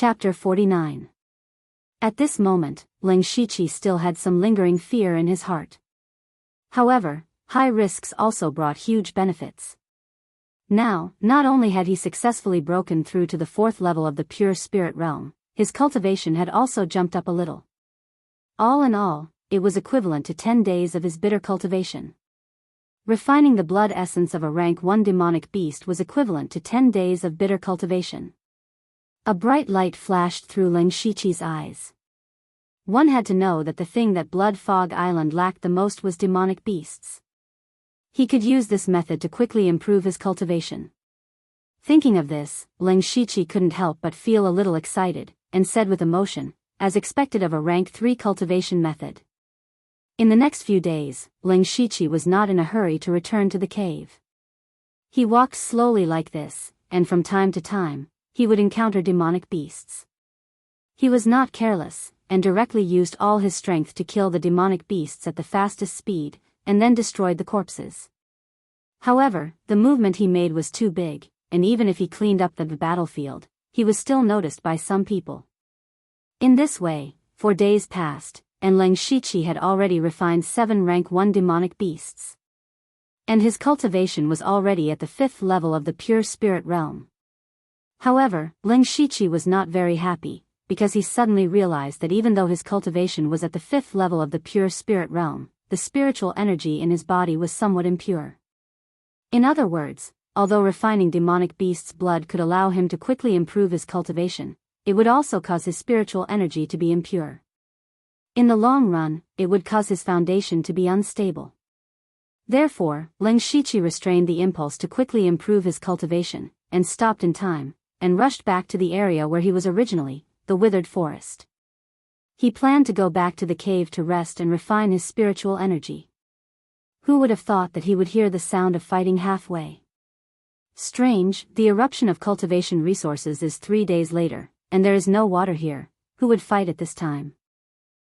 Chapter 49. At this moment, Ling Shiqi still had some lingering fear in his heart. However, high risks also brought huge benefits. Now, not only had he successfully broken through to the 4th level of the pure spirit realm, his cultivation had also jumped up a little. All in all, it was equivalent to 10 days of his bitter cultivation. Refining the blood essence of a rank 1 demonic beast was equivalent to 10 days of bitter cultivation. A bright light flashed through Ling Shiqi's eyes. One had to know that the thing that Blood Fog Island lacked the most was demonic beasts. He could use this method to quickly improve his cultivation. Thinking of this, Ling Shiqi couldn't help but feel a little excited, and said with emotion, as expected of a rank 3 cultivation method. In the next few days, Ling Shiqi was not in a hurry to return to the cave. He walked slowly like this, and from time to time, he would encounter demonic beasts. He was not careless, and directly used all his strength to kill the demonic beasts at the fastest speed, and then destroyed the corpses. However, the movement he made was too big, and even if he cleaned up the battlefield, he was still noticed by some people. In this way, 4 days passed, and Ling Shiqi had already refined 7 rank 1 demonic beasts. And his cultivation was already at the 5th level of the pure spirit realm. However, Ling Shiqi was not very happy, because he suddenly realized that even though his cultivation was at the 5th level of the pure spirit realm, the spiritual energy in his body was somewhat impure. In other words, although refining demonic beasts' blood could allow him to quickly improve his cultivation, it would also cause his spiritual energy to be impure. In the long run, it would cause his foundation to be unstable. Therefore, Ling Shiqi restrained the impulse to quickly improve his cultivation, and stopped in time, and rushed back to the area where he was originally, the withered forest. He planned to go back to the cave to rest and refine his spiritual energy. Who would have thought that he would hear the sound of fighting halfway? Strange, the eruption of cultivation resources is 3 days later, and there is no water here. Who would fight at this time?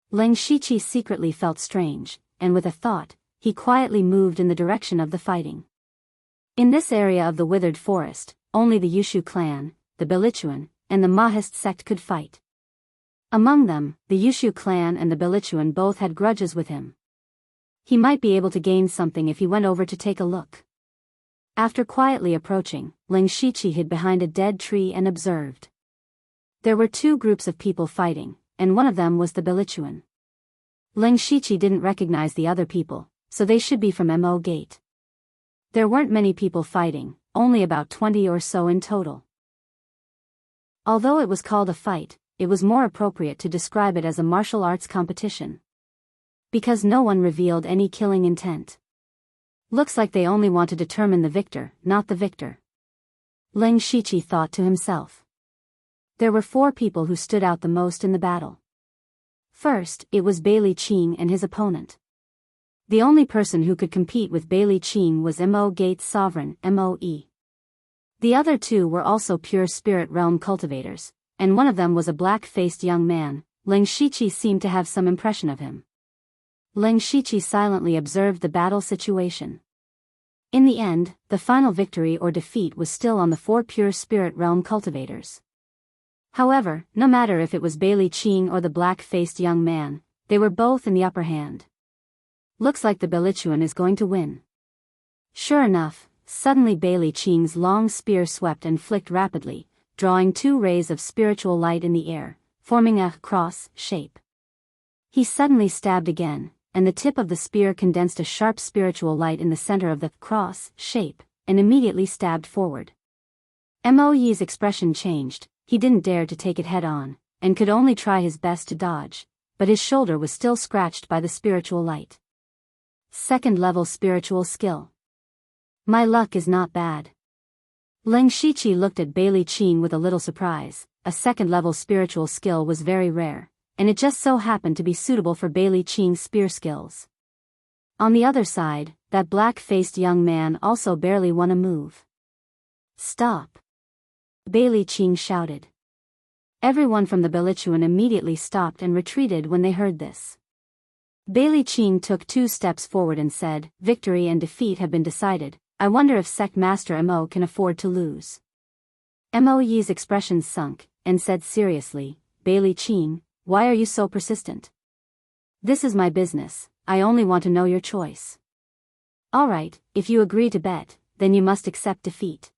Ling Shiqi secretly felt strange, and with a thought, he quietly moved in the direction of the fighting. In this area of the withered forest, only the Yushu clan, the Bilichuan, and the Mahist sect could fight. Among them, the Yushu clan and the Bilichuan both had grudges with him. He might be able to gain something if he went over to take a look. After quietly approaching, Ling Shiqi hid behind a dead tree and observed. There were 2 groups of people fighting, and one of them was the Bilichuan. Ling Shiqi didn't recognize the other people, so they should be from Mo Gate. There weren't many people fighting, only about 20 or so in total. Although it was called a fight, it was more appropriate to describe it as a martial arts competition. Because no one revealed any killing intent. Looks like they only want to determine the victor, not the victor. Ling Shiqi thought to himself. There were 4 people who stood out the most in the battle. First, it was Bailey Qing and his opponent. The only person who could compete with Bailey Qing was Mo Gate's sovereign, Moe. The other 2 were also pure spirit realm cultivators, and one of them was a black-faced young man. Ling Shiqi seemed to have some impression of him. Ling Shiqi silently observed the battle situation. In the end, the final victory or defeat was still on the 4 pure spirit realm cultivators. However, no matter if it was Bailey Qing or the black-faced young man, they were both in the upper hand. Looks like the Bilichuan is going to win. Sure enough, suddenly Bailey Qing's long spear swept and flicked rapidly, drawing 2 rays of spiritual light in the air, forming a cross shape. He suddenly stabbed again, and the tip of the spear condensed a sharp spiritual light in the center of the cross shape, and immediately stabbed forward. Moe's expression changed. He didn't dare to take it head-on, and could only try his best to dodge, but his shoulder was still scratched by the spiritual light. 2nd level spiritual skill. My luck is not bad. Ling Shiqi looked at Bailey Qing with a little surprise. A 2nd level spiritual skill was very rare, and it just so happened to be suitable for Bailey Qing's spear skills. On the other side, that black-faced young man also barely won a move. Stop! Bailey Qing shouted. Everyone from the Bilichuan immediately stopped and retreated when they heard this. Bailey Qing took 2 steps forward and said, "Victory and defeat have been decided. I wonder if Sect Master Mo can afford to lose." Moe's expression sunk, and said seriously, Bailey Ching, why are you so persistent? This is my business, I only want to know your choice. Alright, if you agree to bet, then you must accept defeat.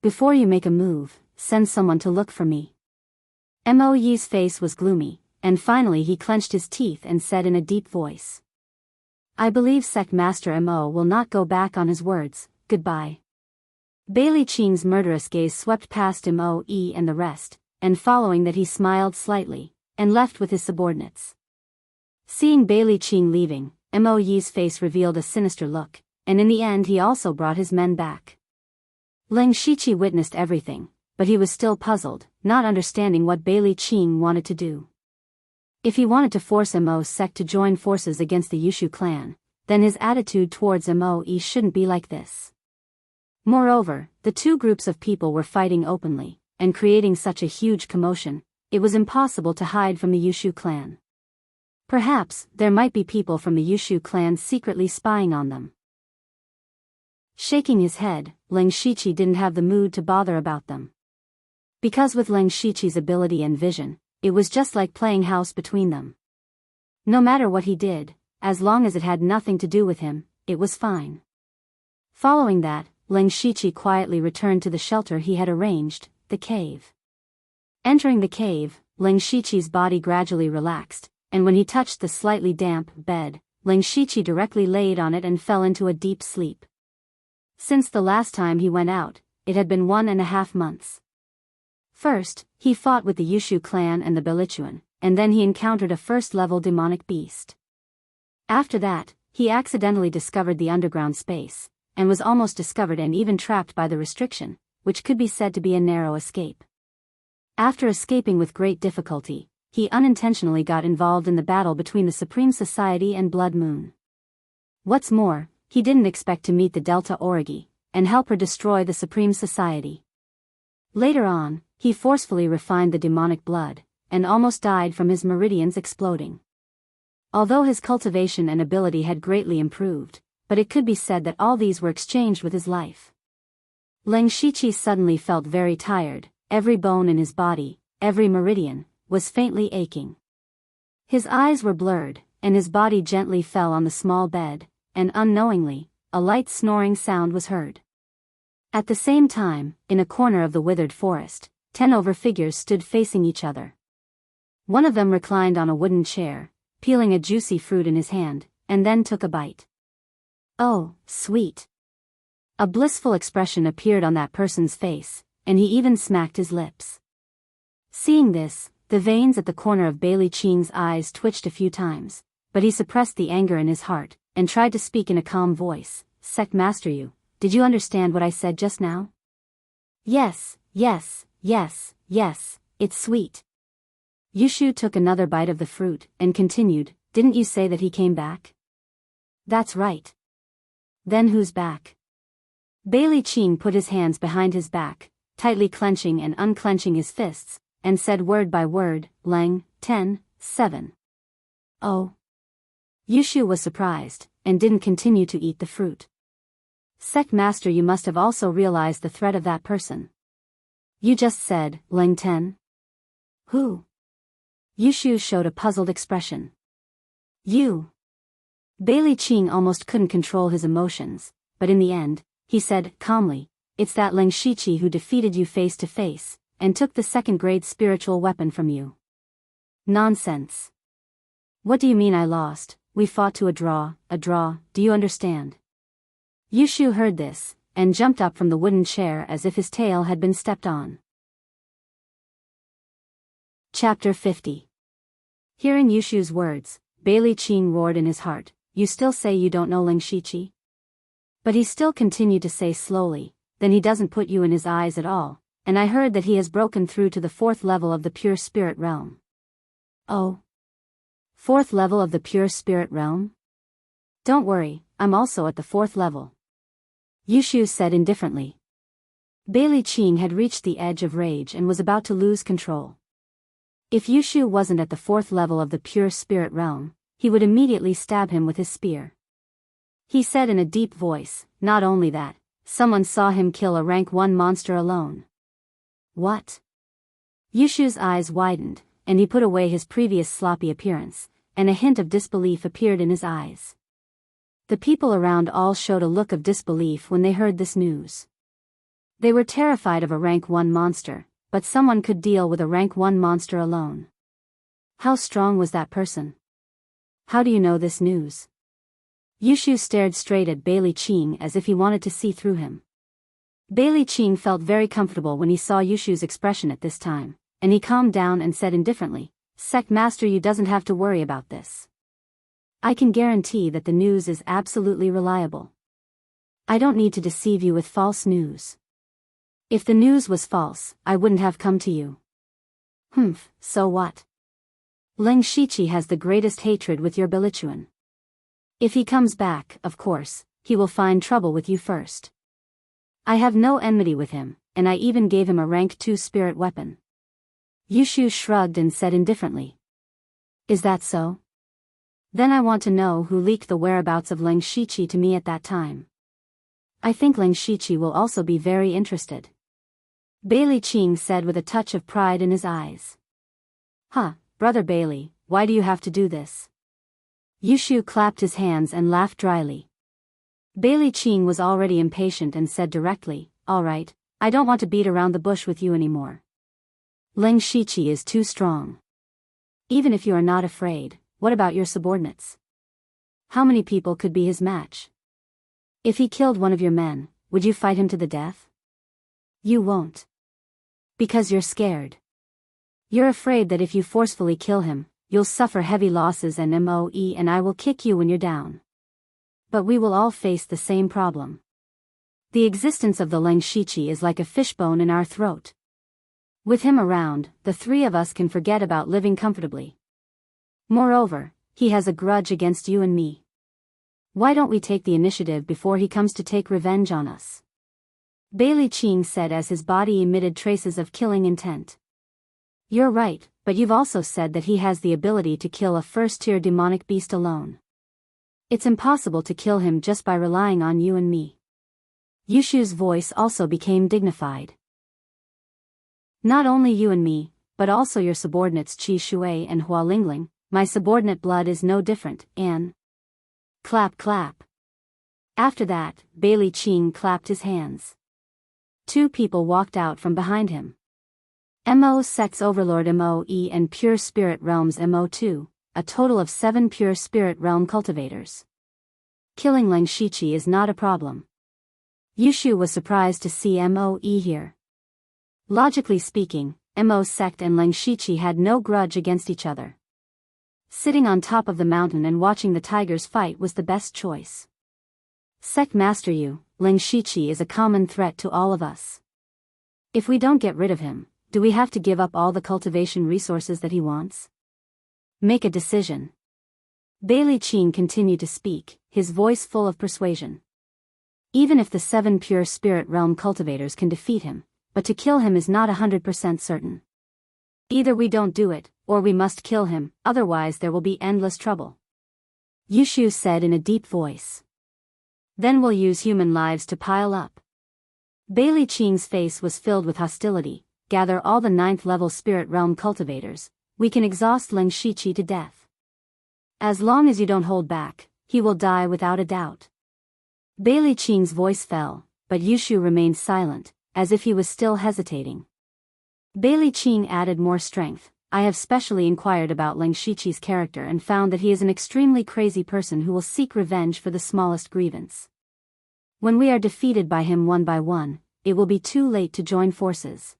Before you make a move, send someone to look for me. Mo Yi's face was gloomy, and finally he clenched his teeth and said in a deep voice. I believe Sect Master Mo will not go back on his words, goodbye. Bailey Ching's murderous gaze swept past Mo Yi and the rest, and following that he smiled slightly, and left with his subordinates. Seeing Bailey Ching leaving, Mo Yi's face revealed a sinister look, and in the end he also brought his men back. Leng Shiqi witnessed everything, but he was still puzzled, not understanding what Bailey Ching wanted to do. If he wanted to force Mo's sect to join forces against the Yushu clan, then his attitude towards Mo Yi shouldn't be like this. Moreover, the two groups of people were fighting openly, and creating such a huge commotion, it was impossible to hide from the Yushu clan. Perhaps, there might be people from the Yushu clan secretly spying on them. Shaking his head, Leng Shiqi didn't have the mood to bother about them. Because with Leng Shiqi's ability and vision, it was just like playing house between them. No matter what he did, as long as it had nothing to do with him, it was fine. Following that, Leng Shiqi quietly returned to the shelter he had arranged, the cave. Entering the cave, Leng Shiqi's body gradually relaxed, and when he touched the slightly damp bed, Leng Shiqi directly laid on it and fell into a deep sleep. Since the last time he went out, it had been 1.5 months. First, he fought with the Yushu clan and the Belichuan, and then he encountered a first-level demonic beast. After that, he accidentally discovered the underground space, and was almost discovered and even trapped by the restriction, which could be said to be a narrow escape. After escaping with great difficulty, he unintentionally got involved in the battle between the Supreme Society and Blood Moon. What's more, he didn't expect to meet the Delta Origi, and help her destroy the Supreme Society. Later on, he forcefully refined the demonic blood, and almost died from his meridians exploding. Although his cultivation and ability had greatly improved, but it could be said that all these were exchanged with his life. Leng Shiqi suddenly felt very tired, every bone in his body, every meridian, was faintly aching. His eyes were blurred, and his body gently fell on the small bed, and unknowingly, a light snoring sound was heard. At the same time, in a corner of the withered forest, 10 figures stood facing each other. One of them reclined on a wooden chair, peeling a juicy fruit in his hand, and then took a bite. Oh, sweet! A blissful expression appeared on that person's face, and he even smacked his lips. Seeing this, the veins at the corner of Bailey Ching's eyes twitched a few times, but he suppressed the anger in his heart, and tried to speak in a calm voice. Sect Master Yu, did you understand what I said just now? Yes, yes, yes, yes, it's sweet. Yushu took another bite of the fruit, and continued, didn't you say that he came back? That's right. Then who's back? Bailey Ching put his hands behind his back, tightly clenching and unclenching his fists, and said word by word, Leng, 10, 7. Oh. Yushu was surprised, and didn't continue to eat the fruit. Sect Master, you must have also realized the threat of that person. You just said, Leng 10? Who? Yushu showed a puzzled expression. You. Bailey Ching almost couldn't control his emotions, but in the end, he said, calmly, it's that Leng Shiqi who defeated you face to face, and took the second-grade spiritual weapon from you. Nonsense. What do you mean I lost? We fought to a draw, do you understand? Yushu heard this, and jumped up from the wooden chair as if his tail had been stepped on. Chapter 50. Hearing Yushu's words, Bailey Ching roared in his heart, you still say you don't know Leng Shiqi? But he still continued to say slowly, then he doesn't put you in his eyes at all, and I heard that he has broken through to the 4th level of the pure spirit realm. Oh. 4th level of the pure spirit realm? Don't worry, I'm also at the 4th level. Yushu said indifferently. Bailey Ching had reached the edge of rage and was about to lose control. If Yushu wasn't at the 4th level of the pure spirit realm, he would immediately stab him with his spear. He said in a deep voice, not only that, someone saw him kill a rank 1 monster alone. What? Yushu's eyes widened, and he put away his previous sloppy appearance, and a hint of disbelief appeared in his eyes. The people around all showed a look of disbelief when they heard this news. They were terrified of a rank 1 monster, but someone could deal with a rank 1 monster alone. How strong was that person? How do you know this news? Yushu stared straight at Bailey Qing as if he wanted to see through him. Bailey Qing felt very comfortable when he saw Yushu's expression at this time, and he calmed down and said indifferently, "Sect Master, you doesn't have to worry about this. I can guarantee that the news is absolutely reliable. I don't need to deceive you with false news. If the news was false, I wouldn't have come to you." So what? Ling Shiqi has the greatest hatred with your Bilichuan. If he comes back, of course, he will find trouble with you first. I have no enmity with him, and I even gave him a rank 2 spirit weapon. Yushu shrugged and said indifferently. Is that so? Then I want to know who leaked the whereabouts of Ling Shiqi to me at that time. I think Ling Shiqi will also be very interested. Bailey Qing said with a touch of pride in his eyes. Brother Bailey, why do you have to do this? Yushu clapped his hands and laughed dryly. Bailey Qing was already impatient and said directly, "All right, I don't want to beat around the bush with you anymore. Ling Shiqi is too strong. Even if you are not afraid, what about your subordinates? How many people could be his match? If he killed one of your men, would you fight him to the death? You won't. Because you're scared. You're afraid that if you forcefully kill him, you'll suffer heavy losses and I will kick you when you're down. But we will all face the same problem. The existence of the Ling Shiqi is like a fishbone in our throat. With him around, the three of us can forget about living comfortably. Moreover, he has a grudge against you and me. Why don't we take the initiative before he comes to take revenge on us?" Bailey Qing said as his body emitted traces of killing intent. "You're right, but you've also said that he has the ability to kill a first-tier demonic beast alone. It's impossible to kill him just by relying on you and me." Yushu's voice also became dignified. "Not only you and me, but also your subordinates Qi Shui and Hua Lingling. My subordinate blood is no different, and..." Clap clap. After that, Bailey Qing clapped his hands. Two people walked out from behind him. Mo Sect's Overlord Moe and Pure Spirit Realms Mo2, a total of 7 Pure Spirit Realm cultivators. Killing Ling Shiqi is not a problem. Yushu was surprised to see Moe here. Logically speaking, Mo Sect and Ling Shiqi had no grudge against each other. Sitting on top of the mountain and watching the tigers fight was the best choice. Sect Master Ling Shiqi is a common threat to all of us. If we don't get rid of him, do we have to give up all the cultivation resources that he wants? Make a decision. Bailey Qing continued to speak, his voice full of persuasion. Even if the 7 Pure Spirit Realm cultivators can defeat him, but to kill him is not 100% certain. Either we don't do it, or we must kill him, otherwise there will be endless trouble. Yushu said in a deep voice. Then we'll use human lives to pile up. Bailey Qing's face was filled with hostility. Gather all the 9th level Spirit Realm cultivators, we can exhaust Ling Shiqi to death. As long as you don't hold back, he will die without a doubt. Bailey Qing's voice fell, but Yushu remained silent, as if he was still hesitating. Bailey Qing added more strength. I have specially inquired about Ling Shiqi's character and found that he is an extremely crazy person who will seek revenge for the smallest grievance. When we are defeated by him one by one, it will be too late to join forces.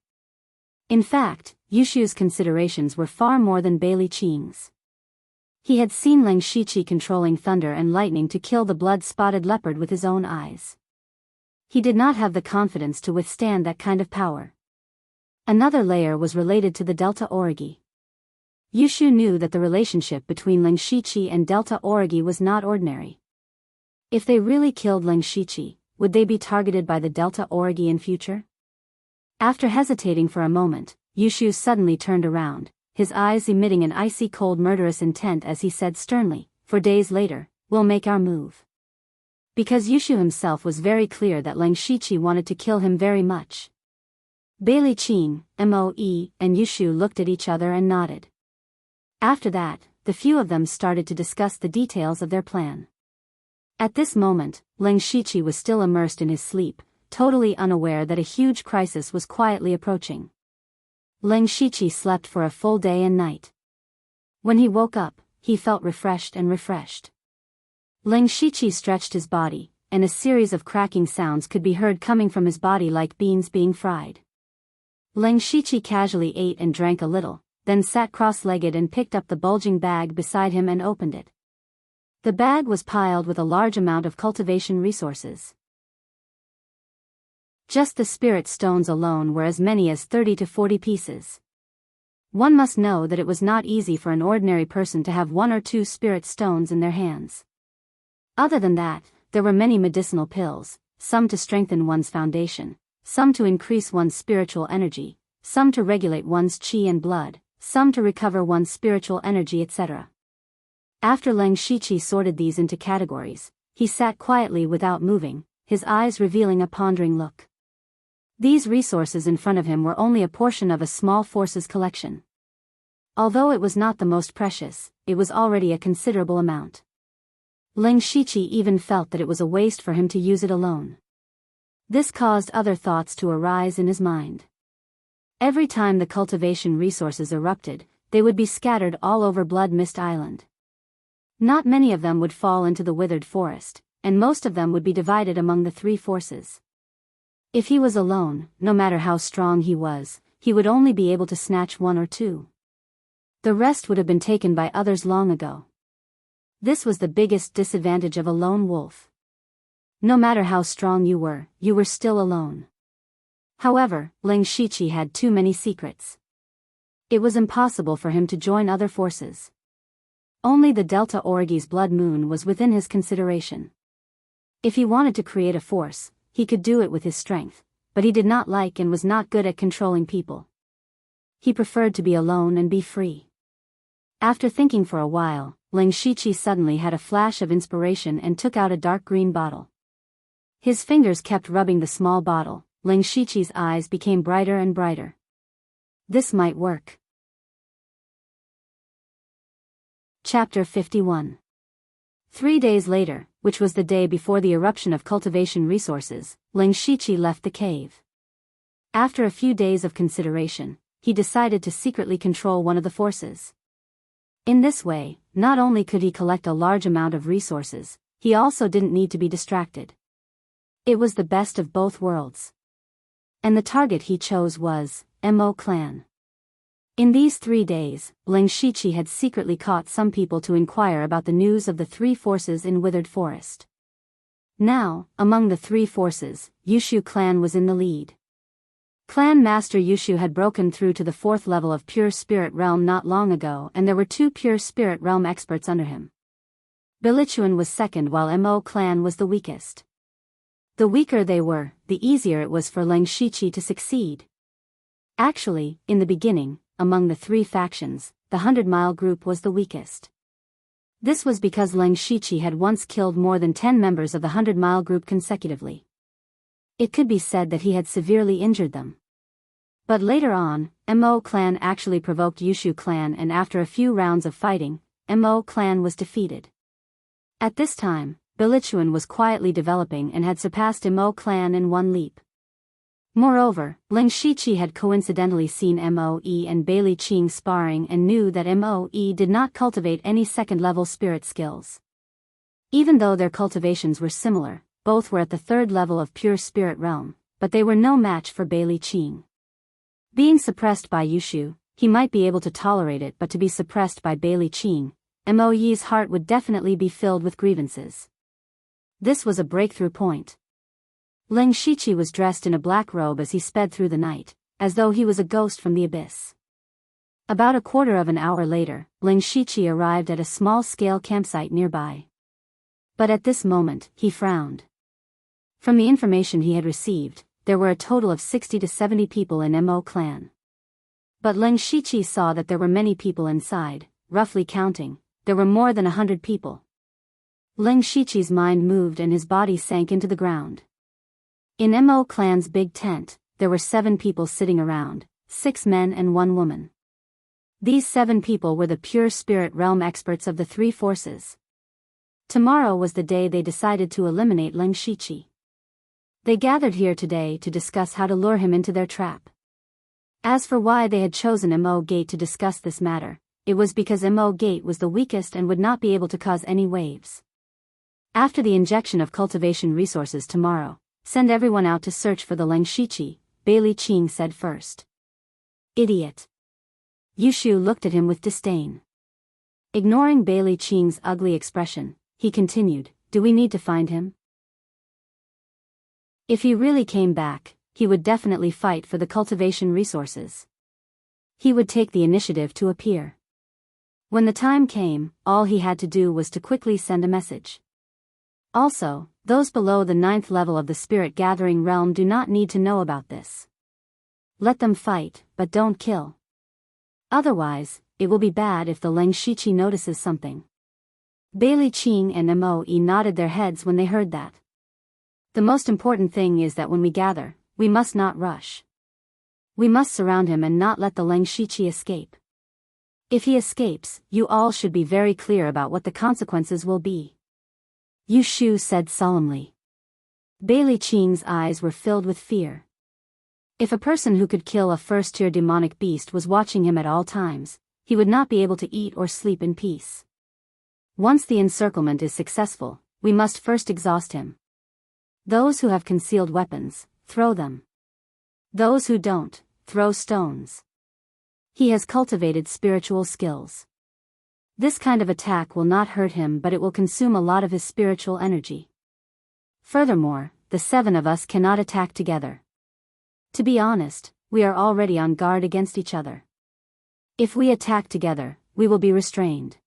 In fact, Yushu's considerations were far more than Bailey Qing's. He had seen Ling Shiqi controlling thunder and lightning to kill the blood-spotted leopard with his own eyes. He did not have the confidence to withstand that kind of power. Another layer was related to the Delta Origi. Yushu knew that the relationship between Ling Shiqi and Delta Origi was not ordinary. If they really killed Ling Shiqi, would they be targeted by the Delta Origi in future? After hesitating for a moment, Yushu suddenly turned around, his eyes emitting an icy cold murderous intent as he said sternly, "For days later, we'll make our move." Because Yushu himself was very clear that Ling Shiqi wanted to kill him very much. Bailey Qing, Moe, and Yushu looked at each other and nodded. After that, the few of them started to discuss the details of their plan. At this moment, Leng Shiqi was still immersed in his sleep, totally unaware that a huge crisis was quietly approaching. Leng Shiqi slept for a full day and night. When he woke up, he felt refreshed. Leng Shiqi stretched his body, and a series of cracking sounds could be heard coming from his body like beans being fried. Leng Shiqi casually ate and drank a little, then sat cross-legged and picked up the bulging bag beside him and opened it. The bag was piled with a large amount of cultivation resources. Just the spirit stones alone were as many as 30 to 40 pieces. One must know that it was not easy for an ordinary person to have 1 or 2 spirit stones in their hands. Other than that, there were many medicinal pills, some to strengthen one's foundation, some to increase one's spiritual energy, some to regulate one's qi and blood, some to recover one's spiritual energy, etc. After Leng Shiqi sorted these into categories, he sat quietly without moving, his eyes revealing a pondering look. These resources in front of him were only a portion of a small forces collection. Although it was not the most precious, it was already a considerable amount. Leng Shiqi even felt that it was a waste for him to use it alone. This caused other thoughts to arise in his mind. Every time the cultivation resources erupted, they would be scattered all over Blood Mist Island. Not many of them would fall into the withered forest, and most of them would be divided among the 3 forces. If he was alone, no matter how strong he was, he would only be able to snatch 1 or 2. The rest would have been taken by others long ago. This was the biggest disadvantage of a lone wolf. No matter how strong you were still alone. However, Leng Shiqi had too many secrets. It was impossible for him to join other forces. Only the Delta Origi's blood moon was within his consideration. If he wanted to create a force, he could do it with his strength, but he did not like and was not good at controlling people. He preferred to be alone and be free. After thinking for a while, Leng Shiqi suddenly had a flash of inspiration and took out a dark green bottle. His fingers kept rubbing the small bottle. Leng Shiqi's eyes became brighter and brighter. This might work. Chapter 51. 3 days later, which was the day before the eruption of cultivation resources, Leng Shiqi left the cave. After a few days of consideration, he decided to secretly control one of the forces. In this way, not only could he collect a large amount of resources, he also didn't need to be distracted. It was the best of both worlds. And the target he chose was Mo clan. In these 3 days, Leng Shiqi had secretly caught some people to inquire about the news of the 3 forces in Withered Forest. Now, among the 3 forces, Yushu clan was in the lead. Clan Master Yushu had broken through to the 4th level of Pure Spirit Realm not long ago, and there were 2 Pure Spirit Realm experts under him. Bilichuan was second while Mo clan was the weakest. The weaker they were, the easier it was for Leng Shiqi to succeed. Actually, in the beginning, among the 3 factions, the 100-mile group was the weakest. This was because Leng Shiqi had once killed more than 10 members of the 100-mile group consecutively. It could be said that he had severely injured them. But later on, Mo clan actually provoked Yushu clan, and after a few rounds of fighting, Mo clan was defeated. At this time, Bilichuan was quietly developing and had surpassed Mo clan in 1 leap. Moreover, Leng Shiqi had coincidentally seen Moe and Bailey Qing sparring and knew that Moe did not cultivate any second-level spirit skills. Even though their cultivations were similar, both were at the 3rd level of Pure Spirit Realm, but they were no match for Bailey Qing. Being suppressed by Yushu, he might be able to tolerate it, but to be suppressed by Bailey Qing, Moe's heart would definitely be filled with grievances. This was a breakthrough point. Leng Shiqi was dressed in a black robe as he sped through the night, as though he was a ghost from the abyss. About a quarter of an hour later, Leng Shiqi arrived at a small-scale campsite nearby. But at this moment, he frowned. From the information he had received, there were a total of 60 to 70 people in Mo clan. But Leng Shiqi saw that there were many people inside. Roughly counting, there were more than 100 people. Leng Shiqi's mind moved and his body sank into the ground. In Mo clan's big tent, there were 7 people sitting around, 6 men and 1 woman. These 7 people were the pure spirit realm experts of the 3 forces. Tomorrow was the day they decided to eliminate Leng Shiqi. They gathered here today to discuss how to lure him into their trap. As for why they had chosen Mo Gate to discuss this matter, it was because Mo Gate was the weakest and would not be able to cause any waves. After the injection of cultivation resources tomorrow, send everyone out to search for the Leng Shiqi, Bailey Qing said first. Idiot. Yushu looked at him with disdain. Ignoring Bailey Qing's ugly expression, he continued, do we need to find him? If he really came back, he would definitely fight for the cultivation resources. He would take the initiative to appear. When the time came, all he had to do was to quickly send a message. Also, those below the 9th level of the spirit gathering realm do not need to know about this. Let them fight, but don't kill. Otherwise, it will be bad if the Leng Shiqi notices something. Bailey Qing and Moe nodded their heads when they heard that. The most important thing is that when we gather, we must not rush. We must surround him and not let the Leng Shiqi escape. If he escapes, you all should be very clear about what the consequences will be. Yu Shu said solemnly. Bailey Qing's eyes were filled with fear. If a person who could kill a first-tier demonic beast was watching him at all times, he would not be able to eat or sleep in peace. Once the encirclement is successful, we must first exhaust him. Those who have concealed weapons, throw them. Those who don't, throw stones. He has cultivated spiritual skills. This kind of attack will not hurt him, but it will consume a lot of his spiritual energy. Furthermore, the 7 of us cannot attack together. To be honest, we are already on guard against each other. If we attack together, we will be restrained.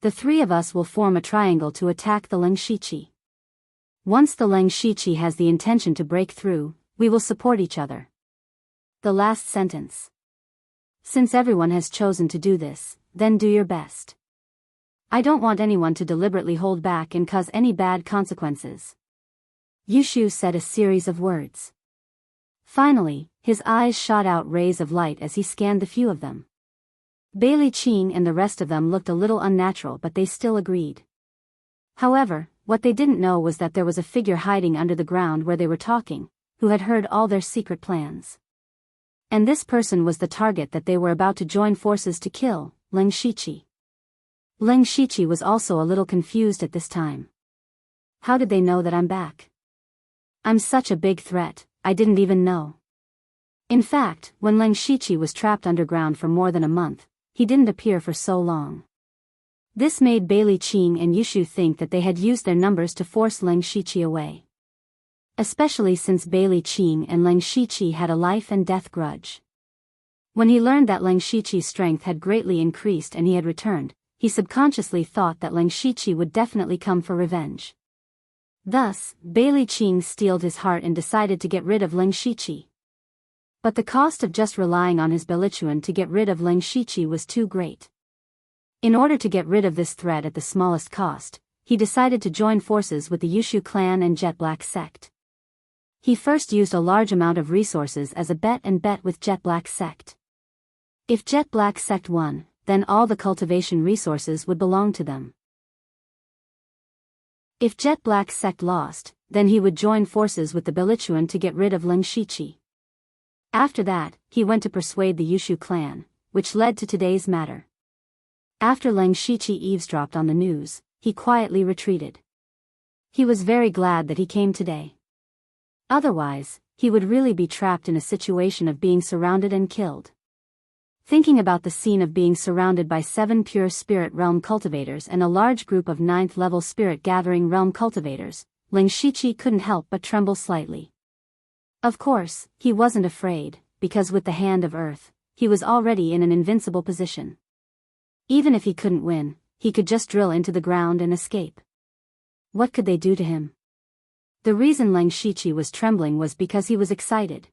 The 3 of us will form a triangle to attack the Leng Shiqi. Once the Leng Shiqi has the intention to break through, we will support each other. The last sentence. Since everyone has chosen to do this, then do your best. I don't want anyone to deliberately hold back and cause any bad consequences. Yushu said a series of words. Finally, his eyes shot out rays of light as he scanned the few of them. Bailey Qing and the rest of them looked a little unnatural, but they still agreed. However, what they didn't know was that there was a figure hiding under the ground where they were talking, who had heard all their secret plans. And this person was the target that they were about to join forces to kill, Leng Shiqi. Leng Shiqi was also a little confused at this time. How did they know that I'm back? I'm such a big threat, I didn't even know. In fact, when Leng Shiqi was trapped underground for more than a month, he didn't appear for so long. This made Bailey Qing and Yushu think that they had used their numbers to force Leng Shiqi away. Especially since Bailey Qing and Leng Shiqi had a life and death grudge. When he learned that Leng Shiqi's strength had greatly increased and he had returned, he subconsciously thought that Leng Shiqi would definitely come for revenge. Thus, Bailey Qing steeled his heart and decided to get rid of Leng Shiqi. But the cost of just relying on his Bellichuan to get rid of Leng Shiqi was too great. In order to get rid of this threat at the smallest cost, he decided to join forces with the Yushu clan and Jet Black sect. He first used a large amount of resources as a bet with Jet Black sect. If Jet Black sect won, then all the cultivation resources would belong to them. If Jet Black sect lost, then he would join forces with the Bellichuan to get rid of Leng Shiqi. After that, he went to persuade the Yushu clan, which led to today's matter. After Leng Shiqi eavesdropped on the news, he quietly retreated. He was very glad that he came today. Otherwise, he would really be trapped in a situation of being surrounded and killed. Thinking about the scene of being surrounded by 7 pure spirit realm cultivators and a large group of 9th level spirit gathering realm cultivators, Leng Shiqi couldn't help but tremble slightly. Of course, he wasn't afraid, because with the hand of earth, he was already in an invincible position. Even if he couldn't win, he could just drill into the ground and escape. What could they do to him? The reason Leng Shiqi was trembling was because he was excited.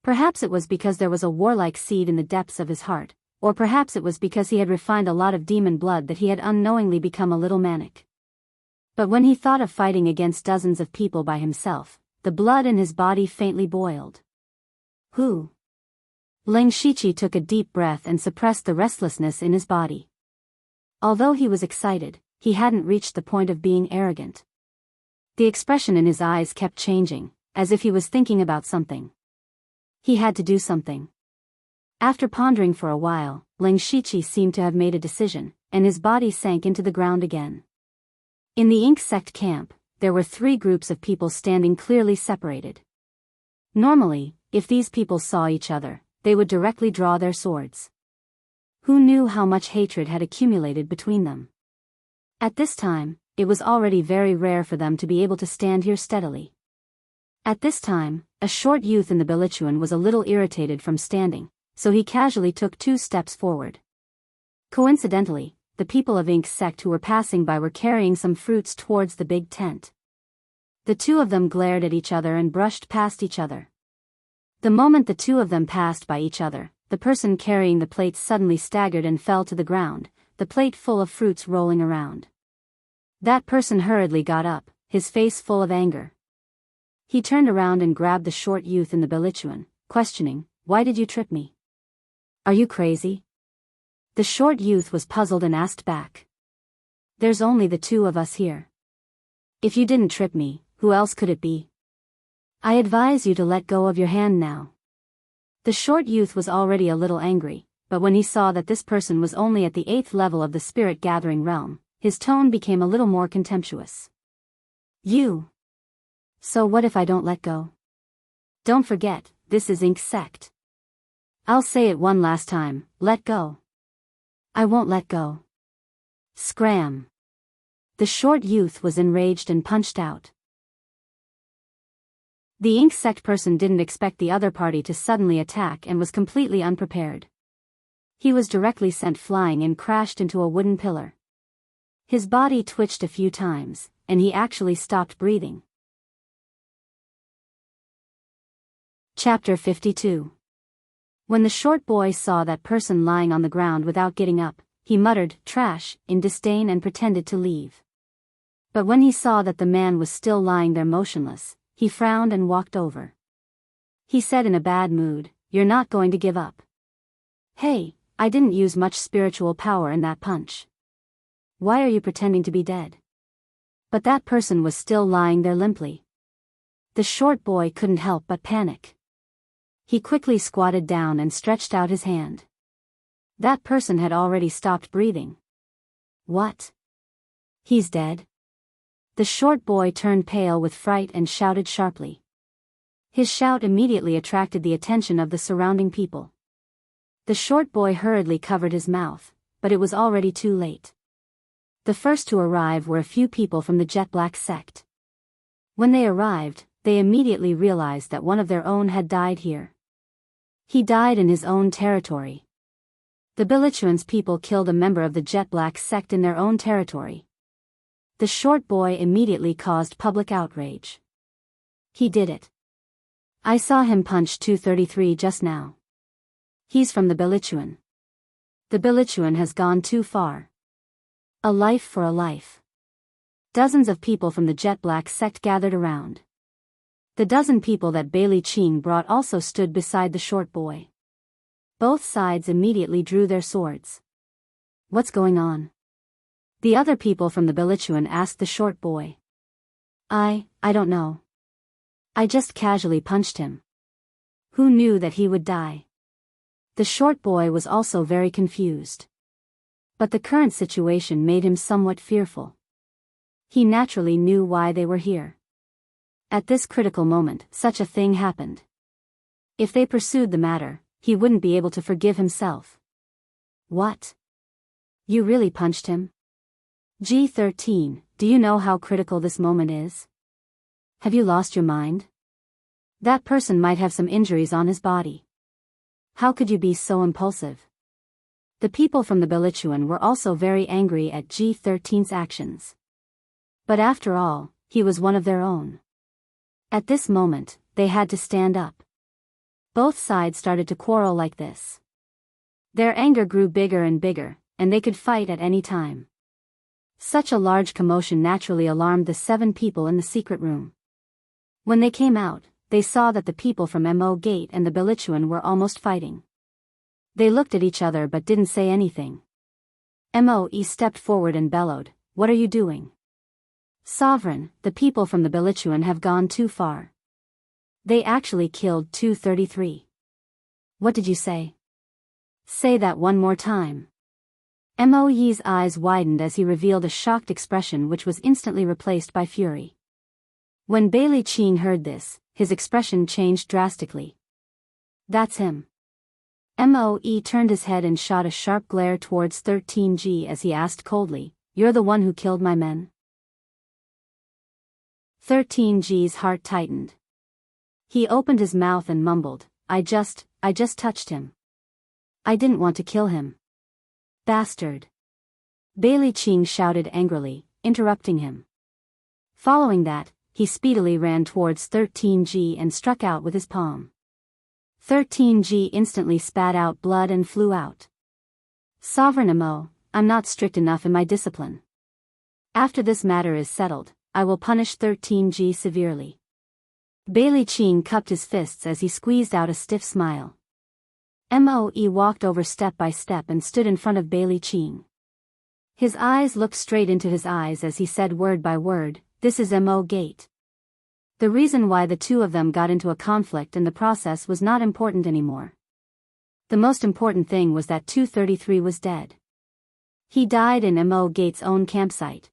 Perhaps it was because there was a warlike seed in the depths of his heart, or perhaps it was because he had refined a lot of demon blood that he had unknowingly become a little manic. But when he thought of fighting against dozens of people by himself, the blood in his body faintly boiled. Who? Ling Shiqi took a deep breath and suppressed the restlessness in his body. Although he was excited, he hadn't reached the point of being arrogant. The expression in his eyes kept changing, as if he was thinking about something. He had to do something. After pondering for a while, Ling Shiqi seemed to have made a decision, and his body sank into the ground again. In the ink sect camp, there were 3 groups of people standing clearly separated. Normally, if these people saw each other, they would directly draw their swords. Who knew how much hatred had accumulated between them? At this time, it was already very rare for them to be able to stand here steadily. At this time, a short youth in the Bilichuan was a little irritated from standing, so he casually took 2 steps forward. Coincidentally, the people of Ink sect who were passing by were carrying some fruits towards the big tent. The 2 of them glared at each other and brushed past each other. The moment the 2 of them passed by each other, the person carrying the plates suddenly staggered and fell to the ground, the plate full of fruits rolling around. That person hurriedly got up, his face full of anger. He turned around and grabbed the short youth in the Bilichuan, questioning, "Why did you trip me? Are you crazy?" The short youth was puzzled and asked back. "There's only the 2 of us here. If you didn't trip me, who else could it be? I advise you to let go of your hand now." The short youth was already a little angry, but when he saw that this person was only at the 8th level of the spirit gathering realm, his tone became a little more contemptuous. "You? So what if I don't let go? Don't forget, this is Ink sect. I'll say it one last time, let go. I won't let go." Scram! The short youth was enraged and punched out. The Ink sect person didn't expect the other party to suddenly attack and was completely unprepared. He was directly sent flying and crashed into a wooden pillar. His body twitched a few times, and he actually stopped breathing. Chapter 52. When the short boy saw that person lying on the ground without getting up, he muttered, "Trash," in disdain and pretended to leave. But when he saw that the man was still lying there motionless, he frowned and walked over. He said in a bad mood, "You're not going to give up. Hey, I didn't use much spiritual power in that punch. Why are you pretending to be dead?" But that person was still lying there limply. The short boy couldn't help but panic. He quickly squatted down and stretched out his hand. That person had already stopped breathing. What? He's dead? The short boy turned pale with fright and shouted sharply. His shout immediately attracted the attention of the surrounding people. The short boy hurriedly covered his mouth, but it was already too late. The first to arrive were a few people from the Jet Black sect. When they arrived, they immediately realized that one of their own had died here. He died in his own territory. The Bilichuan's people killed a member of the Jet Black sect in their own territory. The short boy immediately caused public outrage. He did it. I saw him punch 233 just now. He's from the Bilichuan. The Bilichuan has gone too far. A life for a life. Dozens of people from the Jet Black sect gathered around. The dozen people that Bailey Ching brought also stood beside the short boy. Both sides immediately drew their swords. What's going on? The other people from the Bilichuan asked the short boy. I don't know. I just casually punched him. Who knew that he would die? The short boy was also very confused. But the current situation made him somewhat fearful. He naturally knew why they were here. At this critical moment, such a thing happened. If they pursued the matter, he wouldn't be able to forgive himself. What? You really punched him? G13, do you know how critical this moment is? Have you lost your mind? That person might have some injuries on his body. How could you be so impulsive? The people from the Bilichuan were also very angry at G13's actions. But after all, he was one of their own. At this moment, they had to stand up. Both sides started to quarrel like this. Their anger grew bigger and bigger, and they could fight at any time. Such a large commotion naturally alarmed the 7 people in the secret room. When they came out, they saw that the people from Mo Gate and the Belituan were almost fighting. They looked at each other but didn't say anything. Moe stepped forward and bellowed, "What are you doing?" "Sovereign, the people from the Belituan have gone too far. They actually killed 233. "What did you say?" "Say that one more time." Moe's eyes widened as he revealed a shocked expression which was instantly replaced by fury. When Bailey Ching heard this, his expression changed drastically. "That's him." Moe turned his head and shot a sharp glare towards 13G as he asked coldly, "You're the one who killed my men?" 13G's heart tightened. He opened his mouth and mumbled, I just touched him. I didn't want to kill him." "Bastard!" Bailey Ching shouted angrily, interrupting him. Following that, he speedily ran towards 13G and struck out with his palm. 13G instantly spat out blood and flew out. "Sovereign Mo, I'm not strict enough in my discipline. After this matter is settled, I will punish 13G severely." Bailey Ching cupped his fists as he squeezed out a stiff smile. Moe walked over step by step and stood in front of Bailey Ching. His eyes looked straight into his eyes as he said word by word, "This is Mo Gate." The reason why the two of them got into a conflict in the process was not important anymore. The most important thing was that 233 was dead. He died in Mo Gate's own campsite.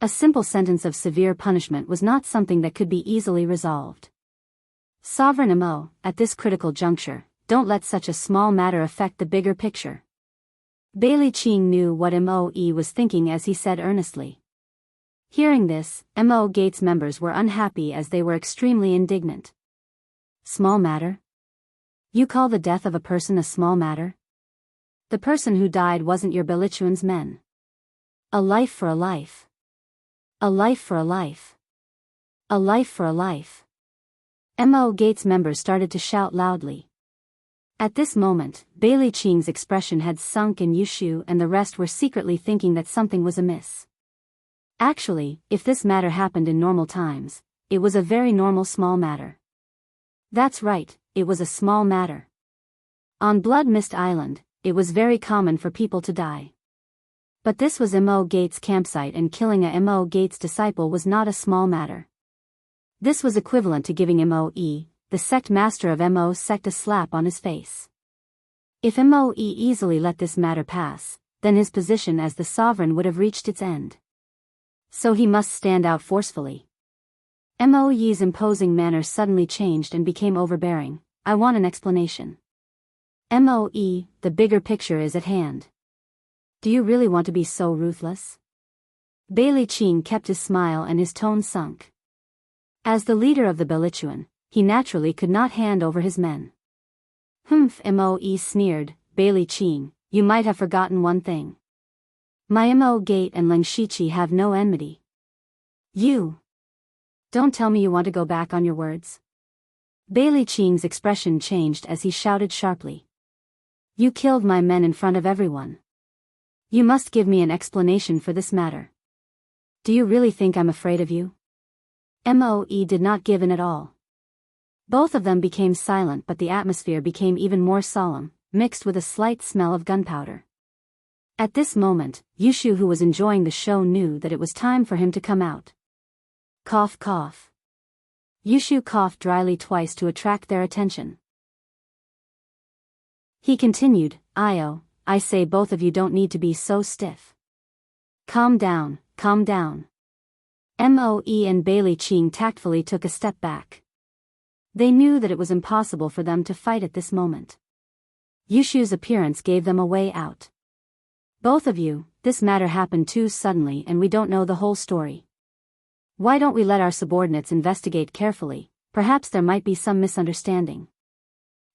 A simple sentence of severe punishment was not something that could be easily resolved. "Sovereign Mo, at this critical juncture, don't let such a small matter affect the bigger picture." Bailey Ching knew what Moe was thinking as he said earnestly. Hearing this, Mo Gate's members were unhappy as they were extremely indignant. "Small matter? You call the death of a person a small matter? The person who died wasn't your Belituan's men. A life for a life. A life for a life. A life for a life." Mo Gate's members started to shout loudly. At this moment, Bailey Ching's expression had sunk and Yushu and the rest were secretly thinking that something was amiss. Actually, if this matter happened in normal times, it was a very normal small matter. That's right, it was a small matter. On Blood Mist Island, it was very common for people to die. But this was Mo Gate's campsite and killing a Mo Gate's disciple was not a small matter. This was equivalent to giving Moe, the sect master of Mo's sect, a slap on his face. If Moe easily let this matter pass, then his position as the sovereign would have reached its end. So he must stand out forcefully. Moe's imposing manner suddenly changed and became overbearing. "I want an explanation. Moe, the bigger picture is at hand. Do you really want to be so ruthless?" Bailey Ching kept his smile and his tone sunk. As the leader of the Belituan, he naturally could not hand over his men. "Humph," Moe sneered, "Bailey Ching, you might have forgotten one thing. My Mo Gate and Ling Shichi have no enmity. You don't tell me you want to go back on your words." Bailey Ching's expression changed as he shouted sharply. "You killed my men in front of everyone. You must give me an explanation for this matter. Do you really think I'm afraid of you?" Moe did not give in at all. Both of them became silent, but the atmosphere became even more solemn, mixed with a slight smell of gunpowder. At this moment, Yushu, who was enjoying the show, knew that it was time for him to come out. Cough cough. Yushu coughed dryly twice to attract their attention. He continued, I say both of you don't need to be so stiff. Calm down, calm down." Moe and Bailey Ching tactfully took a step back. They knew that it was impossible for them to fight at this moment. Yushu's appearance gave them a way out. "Both of you, this matter happened too suddenly and we don't know the whole story. Why don't we let our subordinates investigate carefully? Perhaps there might be some misunderstanding.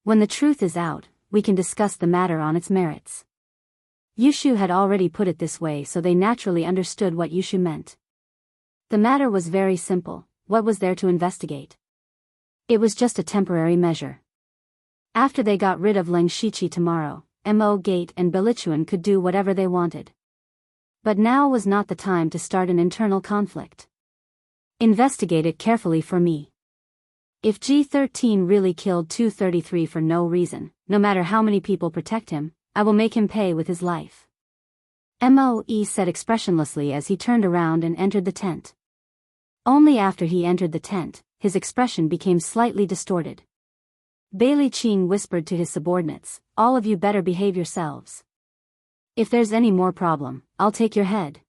When the truth is out, we can discuss the matter on its merits." Yushu had already put it this way, so they naturally understood what Yushu meant. The matter was very simple. What was there to investigate? It was just a temporary measure. After they got rid of Ling Shichi tomorrow, Mo Gate and Belituan could do whatever they wanted. But now was not the time to start an internal conflict. "Investigate it carefully for me. If G13 really killed 233 for no reason, no matter how many people protect him, I will make him pay with his life. Moe said expressionlessly as he turned around and entered the tent. Only after he entered the tent, his expression became slightly distorted. Bailey Ching whispered to his subordinates, "All of you better behave yourselves. If there's any more problem, I'll take your head."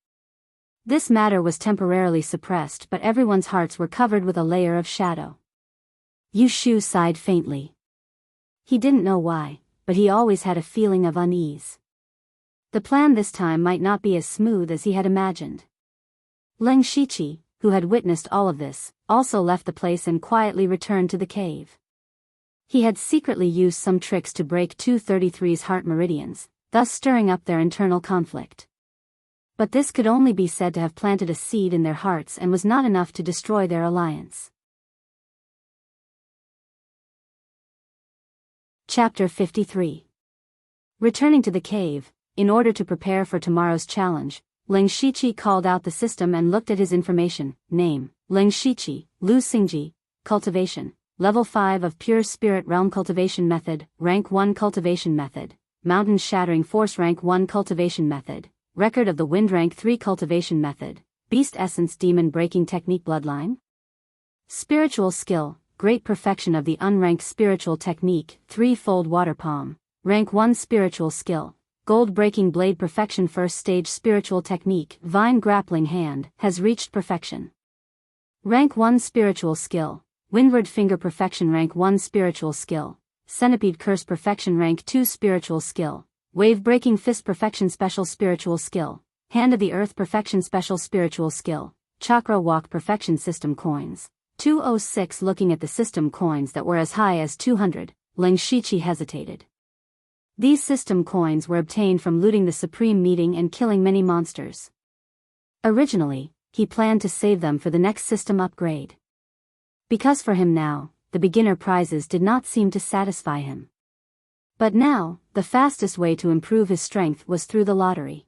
This matter was temporarily suppressed, but everyone's hearts were covered with a layer of shadow. Yu Shu sighed faintly. He didn't know why, but he always had a feeling of unease. The plan this time might not be as smooth as he had imagined. Leng Shiqi, who had witnessed all of this, also left the place and quietly returned to the cave. He had secretly used some tricks to break 233's heart meridians, thus stirring up their internal conflict. But this could only be said to have planted a seed in their hearts and was not enough to destroy their alliance. Chapter 53. Returning to the cave, in order to prepare for tomorrow's challenge, Leng Shiqi called out the system and looked at his information. Name: Leng Shiqi, Lu Xingji. Cultivation: Level 5 of Pure Spirit Realm Cultivation Method, Rank 1 Cultivation Method. Mountain Shattering Force Rank 1 Cultivation Method. Record of the Wind Rank 3 Cultivation Method. Beast Essence Demon Breaking Technique Bloodline. Spiritual Skill: Great Perfection of the Unranked Spiritual Technique, Threefold Water Palm. Rank 1 Spiritual Skill: Gold Breaking Blade Perfection. First Stage Spiritual Technique, Vine Grappling Hand, has reached perfection. Rank 1 Spiritual Skill: Windward Finger Perfection. Rank 1 Spiritual Skill: Centipede Curse Perfection. Rank 2 Spiritual Skill: Wave Breaking Fist Perfection. Special Spiritual Skill: Hand of the Earth Perfection. Special Spiritual Skill: Chakra Walk Perfection. System Coins 206. Looking at the system coins that were as high as 200, Leng Shiqi hesitated. These system coins were obtained from looting the Supreme Meeting and killing many monsters. Originally, he planned to save them for the next system upgrade. Because for him now, the beginner prizes did not seem to satisfy him. But now, the fastest way to improve his strength was through the lottery.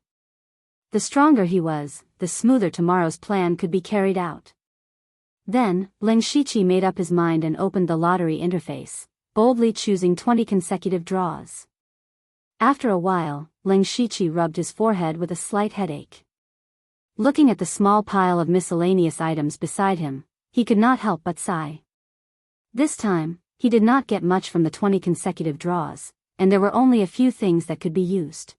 The stronger he was, the smoother tomorrow's plan could be carried out. Then, Leng Shiqi made up his mind and opened the lottery interface, boldly choosing 20 consecutive draws. After a while, Leng Shiqi rubbed his forehead with a slight headache. Looking at the small pile of miscellaneous items beside him, he could not help but sigh. This time, he did not get much from the 20 consecutive draws, and there were only a few things that could be used.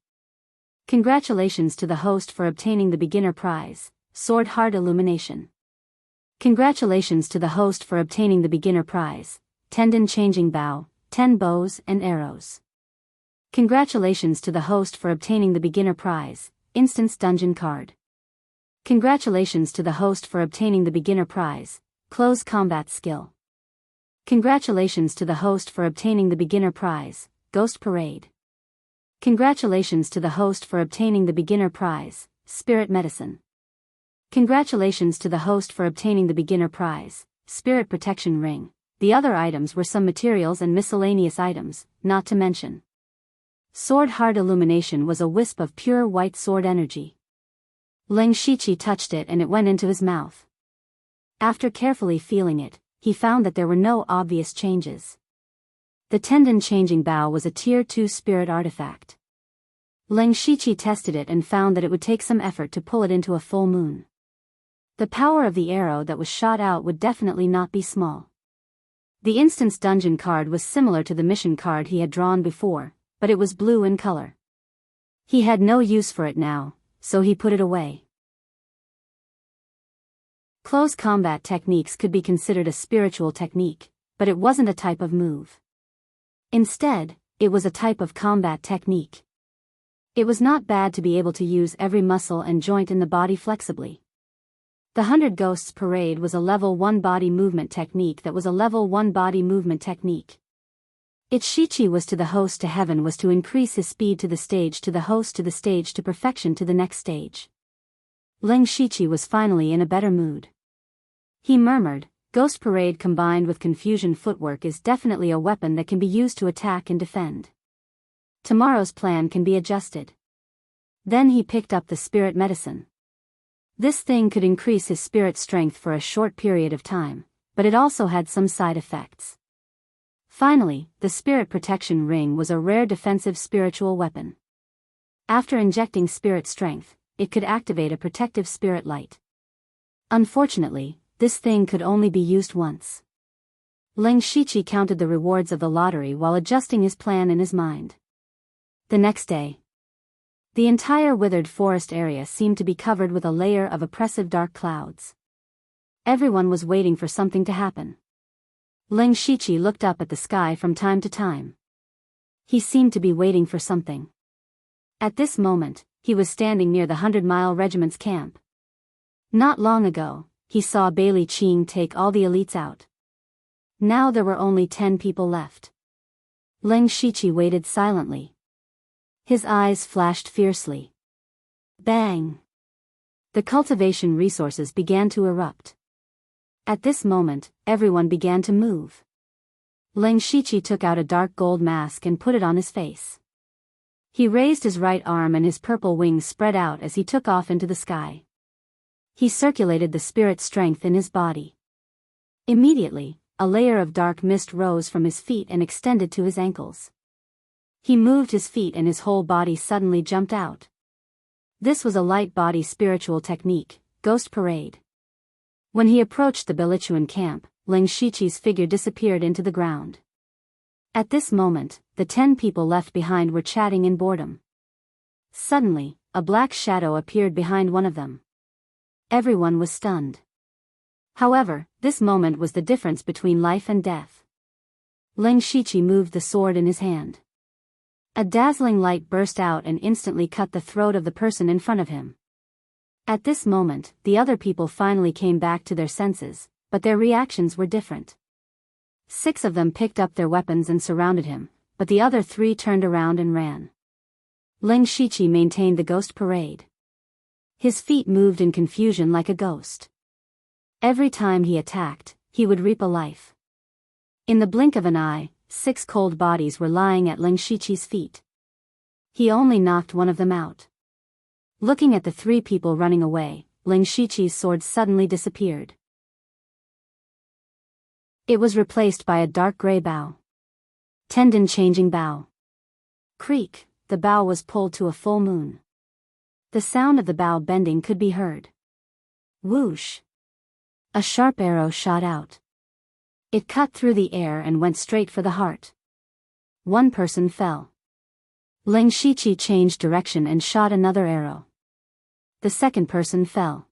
Congratulations to the host for obtaining the beginner prize, Sword Heart Illumination. Congratulations to the host for obtaining the beginner prize, Tendon Changing Bow, 10 bows and arrows. Congratulations to the host for obtaining the beginner prize, Instance Dungeon Card. Congratulations to the host for obtaining the beginner prize, Close Combat Skill. Congratulations to the host for obtaining the beginner prize, Ghost Parade. Congratulations to the host for obtaining the beginner prize, Spirit Medicine. Congratulations to the host for obtaining the beginner prize, Spirit Protection Ring. The other items were some materials and miscellaneous items, not to mention. Sword Heart Illumination was a wisp of pure white sword energy. Leng Shiqi touched it and it went into his mouth. After carefully feeling it, he found that there were no obvious changes. The Tendon Changing Bow was a Tier 2 spirit artifact. Leng Shiqi tested it and found that it would take some effort to pull it into a full moon. The power of the arrow that was shot out would definitely not be small. The Instance Dungeon card was similar to the mission card he had drawn before, but it was blue in color. He had no use for it now, so he put it away. Close combat techniques could be considered a spiritual technique, but it wasn't a type of move. Instead, it was a type of combat technique. It was not bad to be able to use every muscle and joint in the body flexibly. The 100 Ghosts Parade was a level 1 body movement technique that was a level 1 body movement technique. Its Shiqi was to the host to heaven was to increase his speed to the stage to the host to the stage to perfection to the next stage. Leng Shiqi was finally in a better mood. He murmured, Ghost Parade combined with Confusion Footwork is definitely a weapon that can be used to attack and defend. Tomorrow's plan can be adjusted. Then he picked up the Spirit Medicine. This thing could increase his spirit strength for a short period of time, but it also had some side effects. Finally, the spirit protection ring was a rare defensive spiritual weapon. After injecting spirit strength, it could activate a protective spirit light. Unfortunately, this thing could only be used once. Ling Shiqi counted the rewards of the lottery while adjusting his plan in his mind. The next day, the entire withered forest area seemed to be covered with a layer of oppressive dark clouds. Everyone was waiting for something to happen. Ling Shiqi looked up at the sky from time to time. He seemed to be waiting for something. At this moment, he was standing near the 100-mile regiment's camp. Not long ago, he saw Bailey Qing take all the elites out. Now there were only 10 people left. Ling Shiqi waited silently. His eyes flashed fiercely. Bang! The cultivation resources began to erupt. At this moment, everyone began to move. Ling Shiqi took out a dark gold mask and put it on his face. He raised his right arm and his purple wings spread out as he took off into the sky. He circulated the spirit strength in his body. Immediately, a layer of dark mist rose from his feet and extended to his ankles. He moved his feet and his whole body suddenly jumped out. This was a light body spiritual technique, Ghost Parade. When he approached the Bilichuan camp, Ling Shiqi's figure disappeared into the ground. At this moment, the 10 people left behind were chatting in boredom. Suddenly, a black shadow appeared behind one of them. Everyone was stunned. However, this moment was the difference between life and death. Ling Shiqi moved the sword in his hand. A dazzling light burst out and instantly cut the throat of the person in front of him. At this moment, the other people finally came back to their senses, but their reactions were different. 6 of them picked up their weapons and surrounded him, but the other 3 turned around and ran. Ling Shiqi maintained the Ghost Parade. His feet moved in confusion like a ghost. Every time he attacked, he would reap a life. In the blink of an eye, 6 cold bodies were lying at Ling Shiqi's feet. He only knocked one of them out. Looking at the 3 people running away, Ling Shiqi's sword suddenly disappeared. It was replaced by a dark gray bow. Tendon-changing bow. Creak, the bow was pulled to a full moon. The sound of the bow bending could be heard. Whoosh! A sharp arrow shot out. It cut through the air and went straight for the heart. One person fell. Ling Shiqi changed direction and shot another arrow. The second person fell.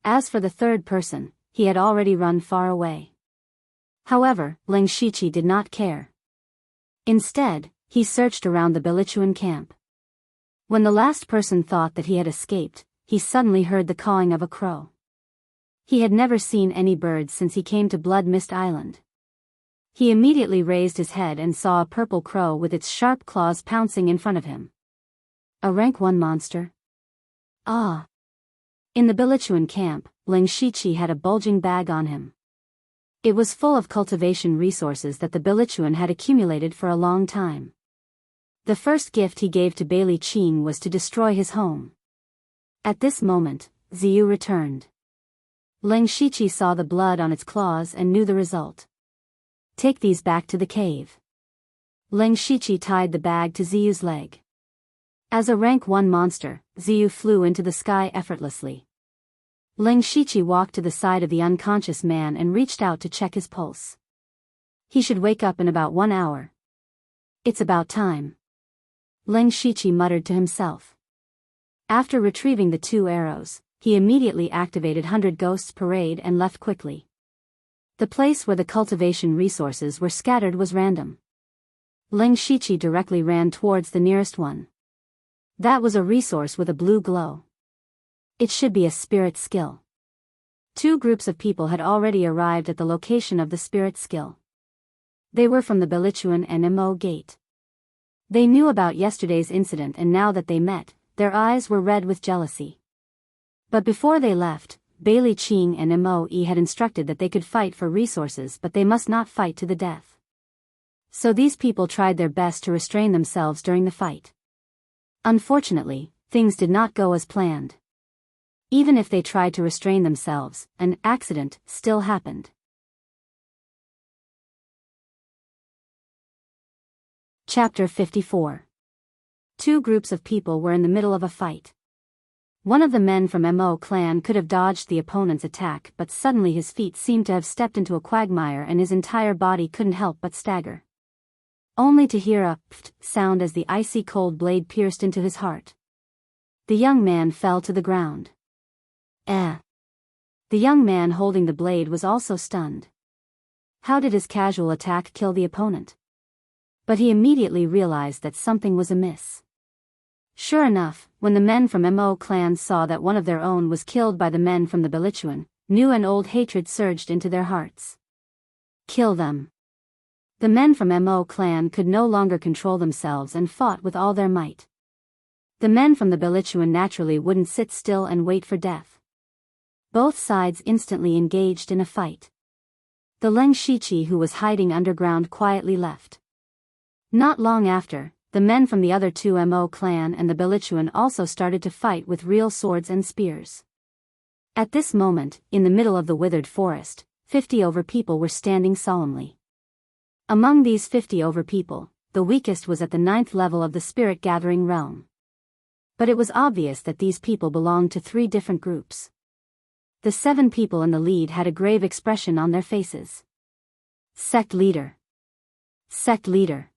As for the third person, he had already run far away. However, Ling Shiqi did not care. Instead, he searched around the Bilichuan camp. When the last person thought that he had escaped, he suddenly heard the cawing of a crow. He had never seen any birds since he came to Blood Mist Island. He immediately raised his head and saw a purple crow with its sharp claws pouncing in front of him. A rank 1 monster? Ah! In the Bilichuan camp, Ling Shiqi had a bulging bag on him. It was full of cultivation resources that the Bilichuan had accumulated for a long time. The first gift he gave to Bailey Qing was to destroy his home. At this moment, Ziyu returned. Ling Shiqi saw the blood on its claws and knew the result. Take these back to the cave. Ling Shiqi tied the bag to Ziyu's leg. As a rank 1 monster, Ziyu flew into the sky effortlessly. Ling Shiqi walked to the side of the unconscious man and reached out to check his pulse. He should wake up in about 1 hour. It's about time. Ling Shiqi muttered to himself. After retrieving the 2 arrows, he immediately activated 100 Ghosts Parade and left quickly. The place where the cultivation resources were scattered was random. Ling Shiqi directly ran towards the nearest one. That was a resource with a blue glow. It should be a spirit skill. 2 groups of people had already arrived at the location of the spirit skill. They were from the Bilichuan and Mo Gate. They knew about yesterday's incident and now that they met, their eyes were red with jealousy. But before they left, Bailey Qing and Moe had instructed that they could fight for resources but they must not fight to the death. So these people tried their best to restrain themselves during the fight. Unfortunately, things did not go as planned. Even if they tried to restrain themselves, an accident still happened. Chapter 54. Two groups of people were in the middle of a fight. One of the men from Mo clan could have dodged the opponent's attack, but suddenly his feet seemed to have stepped into a quagmire and his entire body couldn't help but stagger. Only to hear a pft sound as the icy cold blade pierced into his heart. The young man fell to the ground. The young man holding the blade was also stunned. How did his casual attack kill the opponent? But he immediately realized that something was amiss. Sure enough, when the men from Mo clan saw that one of their own was killed by the men from the Belichuan, new and old hatred surged into their hearts. Kill them. The men from Mo clan could no longer control themselves and fought with all their might. The men from the Belichuan naturally wouldn't sit still and wait for death. Both sides instantly engaged in a fight. The Leng Shichi who was hiding underground quietly left. Not long after, the men from the other two Mo clan and the Belichuan also started to fight with real swords and spears. At this moment, in the middle of the withered forest, 50 over people were standing solemnly. Among these 50 over people, the weakest was at the 9th level of the spirit-gathering realm. But it was obvious that these people belonged to 3 different groups. The 7 people in the lead had a grave expression on their faces. Sect leader. Sect leader.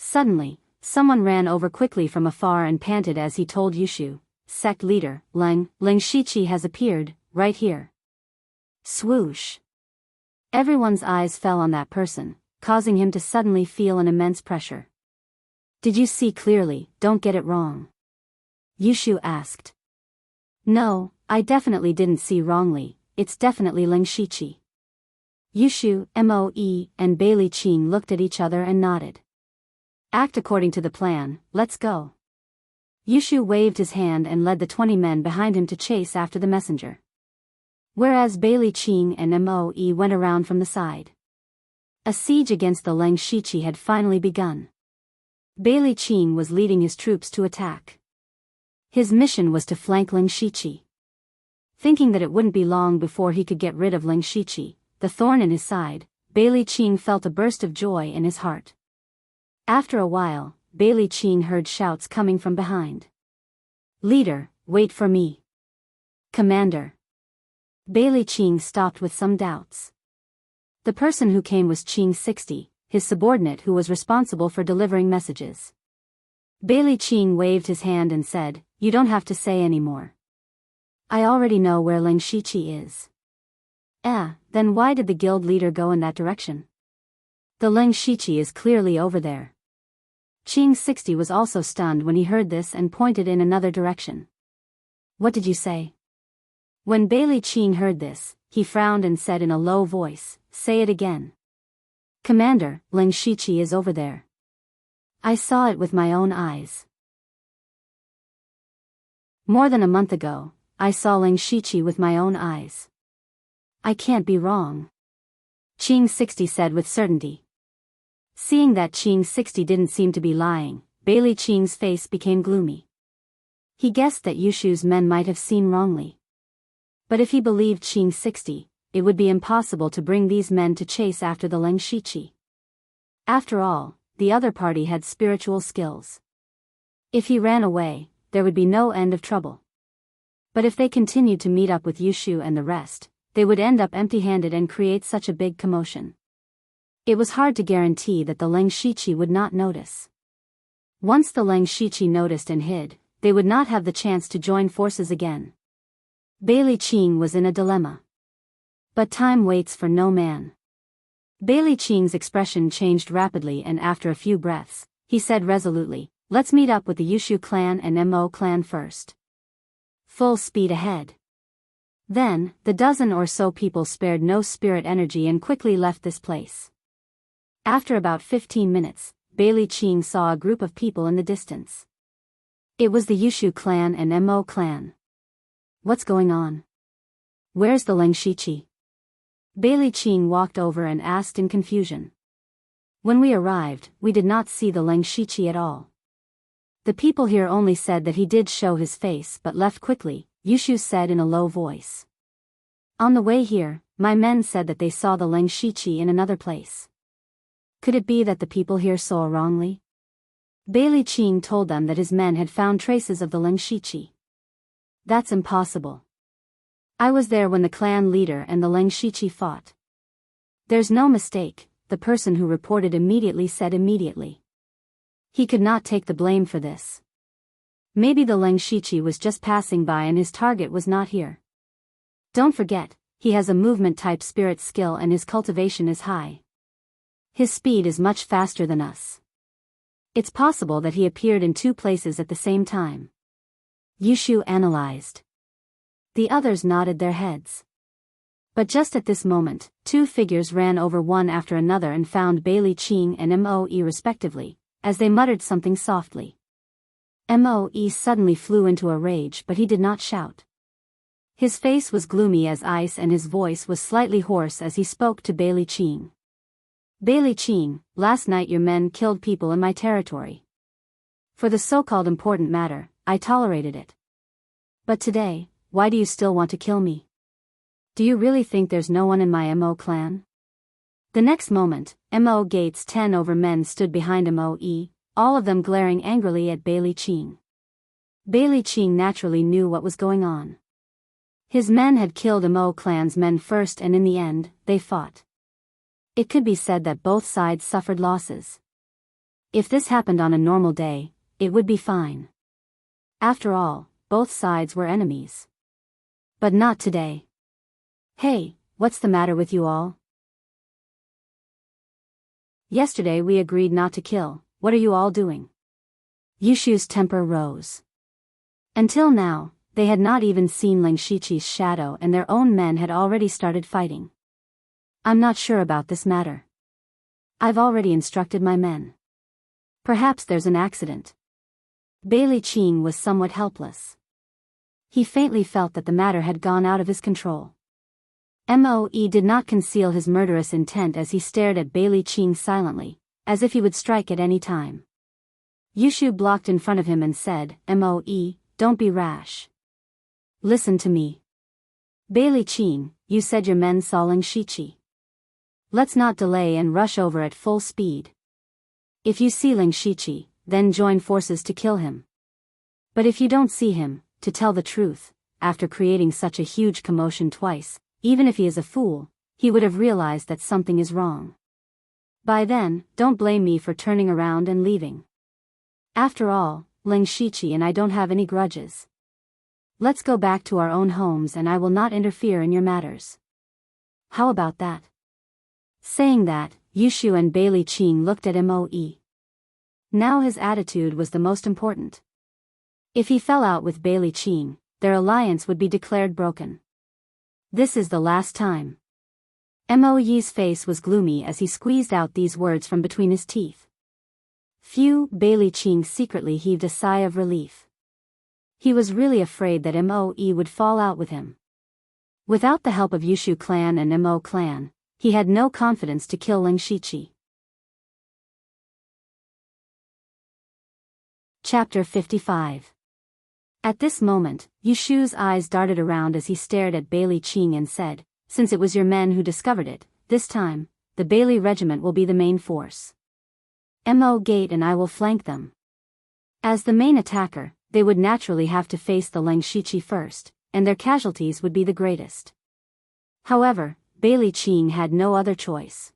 Suddenly, someone ran over quickly from afar and panted as he told Yushu, "Sect leader, Leng Shichi has appeared, right here." Swoosh. Everyone's eyes fell on that person, causing him to suddenly feel an immense pressure. "Did you see clearly? Don't get it wrong." Yushu asked. "No, I definitely didn't see wrongly, it's definitely Leng Shichi." Yushu, Moe, and Bailey Qing looked at each other and nodded. "Act according to the plan, let's go." Yushu waved his hand and led the 20 men behind him to chase after the messenger. Whereas Bailey Qing and Moe went around from the side. A siege against the Leng Shichi had finally begun. Bailey Qing was leading his troops to attack. His mission was to flank Leng Shichi. Thinking that it wouldn't be long before he could get rid of Leng Shichi, the thorn in his side, Bailey Qing felt a burst of joy in his heart. After a while, Bailey Qing heard shouts coming from behind. "Leader, wait for me." "Commander." Bailey Qing stopped with some doubts. The person who came was Qing 60, his subordinate who was responsible for delivering messages. Bailey Qing waved his hand and said, "You don't have to say any more. I already know where Leng Shichi is." Then why did the guild leader go in that direction? The Leng Shichi is clearly over there. Qing 60 was also stunned when he heard this and pointed in another direction. "What did you say?" When Bailey Qing heard this, he frowned and said in a low voice, "Say it again." "Commander, Leng Shichi is over there. I saw it with my own eyes. More than a month ago, I saw Leng Shichi with my own eyes. I can't be wrong," Qing 60 said with certainty. Seeing that Qing 60 didn't seem to be lying, Bailey Qing's face became gloomy. He guessed that Yushu's men might have seen wrongly. But if he believed Qing 60, it would be impossible to bring these men to chase after the Leng Shichi. After all, the other party had spiritual skills. If he ran away, there would be no end of trouble. But if they continued to meet up with Yushu and the rest, they would end up empty-handed and create such a big commotion. It was hard to guarantee that the Leng Shichi would not notice. Once the Leng Shichi noticed and hid, they would not have the chance to join forces again. Bailey Qing was in a dilemma. But time waits for no man. Bailey Qing's expression changed rapidly and after a few breaths, he said resolutely, "Let's meet up with the Yushu clan and Mo clan first. Full speed ahead." Then, the dozen or so people spared no spirit energy and quickly left this place. After about 15 minutes, Bailey Qing saw a group of people in the distance. It was the Yushu clan and Mo clan. What's going on? Where's the Leng Shichi? Bailey Qing walked over and asked in confusion. When we arrived, we did not see the Leng Shichi at all. The people here only said that he did show his face but left quickly, Yushu said in a low voice. On the way here, my men said that they saw the Leng Shichi in another place. Could it be that the people here saw wrongly? Bailey Qing told them that his men had found traces of the Ling Shiqi. That's impossible. I was there when the clan leader and the Ling Shiqi fought. There's no mistake, the person who reported immediately said immediately. He could not take the blame for this. Maybe the Ling Shiqi was just passing by and his target was not here. Don't forget, he has a movement-type spirit skill and his cultivation is high. His speed is much faster than us. It's possible that he appeared in two places at the same time. Yushu analyzed. The others nodded their heads. But just at this moment, two figures ran over one after another and found Bailey Qing and Moe respectively, as they muttered something softly. Moe suddenly flew into a rage, but he did not shout. His face was gloomy as ice and his voice was slightly hoarse as he spoke to Bailey Qing. Bailey Qing, last night your men killed people in my territory. For the so-called important matter, I tolerated it. But today, why do you still want to kill me? Do you really think there's no one in my Mo clan? The next moment, Mo Gates' 10 over men stood behind Moe, all of them glaring angrily at Bailey Qing. Bailey Qing naturally knew what was going on. His men had killed Mo clan's men first and in the end, they fought. It could be said that both sides suffered losses. If this happened on a normal day, it would be fine. After all, both sides were enemies. But not today. Hey, what's the matter with you all? Yesterday we agreed not to kill, what are you all doing? Yushu's temper rose. Until now, they had not even seen Ling Shiqi's shadow and their own men had already started fighting. I'm not sure about this matter. I've already instructed my men. Perhaps there's an accident. Bailey Qing was somewhat helpless. He faintly felt that the matter had gone out of his control. Moe did not conceal his murderous intent as he stared at Bailey Qing silently, as if he would strike at any time. Yushu blocked in front of him and said, Moe, don't be rash. Listen to me. Bailey Qing, you said your men saw Ling Shiqi. Let's not delay and rush over at full speed. If you see Ling Shiqi, then join forces to kill him. But if you don't see him, to tell the truth, after creating such a huge commotion twice, even if he is a fool, he would have realized that something is wrong. By then, don't blame me for turning around and leaving. After all, Ling Shiqi and I don't have any grudges. Let's go back to our own homes and I will not interfere in your matters. How about that? Saying that, Yushu and Bailey Qing looked at Moe. Now his attitude was the most important. If he fell out with Bailey Qing, their alliance would be declared broken. This is the last time. Moe's face was gloomy as he squeezed out these words from between his teeth. Phew, Bailey Qing secretly heaved a sigh of relief. He was really afraid that Moe would fall out with him. Without the help of Yushu clan and Mo clan, he had no confidence to kill Ling Shiqi. Chapter 55. At this moment, Yushu's eyes darted around as he stared at Bailey Qing and said, since it was your men who discovered it, this time, the Bailey regiment will be the main force. Mo Gate and I will flank them. As the main attacker, they would naturally have to face the Ling Shiqi first, and their casualties would be the greatest. However, Bailey Qing had no other choice.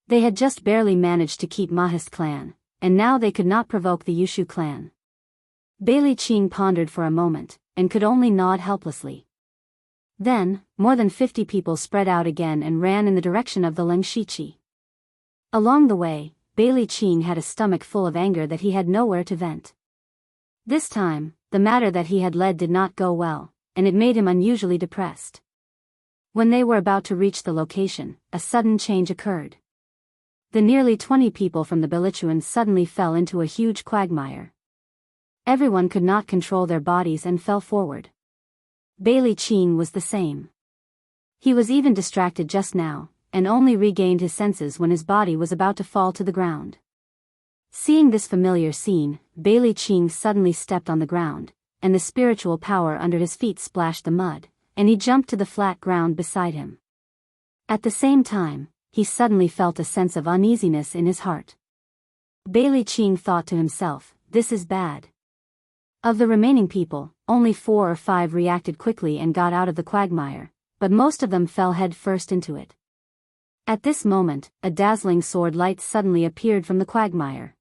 They had just barely managed to keep Maha's clan, and now they could not provoke the Yushu clan. Bailey Qing pondered for a moment, and could only nod helplessly. Then, more than 50 people spread out again and ran in the direction of the Ling Shiqi. Along the way, Bailey Qing had a stomach full of anger that he had nowhere to vent. This time, the matter that he had led did not go well, and it made him unusually depressed. When they were about to reach the location, a sudden change occurred. The nearly 20 people from the Bilichuan suddenly fell into a huge quagmire. Everyone could not control their bodies and fell forward. Bailey Qing was the same. He was even distracted just now, and only regained his senses when his body was about to fall to the ground. Seeing this familiar scene, Bailey Qing suddenly stepped on the ground, and the spiritual power under his feet splashed the mud, and he jumped to the flat ground beside him. At the same time, he suddenly felt a sense of uneasiness in his heart. Bailey Qing thought to himself, this is bad. Of the remaining people, only 4 or 5 reacted quickly and got out of the quagmire, but most of them fell head first into it. At this moment, a dazzling sword light suddenly appeared from the quagmire.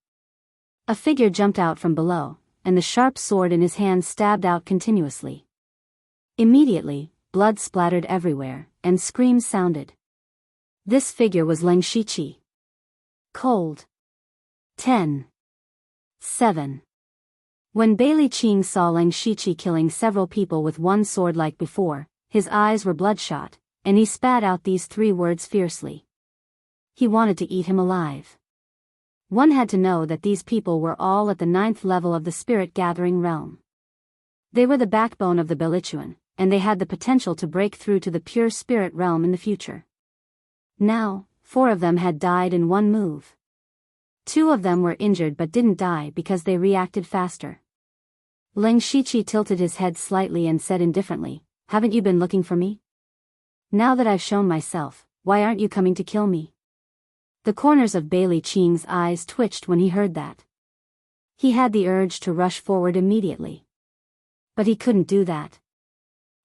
A figure jumped out from below, and the sharp sword in his hand stabbed out continuously. Immediately, blood splattered everywhere, and screams sounded. This figure was Leng Shiqi. Cold. 10. 7. When Bailey Qing saw Leng Shiqi killing several people with one sword like before, his eyes were bloodshot, and he spat out these 3 words fiercely. He wanted to eat him alive. One had to know that these people were all at the 9th level of the spirit-gathering realm. They were the backbone of the Bilichuan, and they had the potential to break through to the pure spirit realm in the future. Now, 4 of them had died in one move. 2 of them were injured but didn't die because they reacted faster. Leng Shiqi tilted his head slightly and said indifferently, haven't you been looking for me? Now that I've shown myself, why aren't you coming to kill me? The corners of Bailey Qing's eyes twitched when he heard that. He had the urge to rush forward immediately. But he couldn't do that.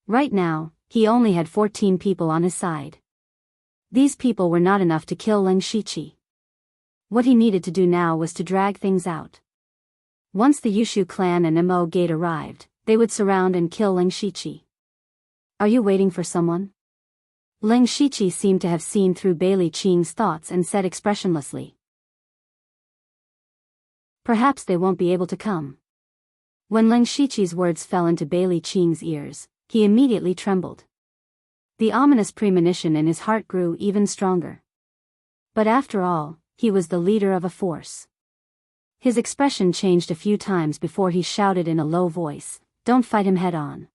Right now, he only had 14 people on his side. These people were not enough to kill Leng Shiqi. What he needed to do now was to drag things out. Once the Yushu clan and Mo gate arrived, they would surround and kill Leng Shiqi. Are you waiting for someone? Leng Shiqi seemed to have seen through Bailey Qing's thoughts and said expressionlessly. Perhaps they won't be able to come. When Leng Shiqi's words fell into Bailey Qing's ears, he immediately trembled. The ominous premonition in his heart grew even stronger. But after all, he was the leader of a force. His expression changed a few times before he shouted in a low voice, don't fight him head on.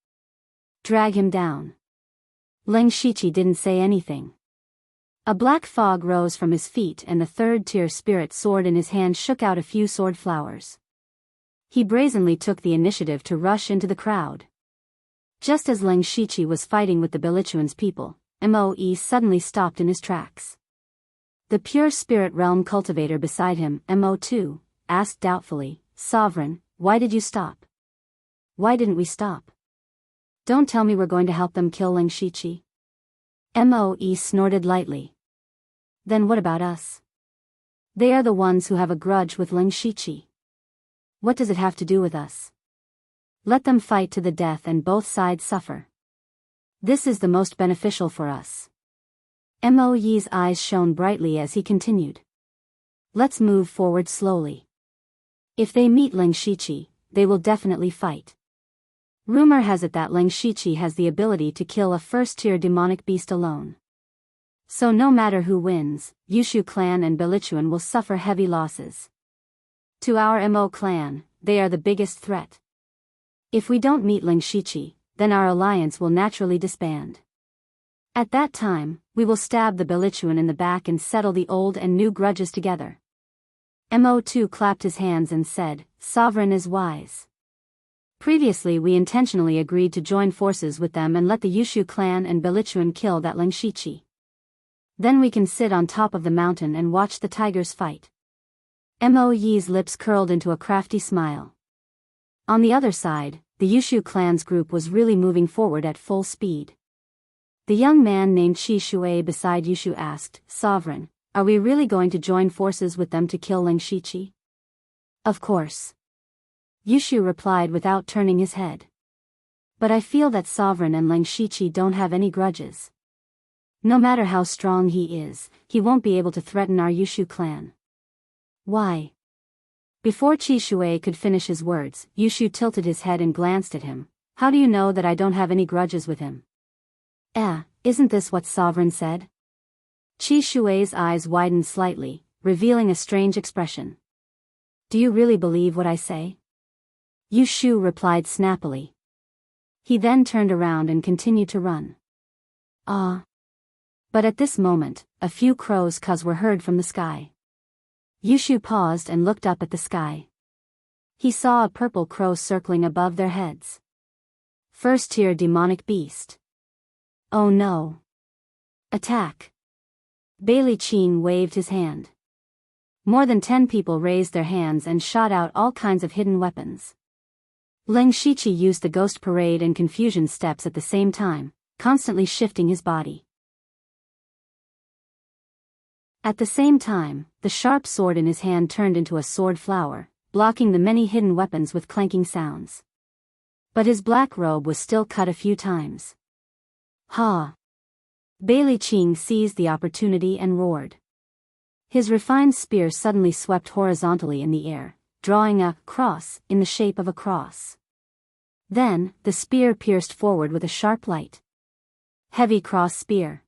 Drag him down. Leng Shiqi didn't say anything. A black fog rose from his feet and the 3rd-tier spirit sword in his hand shook out a few sword flowers. He brazenly took the initiative to rush into the crowd. Just as Leng Shiqi was fighting with the Bilichuan's people, Moe suddenly stopped in his tracks. The pure spirit realm cultivator beside him, Mo2, asked doubtfully, Sovereign, why did you stop? Why didn't we stop? Don't tell me we're going to help them kill Leng Shiqi. Moe snorted lightly. Then what about us? They are the ones who have a grudge with Leng Shiqi. What does it have to do with us? Let them fight to the death and both sides suffer. This is the most beneficial for us. Moe's eyes shone brightly as he continued. Let's move forward slowly. If they meet Leng Shiqi, they will definitely fight. Rumor has it that Leng Shiqi has the ability to kill a 1st-tier demonic beast alone. So no matter who wins, Yushu clan and Bilichuan will suffer heavy losses. To our Mo clan, they are the biggest threat. If we don't meet Leng Shiqi, then our alliance will naturally disband. At that time, we will stab the Bilichuan in the back and settle the old and new grudges together. Mo2 clapped his hands and said, Sovereign is wise. Previously we intentionally agreed to join forces with them and let the Yushu clan and Bilichuan kill that Leng Shiqi. Then we can sit on top of the mountain and watch the tigers fight. Moe's lips curled into a crafty smile. On the other side, the Yushu clan's group was really moving forward at full speed. The young man named Qi Shui beside Yushu asked, Sovereign, are we really going to join forces with them to kill Leng Shiqi? Of course. Yushu replied without turning his head. But I feel that Sovereign and Leng Shiqi don't have any grudges. No matter how strong he is, he won't be able to threaten our Yushu clan. Why? Before Qi Shui could finish his words, Yushu tilted his head and glanced at him. How do you know that I don't have any grudges with him? Isn't this what Sovereign said? Qi Shui's eyes widened slightly, revealing a strange expression. Do you really believe what I say? Yushu replied snappily. He then turned around and continued to run. But at this moment, a few crows cuz were heard from the sky. Yushu paused and looked up at the sky. He saw a purple crow circling above their heads. 1st-tier demonic beast. Oh no. Attack. Bailey Qing waved his hand. More than 10 people raised their hands and shot out all kinds of hidden weapons. Leng Shiqi used the ghost parade and confusion steps at the same time, constantly shifting his body. At the same time, the sharp sword in his hand turned into a sword flower, blocking the many hidden weapons with clanking sounds. But his black robe was still cut a few times. Ha! Bailey Qing seized the opportunity and roared. His refined spear suddenly swept horizontally in the air, drawing a cross in the shape of a cross. Then, the spear pierced forward with a sharp light. Heavy cross spear.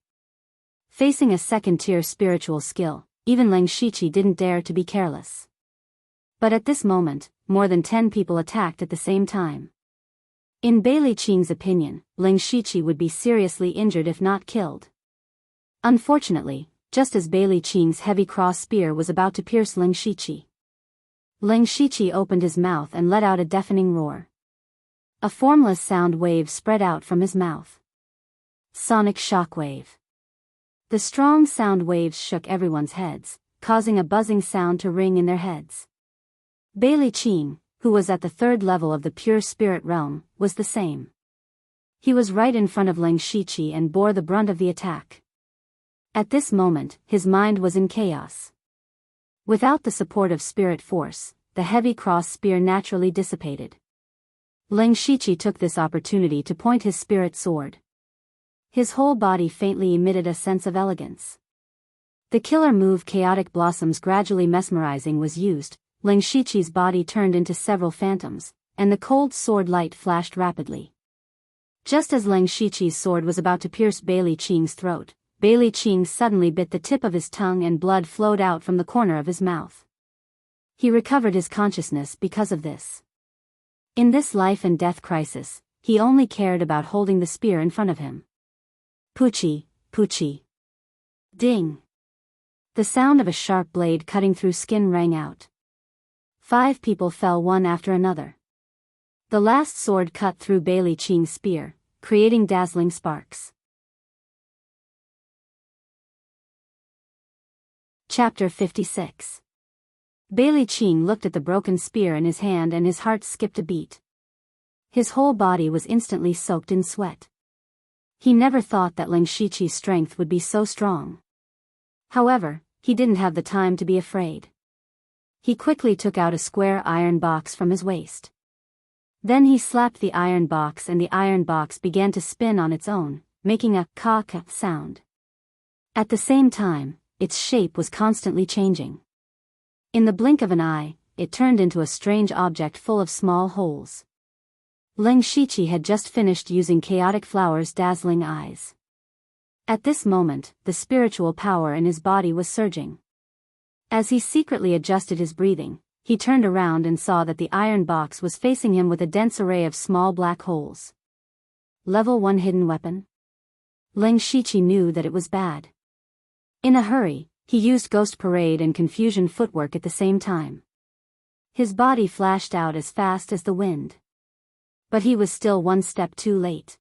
Facing a second-tier spiritual skill, even Leng Shiqi didn't dare to be careless. But at this moment, more than 10 people attacked at the same time. In Bailey Qing's opinion, Leng Shiqi would be seriously injured if not killed. Unfortunately, just as Bailey Qing's heavy cross spear was about to pierce Leng Shiqi opened his mouth and let out a deafening roar. A formless sound wave spread out from his mouth. Sonic shockwave. The strong sound waves shook everyone's heads, causing a buzzing sound to ring in their heads. Bailey Qing, who was at the 3rd level of the pure spirit realm, was the same. He was right in front of Leng Shiqi and bore the brunt of the attack. At this moment, his mind was in chaos. Without the support of spirit force, the heavy cross spear naturally dissipated. Leng Shiqi took this opportunity to point his spirit sword. His whole body faintly emitted a sense of elegance. The killer move Chaotic Blossoms gradually mesmerizing was used. Leng Shiqi's body turned into several phantoms, and the cold sword light flashed rapidly. Just as Leng Shiqi's sword was about to pierce Bailey Qing's throat, Bailey Qing suddenly bit the tip of his tongue and blood flowed out from the corner of his mouth. He recovered his consciousness because of this. In this life and death crisis, he only cared about holding the spear in front of him. Poochie, poochie. Ding. The sound of a sharp blade cutting through skin rang out. 5 people fell one after another. The last sword cut through Bailey Qing's spear, creating dazzling sparks. Chapter 56. Bailey Qing looked at the broken spear in his hand and his heart skipped a beat. His whole body was instantly soaked in sweat. He never thought that Leng Shiqi's strength would be so strong. However, he didn't have the time to be afraid. He quickly took out a square iron box from his waist. Then he slapped the iron box and the iron box began to spin on its own, making a ka-ka sound. At the same time, its shape was constantly changing. In the blink of an eye, it turned into a strange object full of small holes. Leng Shiqi had just finished using Chaotic Flower's dazzling eyes. At this moment, the spiritual power in his body was surging. As he secretly adjusted his breathing, he turned around and saw that the iron box was facing him with a dense array of small black holes. Level 1 hidden weapon? Leng Shiqi knew that it was bad. In a hurry, he used Ghost Parade and Confusion Footwork at the same time. His body flashed out as fast as the wind. But he was still one step too late.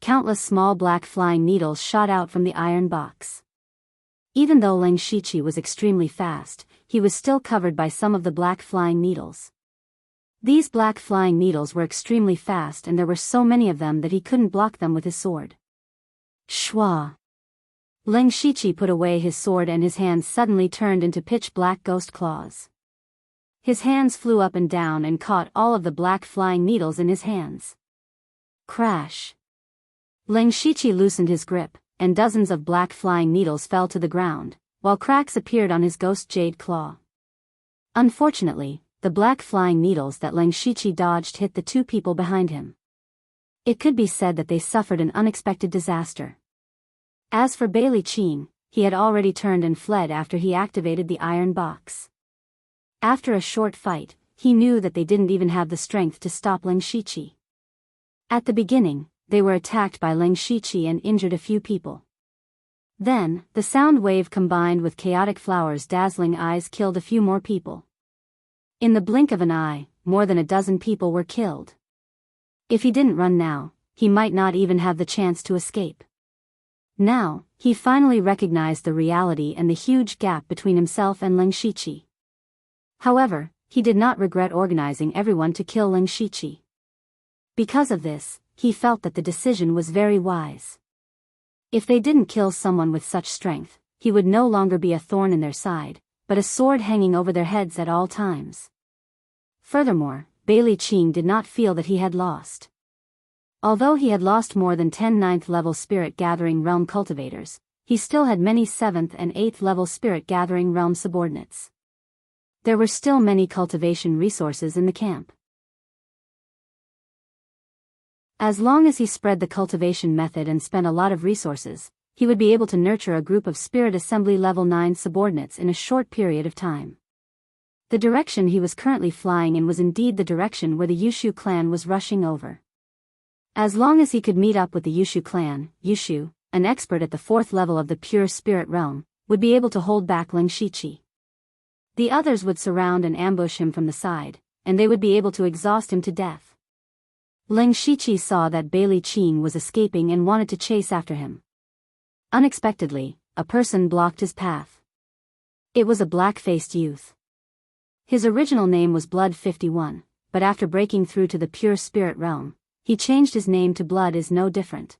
Countless small black flying needles shot out from the iron box. Even though Leng Shiqi was extremely fast, he was still covered by some of the black flying needles. These black flying needles were extremely fast and there were so many of them that he couldn't block them with his sword. Shwa! Leng Shiqi put away his sword and his hands suddenly turned into pitch-black ghost claws. His hands flew up and down and caught all of the black flying needles in his hands. Crash! Leng Shiqi loosened his grip, and dozens of black flying needles fell to the ground, while cracks appeared on his ghost jade claw. Unfortunately, the black flying needles that Leng Shiqi dodged hit the 2 people behind him. It could be said that they suffered an unexpected disaster. As for Bailey Qing, he had already turned and fled after he activated the iron box. After a short fight, he knew that they didn't even have the strength to stop Leng Shiqi. At the beginning, they were attacked by Leng Shiqi and injured a few people. Then, the sound wave combined with Chaotic Flower's dazzling eyes killed a few more people. In the blink of an eye, more than a dozen people were killed. If he didn't run now, he might not even have the chance to escape. Now, he finally recognized the reality and the huge gap between himself and Ling Shiqi. However, he did not regret organizing everyone to kill Ling Shiqi. Because of this, he felt that the decision was very wise. If they didn't kill someone with such strength, he would no longer be a thorn in their side, but a sword hanging over their heads at all times. Furthermore, Bailey Qing did not feel that he had lost. Although he had lost more than 10 9th-level Spirit Gathering Realm cultivators, he still had many 7th and 8th-level Spirit Gathering Realm subordinates. There were still many cultivation resources in the camp. As long as he spread the cultivation method and spent a lot of resources, he would be able to nurture a group of Spirit Assembly Level 9 subordinates in a short period of time. The direction he was currently flying in was indeed the direction where the Yushu clan was rushing over. As long as he could meet up with the Yushu clan, Yushu, an expert at the 4th level of the pure spirit realm, would be able to hold back Ling Shiqi. The others would surround and ambush him from the side, and they would be able to exhaust him to death. Ling Shiqi saw that Bailey Qing was escaping and wanted to chase after him. Unexpectedly, a person blocked his path. It was a black-faced youth. His original name was Blood 51, but after breaking through to the pure spirit realm, he changed his name to Blood is no different.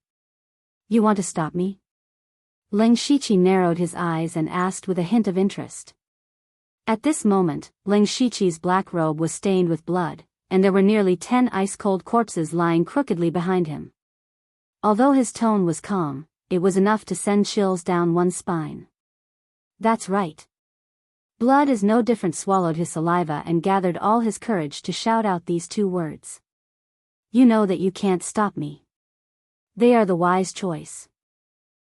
You want to stop me? Ling Shiqi narrowed his eyes and asked with a hint of interest. At this moment, Ling Shiqi's black robe was stained with blood, and there were nearly 10 ice-cold corpses lying crookedly behind him. Although his tone was calm, it was enough to send chills down one's spine. That's right. Blood is no different swallowed his saliva and gathered all his courage to shout out these 2 words. You know that you can't stop me. They are the wise choice.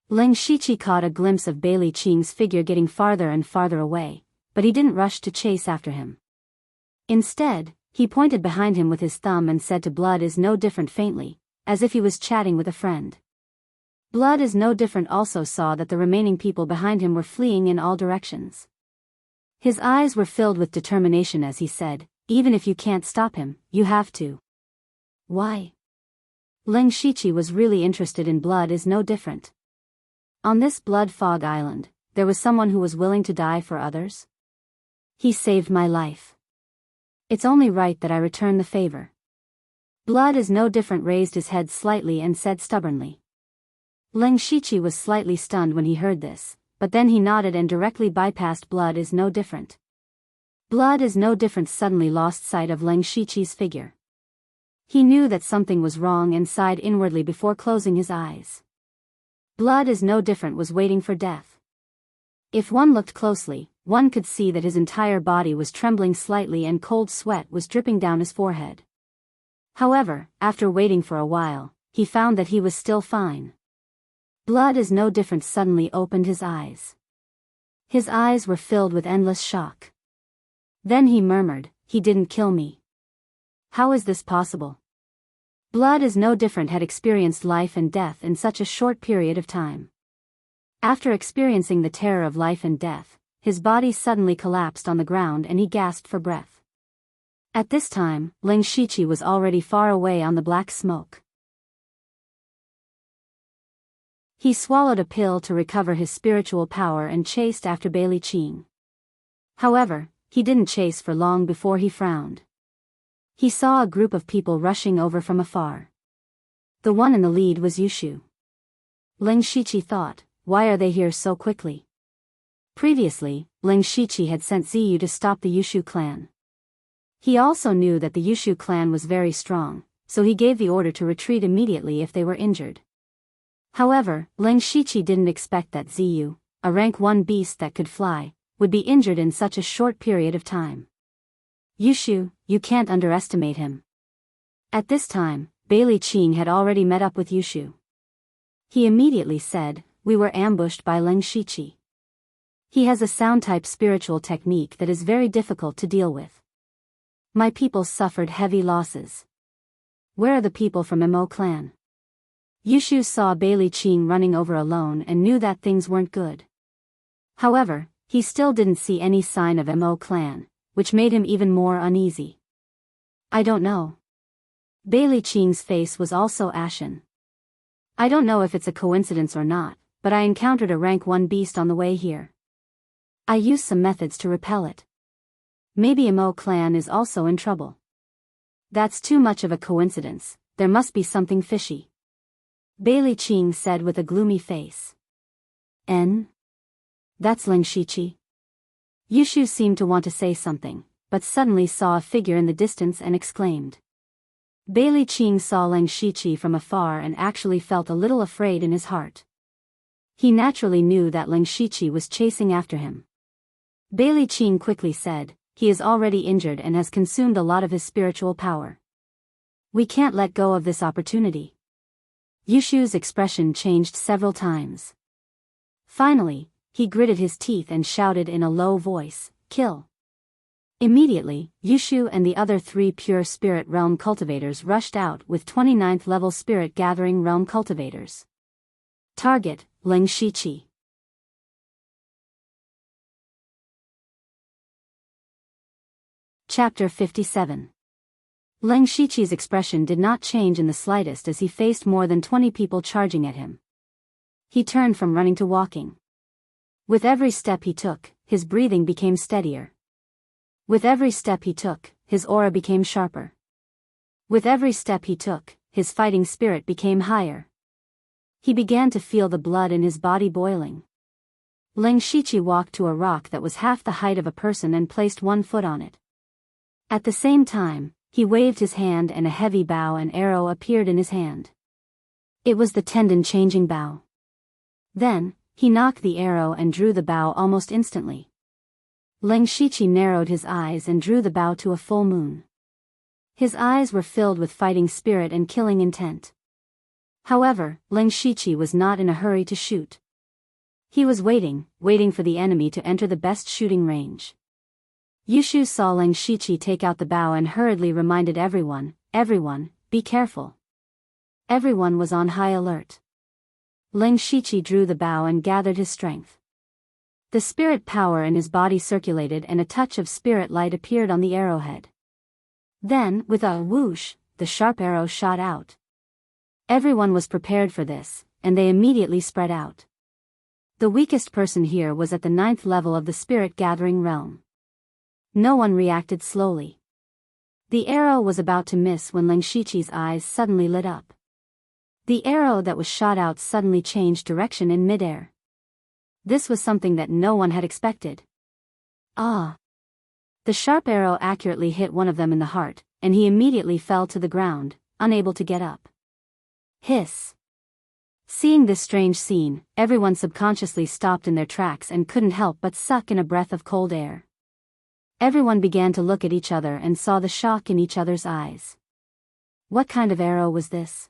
Ling Shiqi caught a glimpse of Bailey Qing's figure getting farther and farther away, but he didn't rush to chase after him. Instead, he pointed behind him with his thumb and said to Blood is no different faintly, as if he was chatting with a friend. Blood is no different also saw that the remaining people behind him were fleeing in all directions. His eyes were filled with determination as he said, even if you can't stop him, you have to. Why? Ling Shiqi was really interested in Blood is no different. On this Blood Fog Island, there was someone who was willing to die for others? He saved my life. It's only right that I return the favor. Blood is no different raised his head slightly and said stubbornly. Ling Shiqi was slightly stunned when he heard this, but then he nodded and directly bypassed Blood is no different. Blood is no different suddenly lost sight of Ling Shiqi's figure. He knew that something was wrong and sighed inwardly before closing his eyes. Blood is no different was waiting for death. If one looked closely, one could see that his entire body was trembling slightly and cold sweat was dripping down his forehead. However, after waiting for a while, he found that he was still fine. Blood is no different suddenly opened his eyes. His eyes were filled with endless shock. Then he murmured, he didn't kill me. How is this possible? Blood is no different had experienced life and death in such a short period of time. After experiencing the terror of life and death, his body suddenly collapsed on the ground and he gasped for breath. At this time, Ling Shiqi was already far away on the black smoke. He swallowed a pill to recover his spiritual power and chased after Bailey Qing. However, he didn't chase for long before he frowned. He saw a group of people rushing over from afar. The one in the lead was Yushu. Ling Shiqi thought, why are they here so quickly? Previously, Ling Shiqi had sent Ziyu to stop the Yushu clan. He also knew that the Yushu clan was very strong, so he gave the order to retreat immediately if they were injured. However, Ling Shiqi didn't expect that Ziyu, a rank 1 beast that could fly, would be injured in such a short period of time. Yushu, you can't underestimate him. At this time, Bailey Qing had already met up with Yushu. He immediately said, we were ambushed by Ling Shiqi. He has a sound-type spiritual technique that is very difficult to deal with. My people suffered heavy losses. Where are the people from Mo clan? Yushu saw Bailey Qing running over alone and knew that things weren't good. However, he still didn't see any sign of Mo clan, which made him even more uneasy. I don't know. Bailey Qing's face was also ashen. I don't know if it's a coincidence or not, but I encountered a rank 1 beast on the way here. I used some methods to repel it. Maybe Mo clan is also in trouble. That's too much of a coincidence, there must be something fishy. Bailey Qing said with a gloomy face. That's Ling Shiqi. Yushu seemed to want to say something, but suddenly saw a figure in the distance and exclaimed. Bailey Qing saw Ling Shiqi from afar and actually felt a little afraid in his heart. He naturally knew that Ling Shiqi was chasing after him. Bailey Qing quickly said, he is already injured and has consumed a lot of his spiritual power. We can't let go of this opportunity. Yushu's expression changed several times. Finally, he gritted his teeth and shouted in a low voice, kill. Immediately, Yushu and the other 3 pure spirit realm cultivators rushed out with 29th level spirit gathering realm cultivators. Target, Ling Shiqi. Chapter 57. Ling Shiqi's expression did not change in the slightest as he faced more than 20 people charging at him. He turned from running to walking. With every step he took, his breathing became steadier. With every step he took, his aura became sharper. With every step he took, his fighting spirit became higher. He began to feel the blood in his body boiling. Ling Shiqi walked to a rock that was half the height of a person and placed 1 foot on it. At the same time, he waved his hand and a heavy bow and arrow appeared in his hand. It was the tendon-changing bow. Then, he knocked the arrow and drew the bow almost instantly. Ling Shiqi narrowed his eyes and drew the bow to a full moon. His eyes were filled with fighting spirit and killing intent. However, Ling Shiqi was not in a hurry to shoot. He was waiting for the enemy to enter the best shooting range. Yushu saw Ling Shiqi take out the bow and hurriedly reminded everyone, be careful. Everyone was on high alert. Ling Shiqi drew the bow and gathered his strength. The spirit power in his body circulated and a touch of spirit light appeared on the arrowhead. Then, with a whoosh, the sharp arrow shot out. Everyone was prepared for this, and they immediately spread out. The weakest person here was at the 9th level of the spirit gathering realm. No one reacted slowly. The arrow was about to miss when Ling Shiqi's eyes suddenly lit up. The arrow that was shot out suddenly changed direction in midair. This was something that no one had expected. Ah! The sharp arrow accurately hit one of them in the heart, and he immediately fell to the ground, unable to get up. Hiss! Seeing this strange scene, everyone subconsciously stopped in their tracks and couldn't help but suck in a breath of cold air. Everyone began to look at each other and saw the shock in each other's eyes. What kind of arrow was this?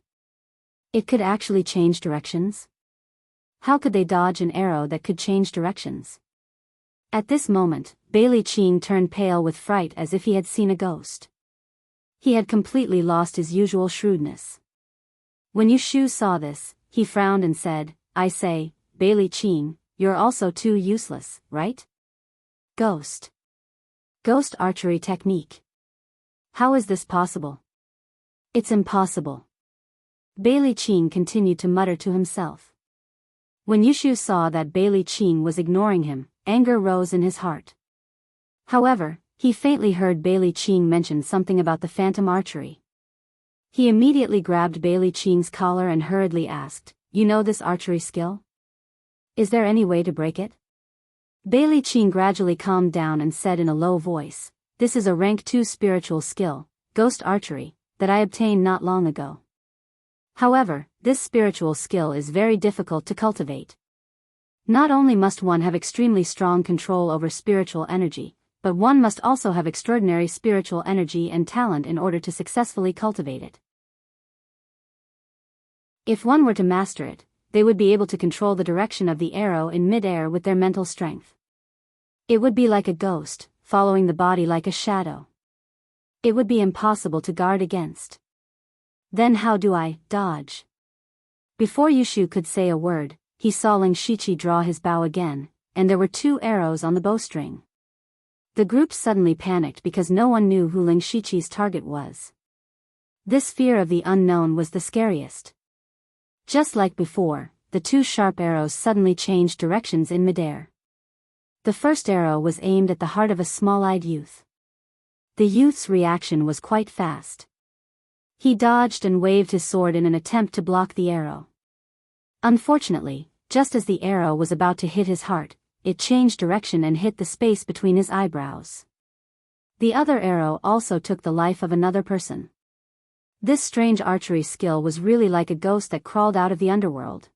It could actually change directions? How could they dodge an arrow that could change directions? At this moment, Bailey Qing turned pale with fright as if he had seen a ghost. He had completely lost his usual shrewdness. When Yushu saw this, he frowned and said, I say, Bailey Qing, you're also too useless, right? Ghost archery technique. How is this possible? It's impossible. Bailey Qing continued to mutter to himself. When Yushu saw that Bailey Qing was ignoring him, anger rose in his heart. However, he faintly heard Bailey Qing mention something about the phantom archery. He immediately grabbed Bailey Qing's collar and hurriedly asked, You know this archery skill? Is there any way to break it? Bailey Qing gradually calmed down and said in a low voice, This is a rank 2 spiritual skill, ghost archery, that I obtained not long ago. However, this spiritual skill is very difficult to cultivate. Not only must one have extremely strong control over spiritual energy, but one must also have extraordinary spiritual energy and talent in order to successfully cultivate it. If one were to master it, they would be able to control the direction of the arrow in mid-air with their mental strength. It would be like a ghost, following the body like a shadow. It would be impossible to guard against. Then how do I dodge? Before Yushu could say a word, he saw Ling Shiqi draw his bow again, and there were 2 arrows on the bowstring. The group suddenly panicked because no one knew who Ling Shiqi's target was. This fear of the unknown was the scariest. Just like before, the the two sharp arrows suddenly changed directions in midair. The first arrow was aimed at the heart of a small-eyed youth. The youth's reaction was quite fast. He dodged and waved his sword in an attempt to block the arrow. Unfortunately, just as the arrow was about to hit his heart, it changed direction and hit the space between his eyebrows. The other arrow also took the life of another person. This strange archery skill was really like a ghost that crawled out of the underworld.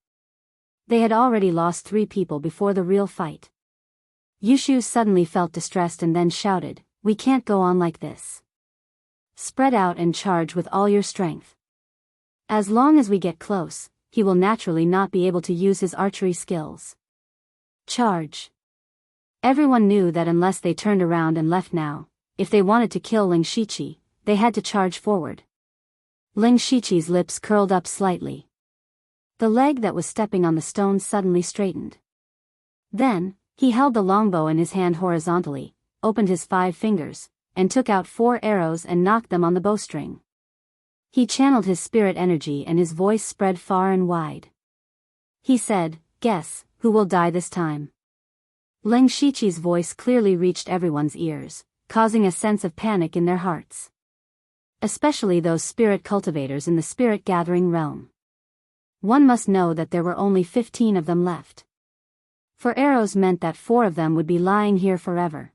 They had already lost 3 people before the real fight. Yushu suddenly felt distressed and then shouted, "We can't go on like this. Spread out and charge with all your strength. As long as we get close, he will naturally not be able to use his archery skills. Charge." Everyone knew that unless they turned around and left now, if they wanted to kill Ling Shiqi, they had to charge forward. Ling Shiqi's lips curled up slightly. The leg that was stepping on the stone suddenly straightened. Then, he held the longbow in his hand horizontally, opened his 5 fingers, and took out 4 arrows and knocked them on the bowstring. He channeled his spirit energy and his voice spread far and wide. He said, "Guess, who will die this time?" Ling Shiqi's voice clearly reached everyone's ears, causing a sense of panic in their hearts. Especially those spirit cultivators in the spirit gathering realm. One must know that there were only 15 of them left. For arrows meant that 4 of them would be lying here forever.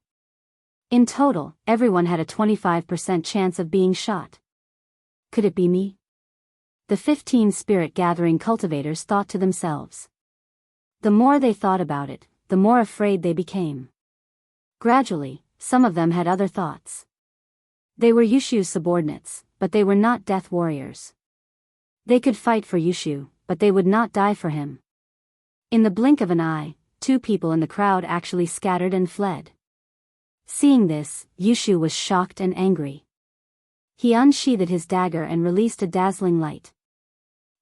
In total, everyone had a 25% chance of being shot. Could it be me? The 15 spirit-gathering cultivators thought to themselves. The more they thought about it, the more afraid they became. Gradually, some of them had other thoughts. They were Yushu's subordinates, but they were not death warriors. They could fight for Yushu, but they would not die for him. In the blink of an eye, 2 people in the crowd actually scattered and fled. Seeing this, Yushu was shocked and angry. He unsheathed his dagger and released a dazzling light.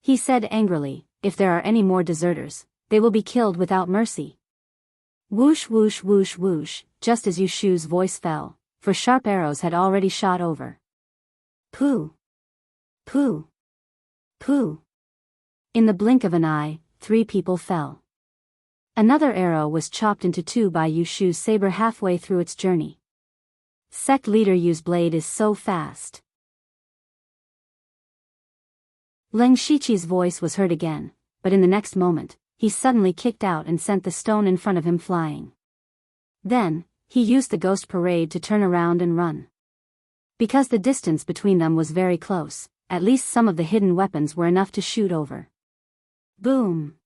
He said angrily, "If there are any more deserters, they will be killed without mercy." Whoosh whoosh whoosh whoosh, just as Yushu's voice fell, for sharp arrows had already shot over. Pooh! Pooh! Pooh! In the blink of an eye, 3 people fell. Another arrow was chopped into 2 by Yushu's saber halfway through its journey. Sect leader Yu's blade is so fast. Ling Shiqi's voice was heard again, but in the next moment, he suddenly kicked out and sent the stone in front of him flying. Then, he used the ghost parade to turn around and run. Because the distance between them was very close, at least some of the hidden weapons were enough to shoot over. Boom!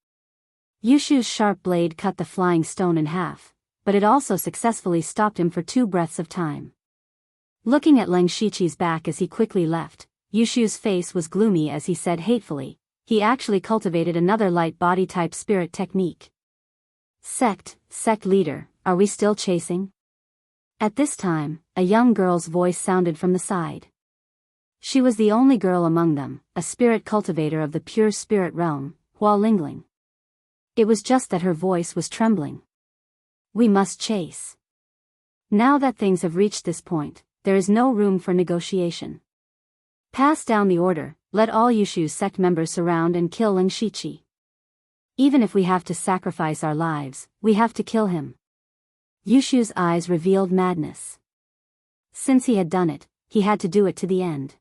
Yushu's sharp blade cut the flying stone in half, but it also successfully stopped him for 2 breaths of time. Looking at Ling Shiqi's back as he quickly left, Yushu's face was gloomy as he said hatefully, "He actually cultivated another light body type spirit technique. Sect leader, are we still chasing?" At this time, a young girl's voice sounded from the side. She was the only girl among them, a spirit cultivator of the pure spirit realm, Hua Lingling. It was just that her voice was trembling. "We must chase. Now that things have reached this point, there is no room for negotiation. Pass down the order, let all Yushu's sect members surround and kill Ling Shiqi. Even if we have to sacrifice our lives, we have to kill him." Yushu's eyes revealed madness. Since he had done it, he had to do it to the end.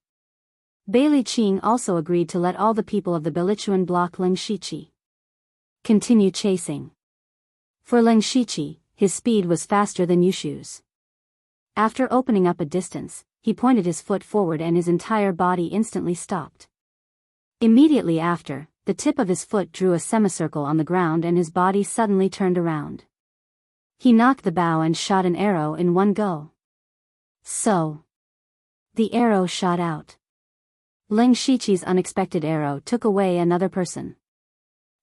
Bailey Qing also agreed to let all the people of the Belichuan block Ling Shiqi. Continue chasing. For Ling Shiqi, his speed was faster than Yushu's. After opening up a distance, he pointed his foot forward and his entire body instantly stopped. Immediately after, the tip of his foot drew a semicircle on the ground and his body suddenly turned around. He knocked the bow and shot an arrow in one go. So, the arrow shot out. Ling Shiqi's unexpected arrow took away another person.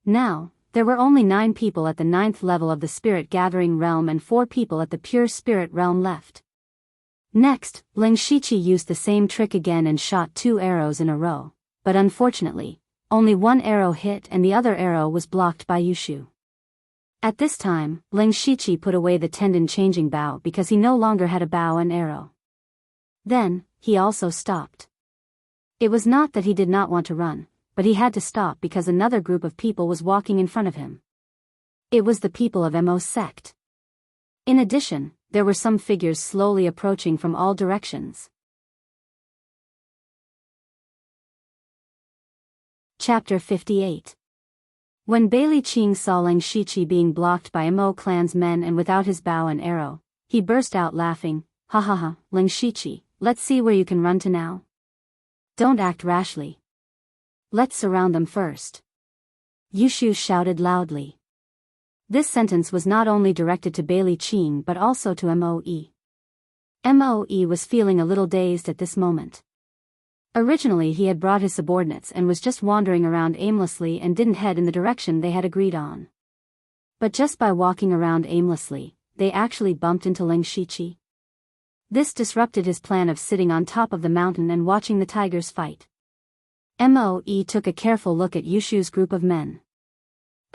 Now, there were only 9 people at the 9th level of the spirit gathering realm and 4 people at the pure spirit realm left. Next, Ling Shiqi used the same trick again and shot 2 arrows in a row, but unfortunately, only 1 arrow hit and the other arrow was blocked by Yushu. At this time, Ling Shiqi put away the tendon-changing bow because he no longer had a bow and arrow. Then, he also stopped. It was not that he did not want to run, but he had to stop because another group of people was walking in front of him. It was the people of Mo's sect. In addition, there were some figures slowly approaching from all directions. Chapter 58. When Bailey Qing saw Lang Shiqi being blocked by Mo clan's men and without his bow and arrow, he burst out laughing. Ha ha ha, Lang Shiqi, let's see where you can run to now. Don't act rashly. Let's surround them first. Yushu shouted loudly. This sentence was not only directed to Bailey Qing but also to Moe. Moe was feeling a little dazed at this moment. Originally he had brought his subordinates and was just wandering around aimlessly and didn't head in the direction they had agreed on. But just by walking around aimlessly, they actually bumped into Lang Shiqi. This disrupted his plan of sitting on top of the mountain and watching the tigers fight. Moe took a careful look at Yushu's group of men.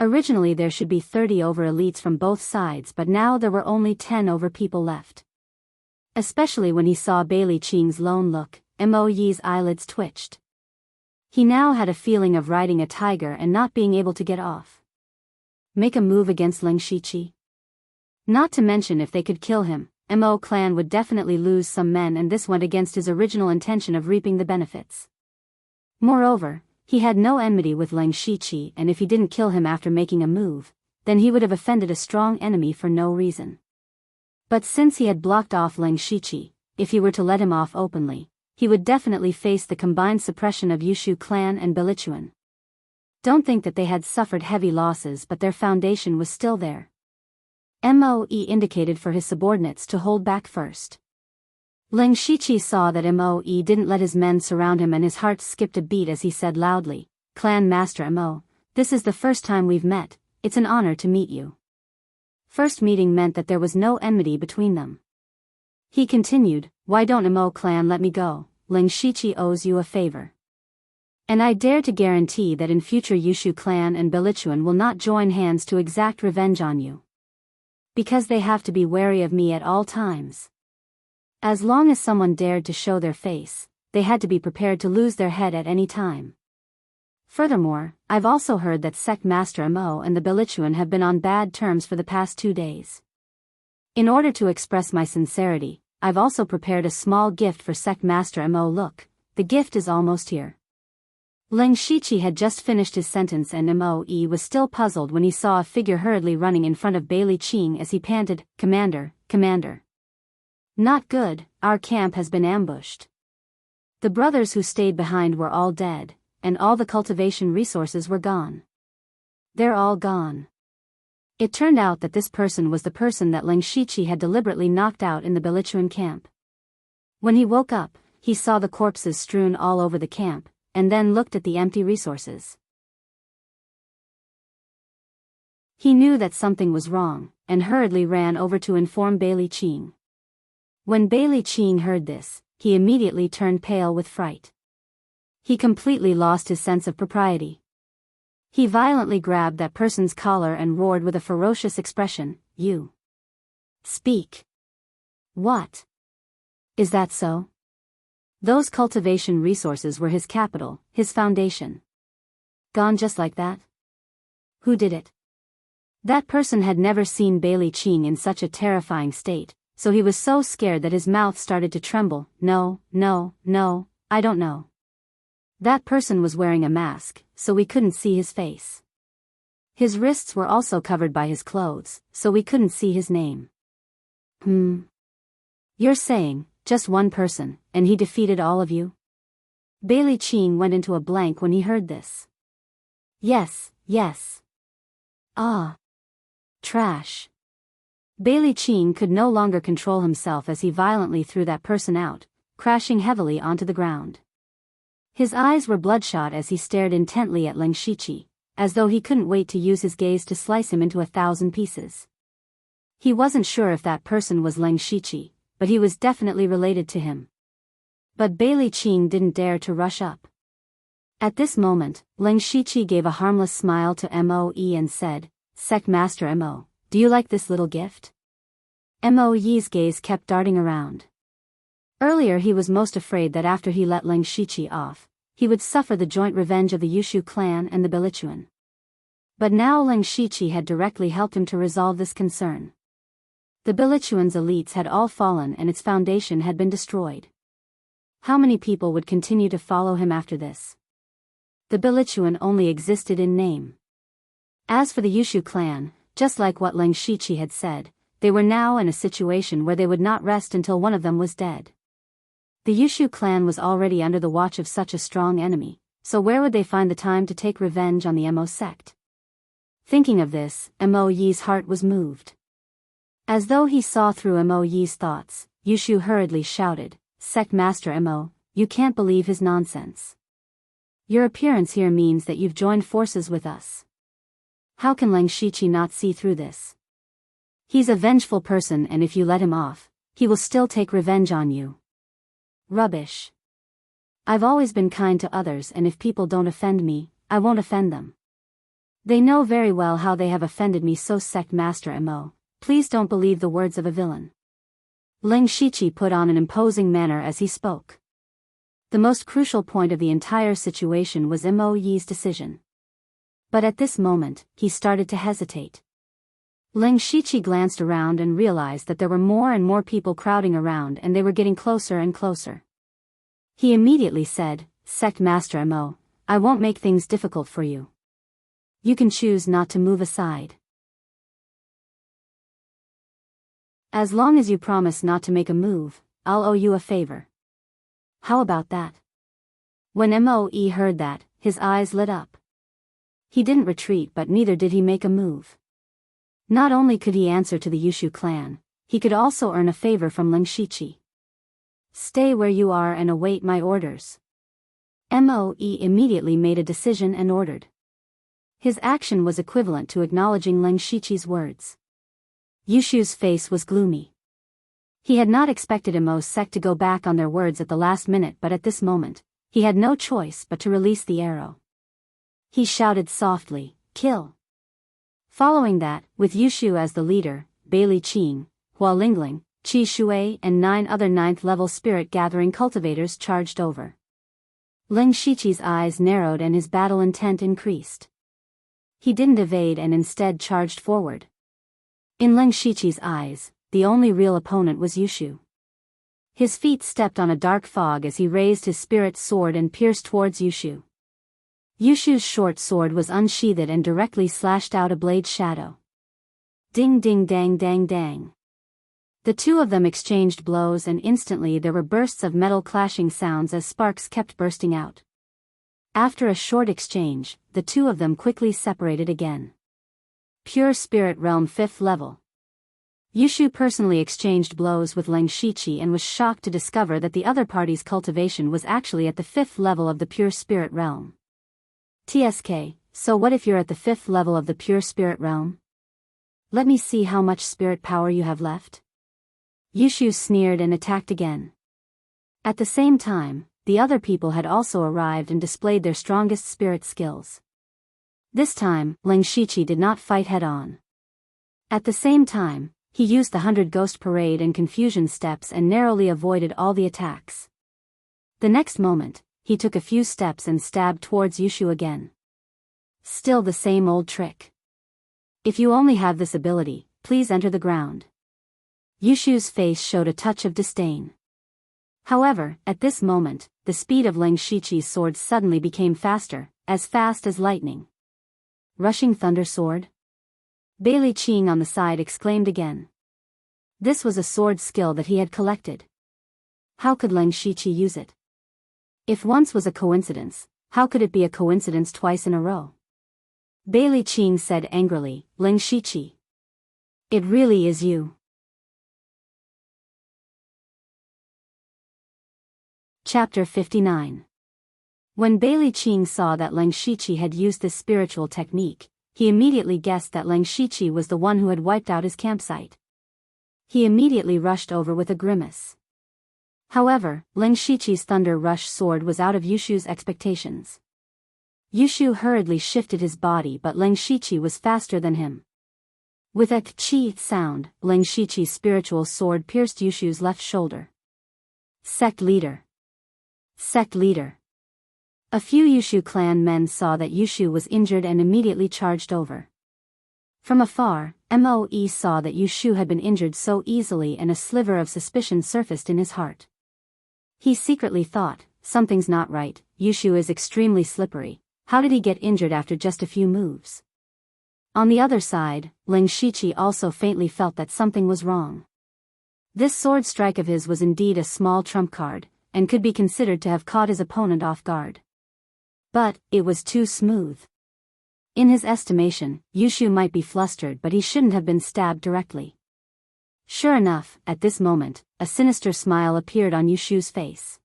Originally there should be 30 over elites from both sides, but now there were only 10 over people left. Especially when he saw Bailey Qing's lone look, Moe's eyelids twitched. He now had a feeling of riding a tiger and not being able to get off. Make a move against Lang Shiqi? Not to mention if they could kill him, Mo clan would definitely lose some men, and this went against his original intention of reaping the benefits. Moreover, he had no enmity with Lang Shiqi, and if he didn't kill him after making a move, then he would have offended a strong enemy for no reason. But since he had blocked off Lang Shiqi, if he were to let him off openly, he would definitely face the combined suppression of Yushu clan and Belichuan. Don't think that they had suffered heavy losses, but their foundation was still there. Moe indicated for his subordinates to hold back first. Lang Shiqi saw that Moe didn't let his men surround him and his heart skipped a beat as he said loudly, Clan Master Mo, this is the first time we've met, it's an honor to meet you. First meeting meant that there was no enmity between them. He continued, why don't Mo clan let me go? Lang Shiqi owes you a favor. And I dare to guarantee that in future Yushu clan and Belichuan will not join hands to exact revenge on you. Because they have to be wary of me at all times. As long as someone dared to show their face, they had to be prepared to lose their head at any time. Furthermore, I've also heard that Sect Master Mo and the Belichuan have been on bad terms for the past 2 days. In order to express my sincerity, I've also prepared a small gift for Sect Master Mo. Look, the gift is almost here. Lang Shiqi had just finished his sentence and Moe was still puzzled when he saw a figure hurriedly running in front of Bailey Qing as he panted, Commander, Commander. Not good, our camp has been ambushed. The brothers who stayed behind were all dead, and all the cultivation resources were gone. They're all gone. It turned out that this person was the person that Lang Shiqi had deliberately knocked out in the Belichuan camp. When he woke up, he saw the corpses strewn all over the camp, and then looked at the empty resources. He knew that something was wrong, and hurriedly ran over to inform Bailey Qing. When Bailey Qing heard this, he immediately turned pale with fright. He completely lost his sense of propriety. He violently grabbed that person's collar and roared with a ferocious expression, You. Speak. What? Is that so? Those cultivation resources were his capital, his foundation. Gone just like that? Who did it? That person had never seen Bailey Qing in such a terrifying state, so he was so scared that his mouth started to tremble. No, I don't know. That person was wearing a mask, so we couldn't see his face. His wrists were also covered by his clothes, so we couldn't see his name. You're saying, just one person, and he defeated all of you? Bailey Qing went into a blank when he heard this. Yes. Ah. Trash. Bailey Qing could no longer control himself as he violently threw that person out, crashing heavily onto the ground. His eyes were bloodshot as he stared intently at Lang Shiqi, as though he couldn't wait to use his gaze to slice him into 1,000 pieces. He wasn't sure if that person was Lang Shiqi, but he was definitely related to him. But Bailey Qing didn't dare to rush up. At this moment, Lang Shiqi gave a harmless smile to Moe and said, Sect Master Mo, do you like this little gift? Moe's gaze kept darting around. Earlier he was most afraid that after he let Lang Shiqi off, he would suffer the joint revenge of the Yushu clan and the Bilichuan. But now Ling Shiqi had directly helped him to resolve this concern. The Bilichuan's elites had all fallen and its foundation had been destroyed. How many people would continue to follow him after this? The Bilichuan only existed in name. As for the Yushu clan, just like what Ling Shiqi had said, they were now in a situation where they would not rest until one of them was dead. The Yushu clan was already under the watch of such a strong enemy, so where would they find the time to take revenge on the Mo sect? Thinking of this, Mo Yi's heart was moved. As though he saw through Mo Yi's thoughts, Yushu hurriedly shouted, "Sect Master Mo, you can't believe his nonsense. Your appearance here means that you've joined forces with us. How can Ling Shiqi not see through this? He's a vengeful person and if you let him off, he will still take revenge on you." Rubbish. I've always been kind to others and if people don't offend me, I won't offend them. They know very well how they have offended me, so Sect Master Mo, please don't believe the words of a villain. Ling Shiqi put on an imposing manner as he spoke. The most crucial point of the entire situation was Mo Yi's decision. But at this moment, he started to hesitate. Ling Shiqi glanced around and realized that there were more and more people crowding around and they were getting closer and closer. He immediately said, "Sect Master Mo, I won't make things difficult for you. You can choose not to move aside. As long as you promise not to make a move, I'll owe you a favor. How about that?" When Moe heard that, his eyes lit up. He didn't retreat, but neither did he make a move. Not only could he answer to the Yushu clan, he could also earn a favor from Ling Shiqi. "Stay where you are and await my orders." Moe immediately made a decision and ordered. His action was equivalent to acknowledging Ling Shiqi's words. Yushu's face was gloomy. He had not expected Mo's sect to go back on their words at the last minute, but at this moment, he had no choice but to release the arrow. He shouted softly, "Kill!" Following that, with Yushu as the leader, Bailey Qing, Hua Lingling, Qi Shui and 9 other 9th-level spirit-gathering cultivators charged over. Ling Shiqi's eyes narrowed and his battle intent increased. He didn't evade and instead charged forward. In Ling Shiqi's eyes, the only real opponent was Yushu. His feet stepped on a dark fog as he raised his spirit sword and pierced towards Yushu. Yushu's short sword was unsheathed and directly slashed out a blade shadow. Ding ding dang dang dang. The two of them exchanged blows and instantly there were bursts of metal clashing sounds as sparks kept bursting out. After a short exchange, the two of them quickly separated again. Pure Spirit Realm 5th level. Yushu personally exchanged blows with Ling Shiqi and was shocked to discover that the other party's cultivation was actually at the 5th level of the Pure Spirit Realm. TSK, so what if you're at the 5th level of the Pure Spirit Realm? Let me see how much spirit power you have left. Yushu sneered and attacked again. At the same time, the other people had also arrived and displayed their strongest spirit skills. This time, Ling Shiqi did not fight head-on. At the same time, he used the 100 Ghost Parade and Confusion Steps and narrowly avoided all the attacks. The next moment, he took a few steps and stabbed towards Yushu again. Still the same old trick. If you only have this ability, please enter the ground. Yushu's face showed a touch of disdain. However, at this moment, the speed of Ling Shiqi's sword suddenly became faster, as fast as lightning. Rushing Thunder Sword? Bailey Qing on the side exclaimed again. This was a sword skill that he had collected. How could Ling Shiqi use it? If once was a coincidence, how could it be a coincidence twice in a row? Bailey Qing said angrily, "Ling Shiqi. It really is you." Chapter 59. When Bailey Qing saw that Ling Shiqi had used this spiritual technique, he immediately guessed that Ling Shiqi was the one who had wiped out his campsite. He immediately rushed over with a grimace. However, Ling Shiqi's Thunder Rush sword was out of Yushu's expectations. Yushu hurriedly shifted his body, but Ling Shiqi was faster than him. With a "chi" sound, Ling Shiqi's spiritual sword pierced Yushu's left shoulder. Sect Leader. Sect Leader. A few Yushu clan men saw that Yushu was injured and immediately charged over. From afar, Moe saw that Yushu had been injured so easily and a sliver of suspicion surfaced in his heart. He secretly thought, something's not right, Yushu is extremely slippery, how did he get injured after just a few moves? On the other side, Ling Shiqi also faintly felt that something was wrong. This sword strike of his was indeed a small trump card, and could be considered to have caught his opponent off guard. But, it was too smooth. In his estimation, Yushu might be flustered but he shouldn't have been stabbed directly. Sure enough, at this moment, a sinister smile appeared on Yushu's face.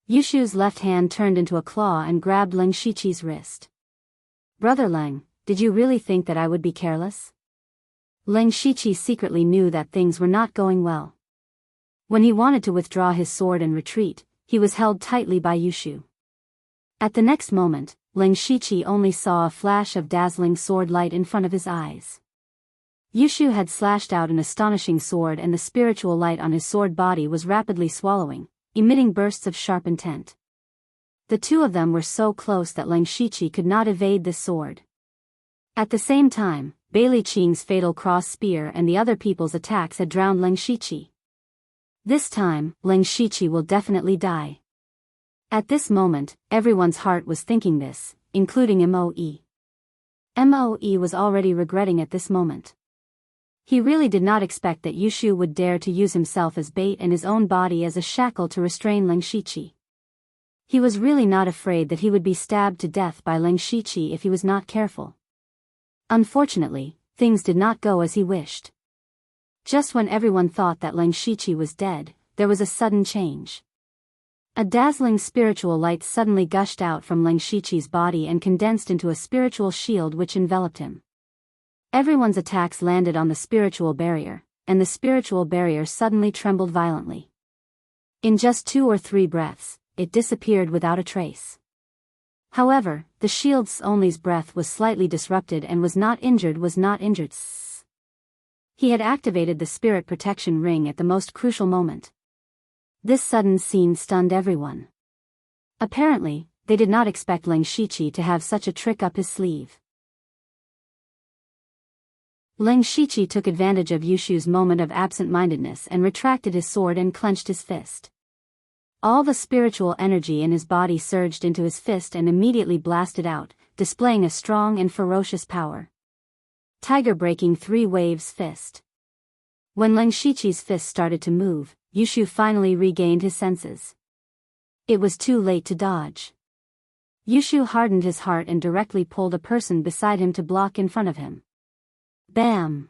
Yushu's left hand turned into a claw and grabbed Ling Shiqi's wrist. "Brother Ling, did you really think that I would be careless?" Ling Shiqi secretly knew that things were not going well. When he wanted to withdraw his sword and retreat, he was held tightly by Yushu. At the next moment, Ling Shiqi only saw a flash of dazzling sword light in front of his eyes. Yushu had slashed out an astonishing sword and the spiritual light on his sword body was rapidly swallowing, emitting bursts of sharp intent. The two of them were so close that Ling Shiqi could not evade this sword. At the same time, Bailey Qing's fatal cross spear and the other people's attacks had drowned Ling Shiqi. This time, Ling Shiqi will definitely die. At this moment, everyone's heart was thinking this, including Moe. Moe was already regretting at this moment. He really did not expect that Yushu would dare to use himself as bait and his own body as a shackle to restrain Ling Shiqi. He was really not afraid that he would be stabbed to death by Ling Shiqi if he was not careful. Unfortunately, things did not go as he wished. Just when everyone thought that Ling Shiqi was dead, there was a sudden change. A dazzling spiritual light suddenly gushed out from Ling Shiqi's body and condensed into a spiritual shield which enveloped him. Everyone's attacks landed on the spiritual barrier, and the spiritual barrier suddenly trembled violently. In just 2 or 3 breaths, it disappeared without a trace. However, the shield's only's breath was slightly disrupted and was not injured. He had activated the spirit protection ring at the most crucial moment. This sudden scene stunned everyone. Apparently, they did not expect Ling Shiqi to have such a trick up his sleeve. Ling Shiqi took advantage of Yushu's moment of absent-mindedness and retracted his sword and clenched his fist. All the spiritual energy in his body surged into his fist and immediately blasted out, displaying a strong and ferocious power. Tiger breaking 3 waves fist. When Ling Shiqi's fist started to move, Yushu finally regained his senses. It was too late to dodge. Yushu hardened his heart and directly pulled a person beside him to block in front of him. Bam!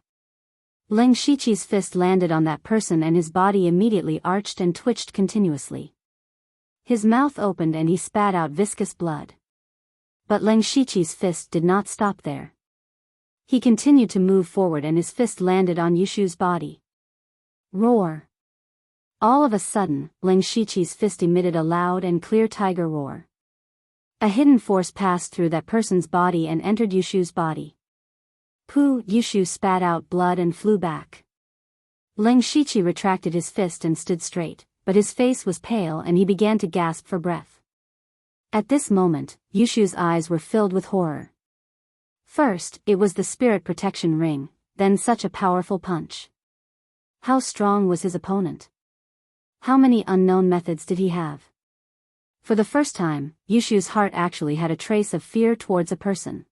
Ling Shiqi's fist landed on that person and his body immediately arched and twitched continuously. His mouth opened and he spat out viscous blood. But Ling Shiqi's fist did not stop there. He continued to move forward and his fist landed on Yushu's body. Roar! All of a sudden, Ling Shiqi's fist emitted a loud and clear tiger roar. A hidden force passed through that person's body and entered Yushu's body. Pooh! Yushu spat out blood and flew back. Ling Shiqi retracted his fist and stood straight, but his face was pale and he began to gasp for breath. At this moment, Yushu's eyes were filled with horror. First, it was the spirit protection ring, then such a powerful punch. How strong was his opponent? How many unknown methods did he have? For the first time, Yushu's heart actually had a trace of fear towards a person.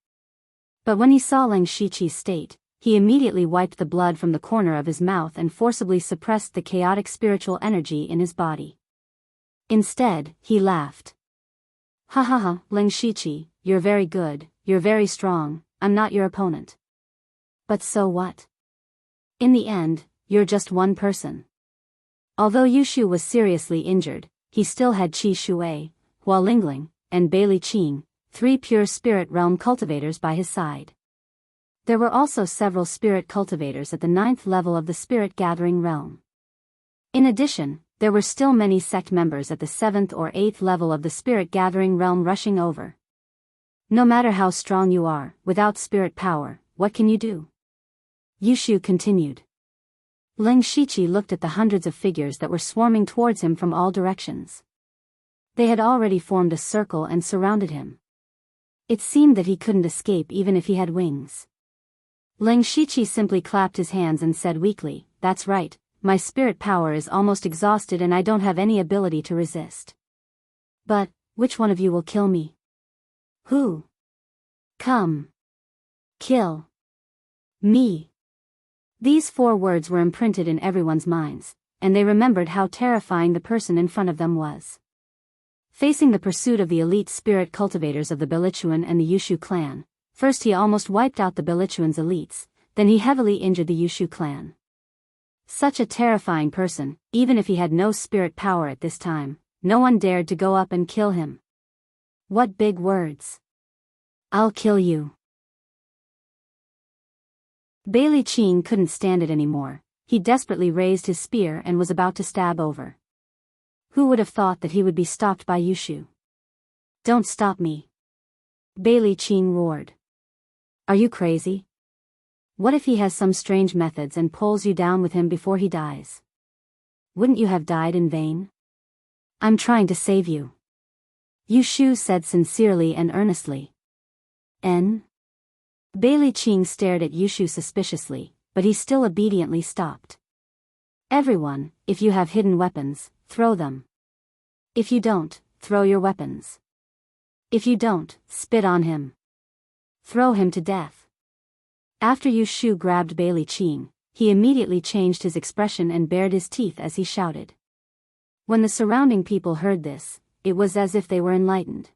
But when he saw Ling Shiqi's state, he immediately wiped the blood from the corner of his mouth and forcibly suppressed the chaotic spiritual energy in his body. Instead, he laughed. Ha ha ha, Ling Shiqi, you're very good, you're very strong, I'm not your opponent. But so what? In the end, you're just one person. Although Yushu was seriously injured, he still had Qi Shui, Hua Lingling, and Bailey Qing, 3 pure spirit realm cultivators by his side. There were also several spirit cultivators at the 9th level of the spirit gathering realm. In addition, there were still many sect members at the 7th or 8th level of the spirit gathering realm rushing over. No matter how strong you are, without spirit power, what can you do? Yushu continued. Ling Shiqi looked at the hundreds of figures that were swarming towards him from all directions. They had already formed a circle and surrounded him. It seemed that he couldn't escape even if he had wings. Ling Shiqi simply clapped his hands and said weakly, "That's right, my spirit power is almost exhausted and I don't have any ability to resist. But, which one of you will kill me? Who? Come. Kill. Me." These 4 words were imprinted in everyone's minds, and they remembered how terrifying the person in front of them was. Facing the pursuit of the elite spirit cultivators of the Belichuan and the Yushu clan, first he almost wiped out the Belichuan's elites, then he heavily injured the Yushu clan. Such a terrifying person, even if he had no spirit power at this time, no one dared to go up and kill him. What big words. "I'll kill you." Bailey Qing couldn't stand it anymore. He desperately raised his spear and was about to stab over. Who would have thought that he would be stopped by Yushu? "Don't stop me!" Bailey Qing roared. "Are you crazy? What if he has some strange methods and pulls you down with him before he dies? Wouldn't you have died in vain? I'm trying to save you," Yushu said sincerely and earnestly. "N?" Bailey Qing stared at Yushu suspiciously, but he still obediently stopped. "Everyone, if you have hidden weapons, throw them. If you don't, throw your weapons. If you don't, spit on him. Throw him to death." After Yushu grabbed Bailey Qing, he immediately changed his expression and bared his teeth as he shouted. When the surrounding people heard this, it was as if they were enlightened.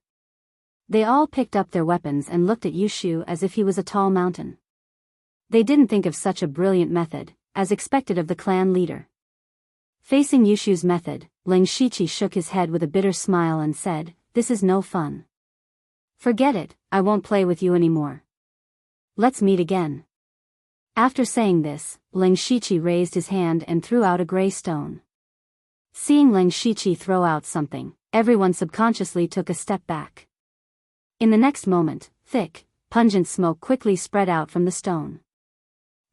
They all picked up their weapons and looked at Yushu as if he was a tall mountain. They didn't think of such a brilliant method, as expected of the clan leader. Facing Yushu's method, Ling Shiqi shook his head with a bitter smile and said, "This is no fun. Forget it, I won't play with you anymore. Let's meet again." After saying this, Ling Shiqi raised his hand and threw out a gray stone. Seeing Ling Shiqi throw out something, everyone subconsciously took a step back. In the next moment, thick, pungent smoke quickly spread out from the stone.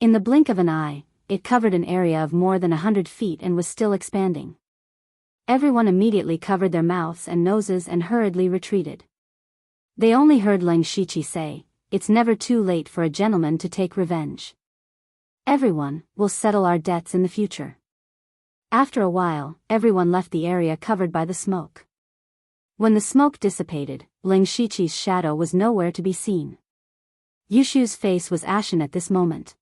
In the blink of an eye, it covered an area of more than 100 feet and was still expanding. Everyone immediately covered their mouths and noses and hurriedly retreated. They only heard Ling Shiqi say, "It's never too late for a gentleman to take revenge. Everyone will settle our debts in the future." After a while, everyone left the area covered by the smoke. When the smoke dissipated, Ling Shiqi's shadow was nowhere to be seen. Yushu's face was ashen at this moment.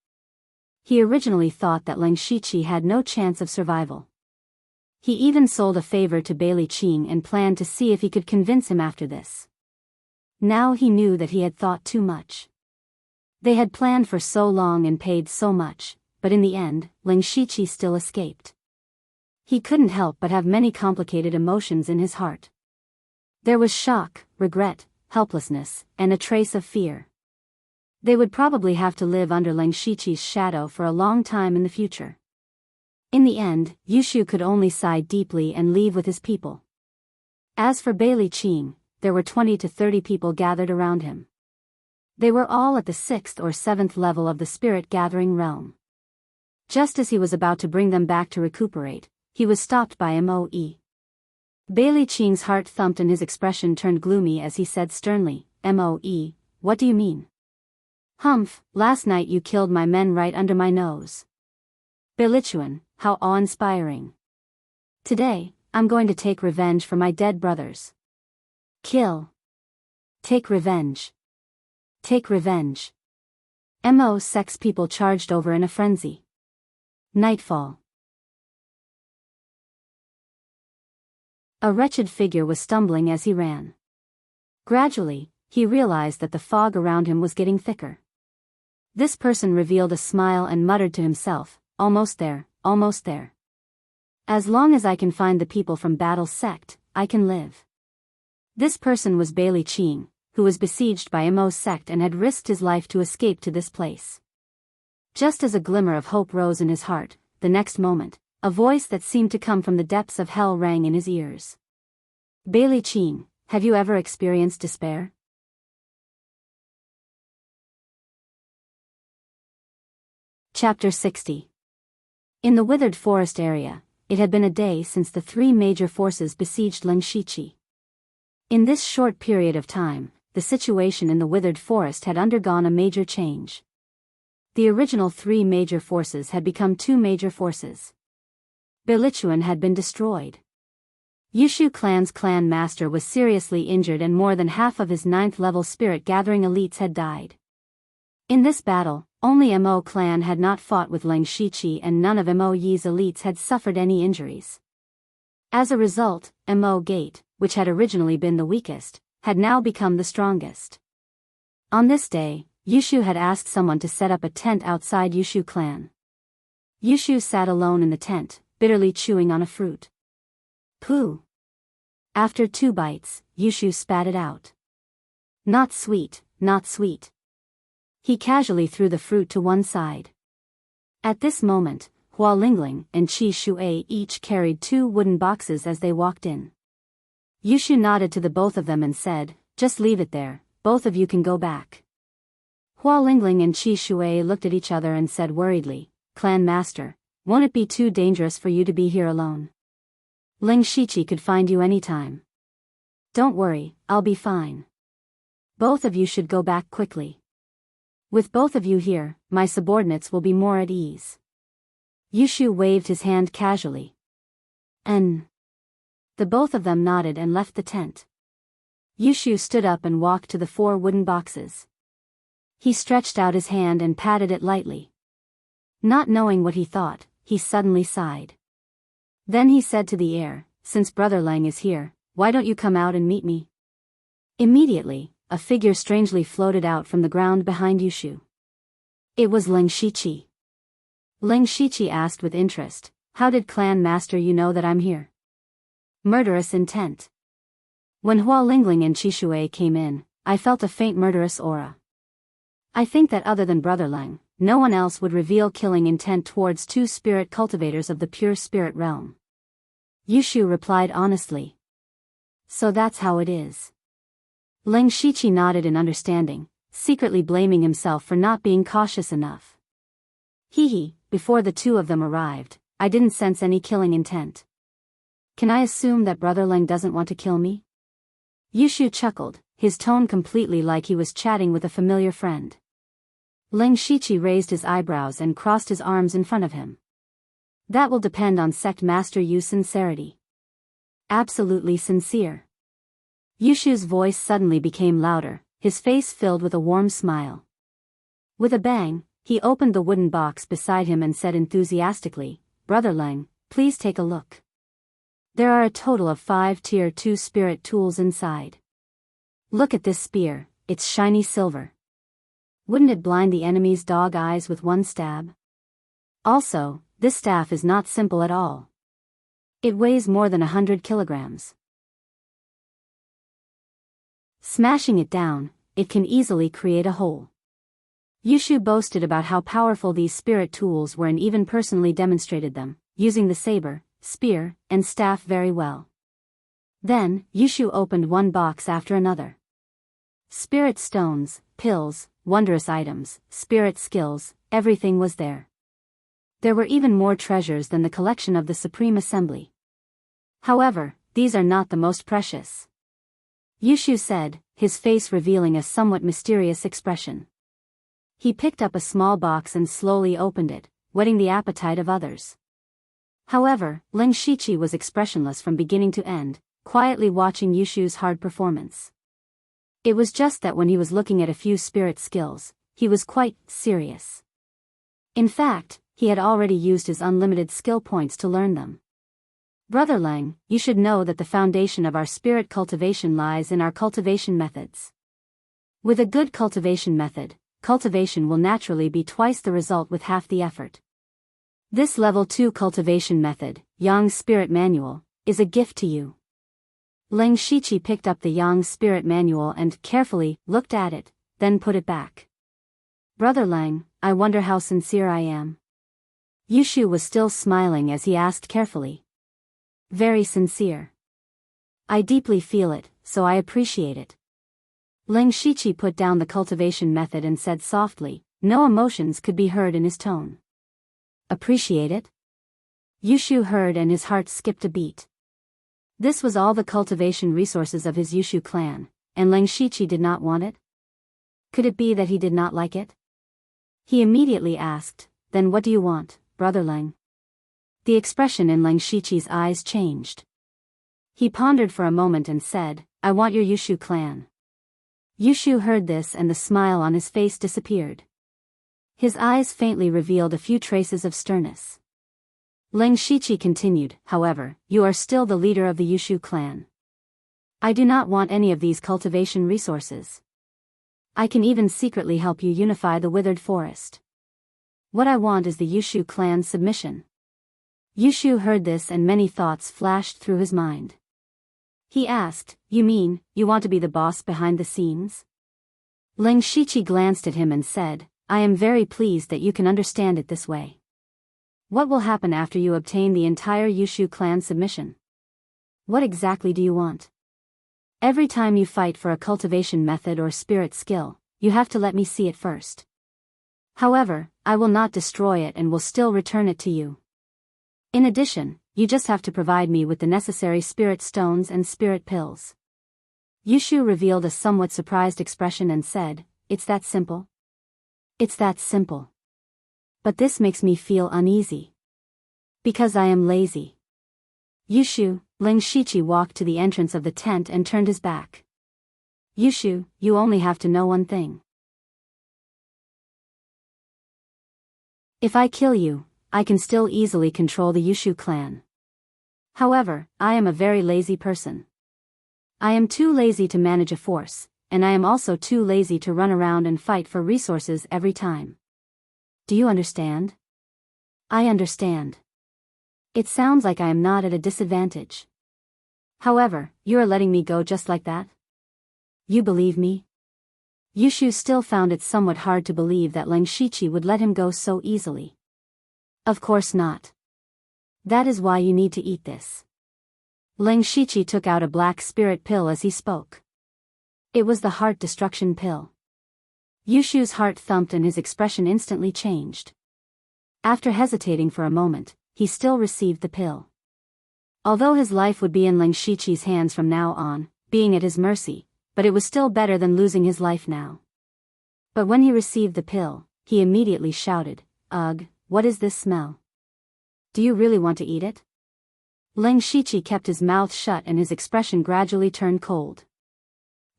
He originally thought that Ling Shiqi had no chance of survival. He even sold a favor to Bailey Qing and planned to see if he could convince him after this. Now he knew that he had thought too much. They had planned for so long and paid so much, but in the end, Ling Shiqi still escaped. He couldn't help but have many complicated emotions in his heart. There was shock, regret, helplessness, and a trace of fear. They would probably have to live under Ling Shiqi's shadow for a long time in the future. In the end, Yushu could only sigh deeply and leave with his people. As for Bailey Qing, there were 20 to 30 people gathered around him. They were all at the 6th or 7th level of the spirit gathering realm. Just as he was about to bring them back to recuperate, he was stopped by Moe. Bailey Qing's heart thumped and his expression turned gloomy as he said sternly, "Moe, what do you mean?" "Humph, last night you killed my men right under my nose. Belichuan, how awe-inspiring. Today, I'm going to take revenge for my dead brothers. Kill. Take revenge. Take revenge." Mo sex people charged over in a frenzy. Nightfall. A wretched figure was stumbling as he ran. Gradually, he realized that the fog around him was getting thicker. This person revealed a smile and muttered to himself, almost there. As long as I can find the people from Battle's sect, I can live." This person was Bailey Qing, who was besieged by Mo's sect and had risked his life to escape to this place. Just as a glimmer of hope rose in his heart, the next moment, a voice that seemed to come from the depths of hell rang in his ears. "Bailey Qing, have you ever experienced despair?" Chapter 60. In the withered forest area, it had been a day since the 3 major forces besieged Ling Shiqi. In this short period of time, the situation in the withered forest had undergone a major change. The original 3 major forces had become 2 major forces. Belichuan had been destroyed. Yushu clan's clan master was seriously injured and more than half of his 9th-level spirit gathering elites had died. In this battle, only Mo clan had not fought with Ling Shiqi and none of Mo Yi's elites had suffered any injuries. As a result, Mo Gate, which had originally been the weakest, had now become the strongest. On this day, Yushu had asked someone to set up a tent outside Yushu clan. Yushu sat alone in the tent, bitterly chewing on a fruit. Pooh! After 2 bites, Yushu spat it out. Not sweet, not sweet. He casually threw the fruit to one side. At this moment, Hua Lingling and Qi Shuai each carried 2 wooden boxes as they walked in. Yushu nodded to the both of them and said, "Just leave it there, both of you can go back." Hua Lingling and Qi Shuai looked at each other and said worriedly, "Clan Master, won't it be too dangerous for you to be here alone? Ling Shiqi could find you anytime." "Don't worry, I'll be fine. Both of you should go back quickly. With both of you here, my subordinates will be more at ease." Yushu waved his hand casually. The both of them nodded and left the tent. Yushu stood up and walked to the 4 wooden boxes. He stretched out his hand and patted it lightly. Not knowing what he thought, he suddenly sighed. Then he said to the air, "Since Brother Lang is here, why don't you come out and meet me?" Immediately, a figure strangely floated out from the ground behind Yushu. It was Ling Shiqi. Ling Shiqi asked with interest, "How did Clan Master you know that I'm here?" Murderous intent. When Hua Lingling and Qi Shuai came in, I felt a faint murderous aura. I think that other than Brother Lang, no one else would reveal killing intent towards 2 spirit cultivators of the pure spirit realm. Yushu replied honestly. "So that's how it is." Ling Shiqi nodded in understanding, secretly blaming himself for not being cautious enough. Hee, before the 2 of them arrived, I didn't sense any killing intent. Can I assume that Brother Lang doesn't want to kill me? Yushu chuckled, his tone completely like he was chatting with a familiar friend. Ling Shiqi raised his eyebrows and crossed his arms in front of him. "That will depend on Sect Master Yu's sincerity." "Absolutely sincere." Yushu's voice suddenly became louder, his face filled with a warm smile. With a bang, he opened the wooden box beside him and said enthusiastically, "Brother Lang, please take a look. There are a total of 5 Tier 2 spirit tools inside. Look at this spear, it's shiny silver. Wouldn't it blind the enemy's dog eyes with one stab? Also, this staff is not simple at all. It weighs more than 100 kilograms. Smashing it down, it can easily create a hole." Yushu boasted about how powerful these spirit tools were and even personally demonstrated them, using the saber, spear, and staff very well. Then, Yushu opened one box after another. Spirit stones, pills, wondrous items, spirit skills, everything was there. There were even more treasures than the collection of the Supreme Assembly. However, these are not the most precious. Yushu said, his face revealing a somewhat mysterious expression. He picked up a small box and slowly opened it, whetting the appetite of others. However, Ling Shiqi was expressionless from beginning to end, quietly watching Yushu's hard performance. It was just that when he was looking at a few spirit skills, he was quite serious. In fact, he had already used his unlimited skill points to learn them. "Brother Lang, you should know that the foundation of our spirit cultivation lies in our cultivation methods. With a good cultivation method, cultivation will naturally be twice the result with half the effort. This level 2 cultivation method, Yang Spirit Manual, is a gift to you." Ling Shiqi picked up the Yang Spirit Manual and carefully looked at it, then put it back. "Brother Lang, I wonder how sincere I am." Yushu was still smiling as he asked carefully. "Very sincere. I deeply feel it, so I appreciate it." Ling Shiqi put down the cultivation method and said softly, no emotions could be heard in his tone. "Appreciate it?" Yushu heard and his heart skipped a beat. This was all the cultivation resources of his Yushu clan, and Leng Shiqi did not want it? Could it be that he did not like it? He immediately asked, "Then what do you want, Brother Leng?" The expression in Leng Shiqi's eyes changed. He pondered for a moment and said, "I want your Yushu clan." Yushu heard this and the smile on his face disappeared. His eyes faintly revealed a few traces of sternness. Leng Shiqi continued, "However, you are still the leader of the Yushu clan. I do not want any of these cultivation resources. I can even secretly help you unify the withered forest. What I want is the Yushu clan's submission." Yushu heard this and many thoughts flashed through his mind. He asked, "You mean, you want to be the boss behind the scenes?" Leng Shiqi glanced at him and said, "I am very pleased that you can understand it this way. What will happen after you obtain the entire Yushu clan submission? What exactly do you want? Every time you fight for a cultivation method or spirit skill, you have to let me see it first. However, I will not destroy it and will still return it to you. In addition, you just have to provide me with the necessary spirit stones and spirit pills." Yushu revealed a somewhat surprised expression and said, "It's that simple?" "It's that simple. But this makes me feel uneasy. Because I am lazy." "Yushu," Leng Shiqi walked to the entrance of the tent and turned his back. "Yushu, you only have to know one thing. If I kill you, I can still easily control the Yushu clan. However, I am a very lazy person. I am too lazy to manage a force, and I am also too lazy to run around and fight for resources every time. Do you understand?" "I understand. It sounds like I am not at a disadvantage. However, you are letting me go just like that? You believe me?" Yushu still found it somewhat hard to believe that Leng Shiqi would let him go so easily. "Of course not. That is why you need to eat this." Leng Shiqi took out a black spirit pill as he spoke. It was the heart destruction pill. Yushu's heart thumped and his expression instantly changed. After hesitating for a moment, he still received the pill. Although his life would be in Leng Shiqi's hands from now on, being at his mercy, but it was still better than losing his life now. But when he received the pill, he immediately shouted, "Ugh, what is this smell? Do you really want to eat it?" Leng Shiqi kept his mouth shut and his expression gradually turned cold.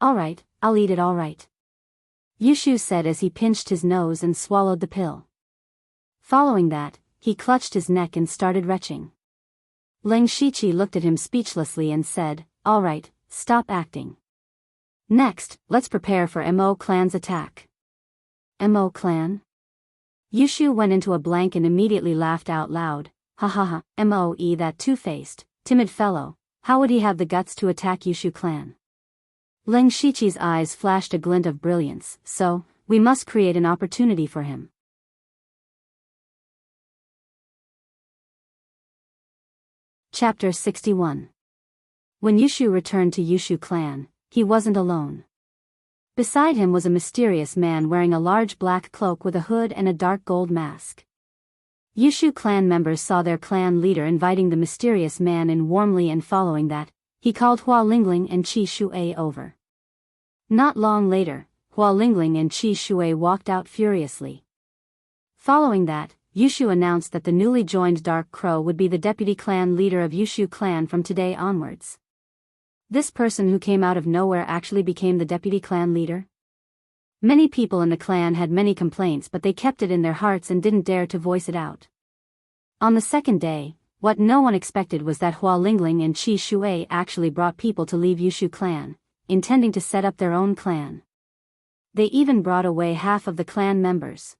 "All right, I'll eat it, all right," Yushu said as he pinched his nose and swallowed the pill. Following that, he clutched his neck and started retching. Leng Shiqi looked at him speechlessly and said, "All right, stop acting. Next, let's prepare for Mo clan's attack." "Mo clan?" Yushu went into a blank and immediately laughed out loud. "Ha ha ha, Moe, that two-faced, timid fellow, how would he have the guts to attack Yushu clan?" Leng Shiqi's eyes flashed a glint of brilliance. "So, we must create an opportunity for him." Chapter 61. When Yushu returned to Yushu clan, he wasn't alone. Beside him was a mysterious man wearing a large black cloak with a hood and a dark gold mask. Yushu clan members saw their clan leader inviting the mysterious man in warmly, and following that, he called Hua Lingling and Qi Shuai over. Not long later, Hua Lingling and Qi Shuai walked out furiously. Following that, Yushu announced that the newly joined Dark Crow would be the deputy clan leader of Yushu clan from today onwards. This person who came out of nowhere actually became the deputy clan leader. Many people in the clan had many complaints, but they kept it in their hearts and didn't dare to voice it out. On the second day, what no one expected was that Hua Lingling and Qi Shuai actually brought people to leave Yushu clan, intending to set up their own clan. They even brought away half of the clan members.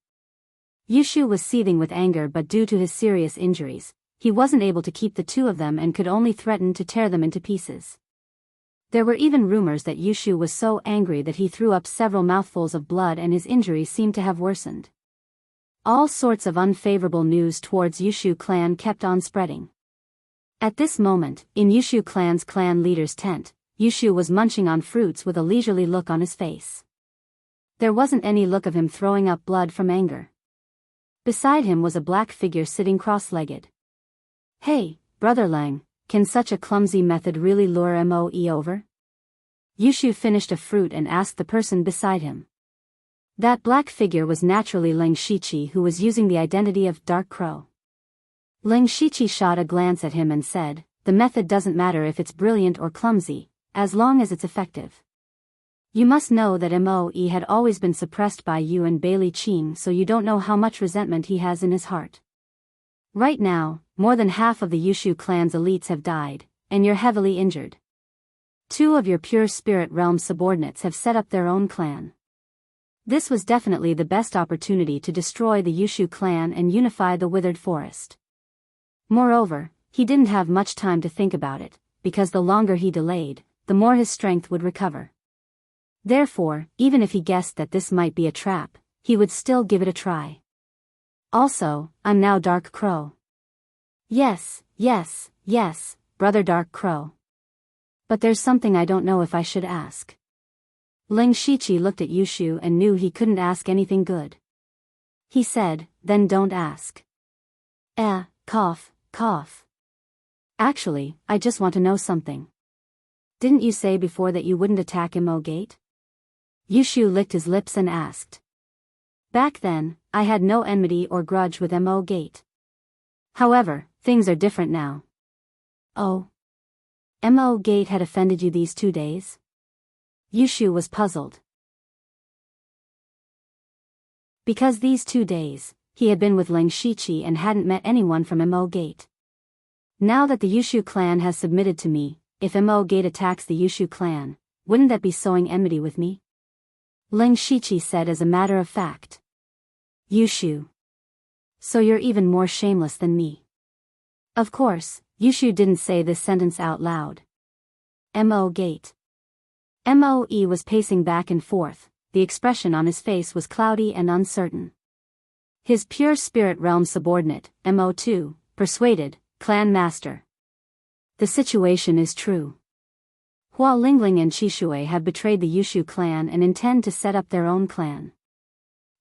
Yushu was seething with anger, but due to his serious injuries, he wasn't able to keep the two of them and could only threaten to tear them into pieces. There were even rumors that Yushu was so angry that he threw up several mouthfuls of blood and his injuries seemed to have worsened. All sorts of unfavorable news towards Yushu clan kept on spreading. At this moment, in Yushu clan's clan leader's tent, Yushu was munching on fruits with a leisurely look on his face. There wasn't any look of him throwing up blood from anger. Beside him was a black figure sitting cross-legged. "Hey, Brother Lang, can such a clumsy method really lure Moe over? Yushu finished a fruit and asked the person beside him. That black figure was naturally Ling Shiqi, who was using the identity of Dark Crow. Ling Shiqi shot a glance at him and said, "The method doesn't matter if it's brilliant or clumsy, as long as it's effective. You must know that Moe had always been suppressed by you and Bailey Qing, so you don't know how much resentment he has in his heart. Right now, more than half of the Yushu clan's elites have died, and you're heavily injured. 2 of your pure spirit realm subordinates have set up their own clan. This was definitely the best opportunity to destroy the Yushu clan and unify the withered forest. Moreover, he didn't have much time to think about it, because the longer he delayed, the more his strength would recover. Therefore, even if he guessed that this might be a trap, he would still give it a try. Also, I'm now Dark Crow." Yes, brother Dark Crow. But there's something I don't know if I should ask." Ling Shiqi looked at Yushu and knew he couldn't ask anything good. He said, "Then don't ask." Cough. "Actually, I just want to know something. Didn't you say before that you wouldn't attack Imo Gate?" Yushu licked his lips and asked. "Back then, I had no enmity or grudge with Mo Gate. However, things are different now." "Oh? Mo Gate had offended you these 2 days?" Yushu was puzzled. Because these 2 days, he had been with Ling Shiqi and hadn't met anyone from Mo Gate. Now that the Yushu clan has submitted to me, if Mo Gate attacks the Yushu clan, wouldn't that be sowing enmity with me? Ling Shiqi said as a matter of fact. Yushu. So you're even more shameless than me. Of course, Yushu didn't say this sentence out loud. Mo Gate. Moe was pacing back and forth, the expression on his face was cloudy and uncertain. His pure spirit realm subordinate, Mo2, persuaded, clan master. The situation is true. Hua Lingling and Qishui have betrayed the Yushu clan and intend to set up their own clan.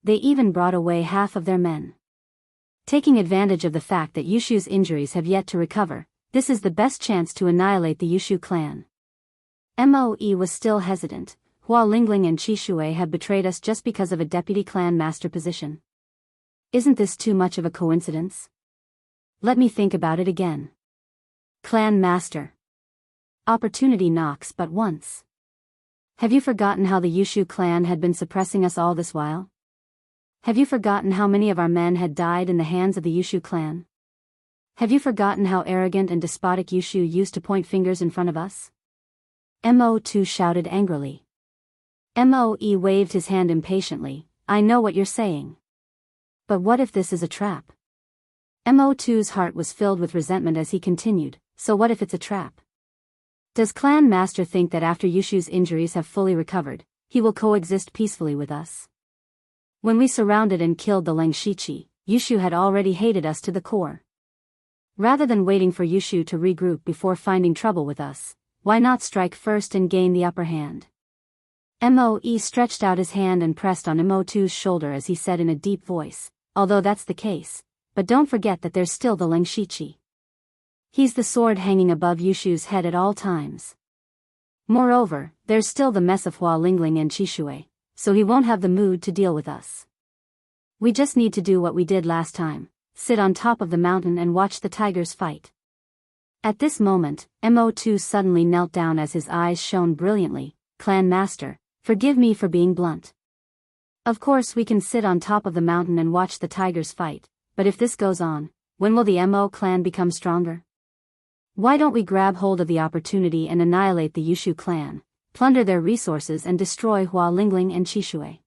They even brought away half of their men. Taking advantage of the fact that Yushu's injuries have yet to recover, this is the best chance to annihilate the Yushu clan. Moe was still hesitant. Hua Lingling and Qishui have betrayed us just because of a deputy clan master position. Isn't this too much of a coincidence? Let me think about it again. Clan master. Opportunity knocks but once. Have you forgotten how the Yushu clan had been suppressing us all this while? Have you forgotten how many of our men had died in the hands of the Yushu clan? Have you forgotten how arrogant and despotic Yushu used to point fingers in front of us? Mo2 shouted angrily. Moe waved his hand impatiently. I know what you're saying. But what if this is a trap? Mo2's heart was filled with resentment as he continued, so what if it's a trap? Does Clan Master think that after Yushu's injuries have fully recovered, he will coexist peacefully with us? When we surrounded and killed the Ling Shiqi, Yushu had already hated us to the core. Rather than waiting for Yushu to regroup before finding trouble with us, why not strike first and gain the upper hand? Moe stretched out his hand and pressed on Mo2's shoulder as he said in a deep voice, although that's the case, but don't forget that there's still the Ling Shiqi. He's the sword hanging above Yushu's head at all times. Moreover, there's still the mess of Hua Lingling and Qishui, so he won't have the mood to deal with us. We just need to do what we did last time, sit on top of the mountain and watch the tigers fight. At this moment, Mo2 suddenly knelt down as his eyes shone brilliantly. Clan Master, forgive me for being blunt. Of course we can sit on top of the mountain and watch the tigers fight, but if this goes on, when will the Mo clan become stronger? Why don't we grab hold of the opportunity and annihilate the Yushu clan, plunder their resources and destroy Hua Lingling and Qishui?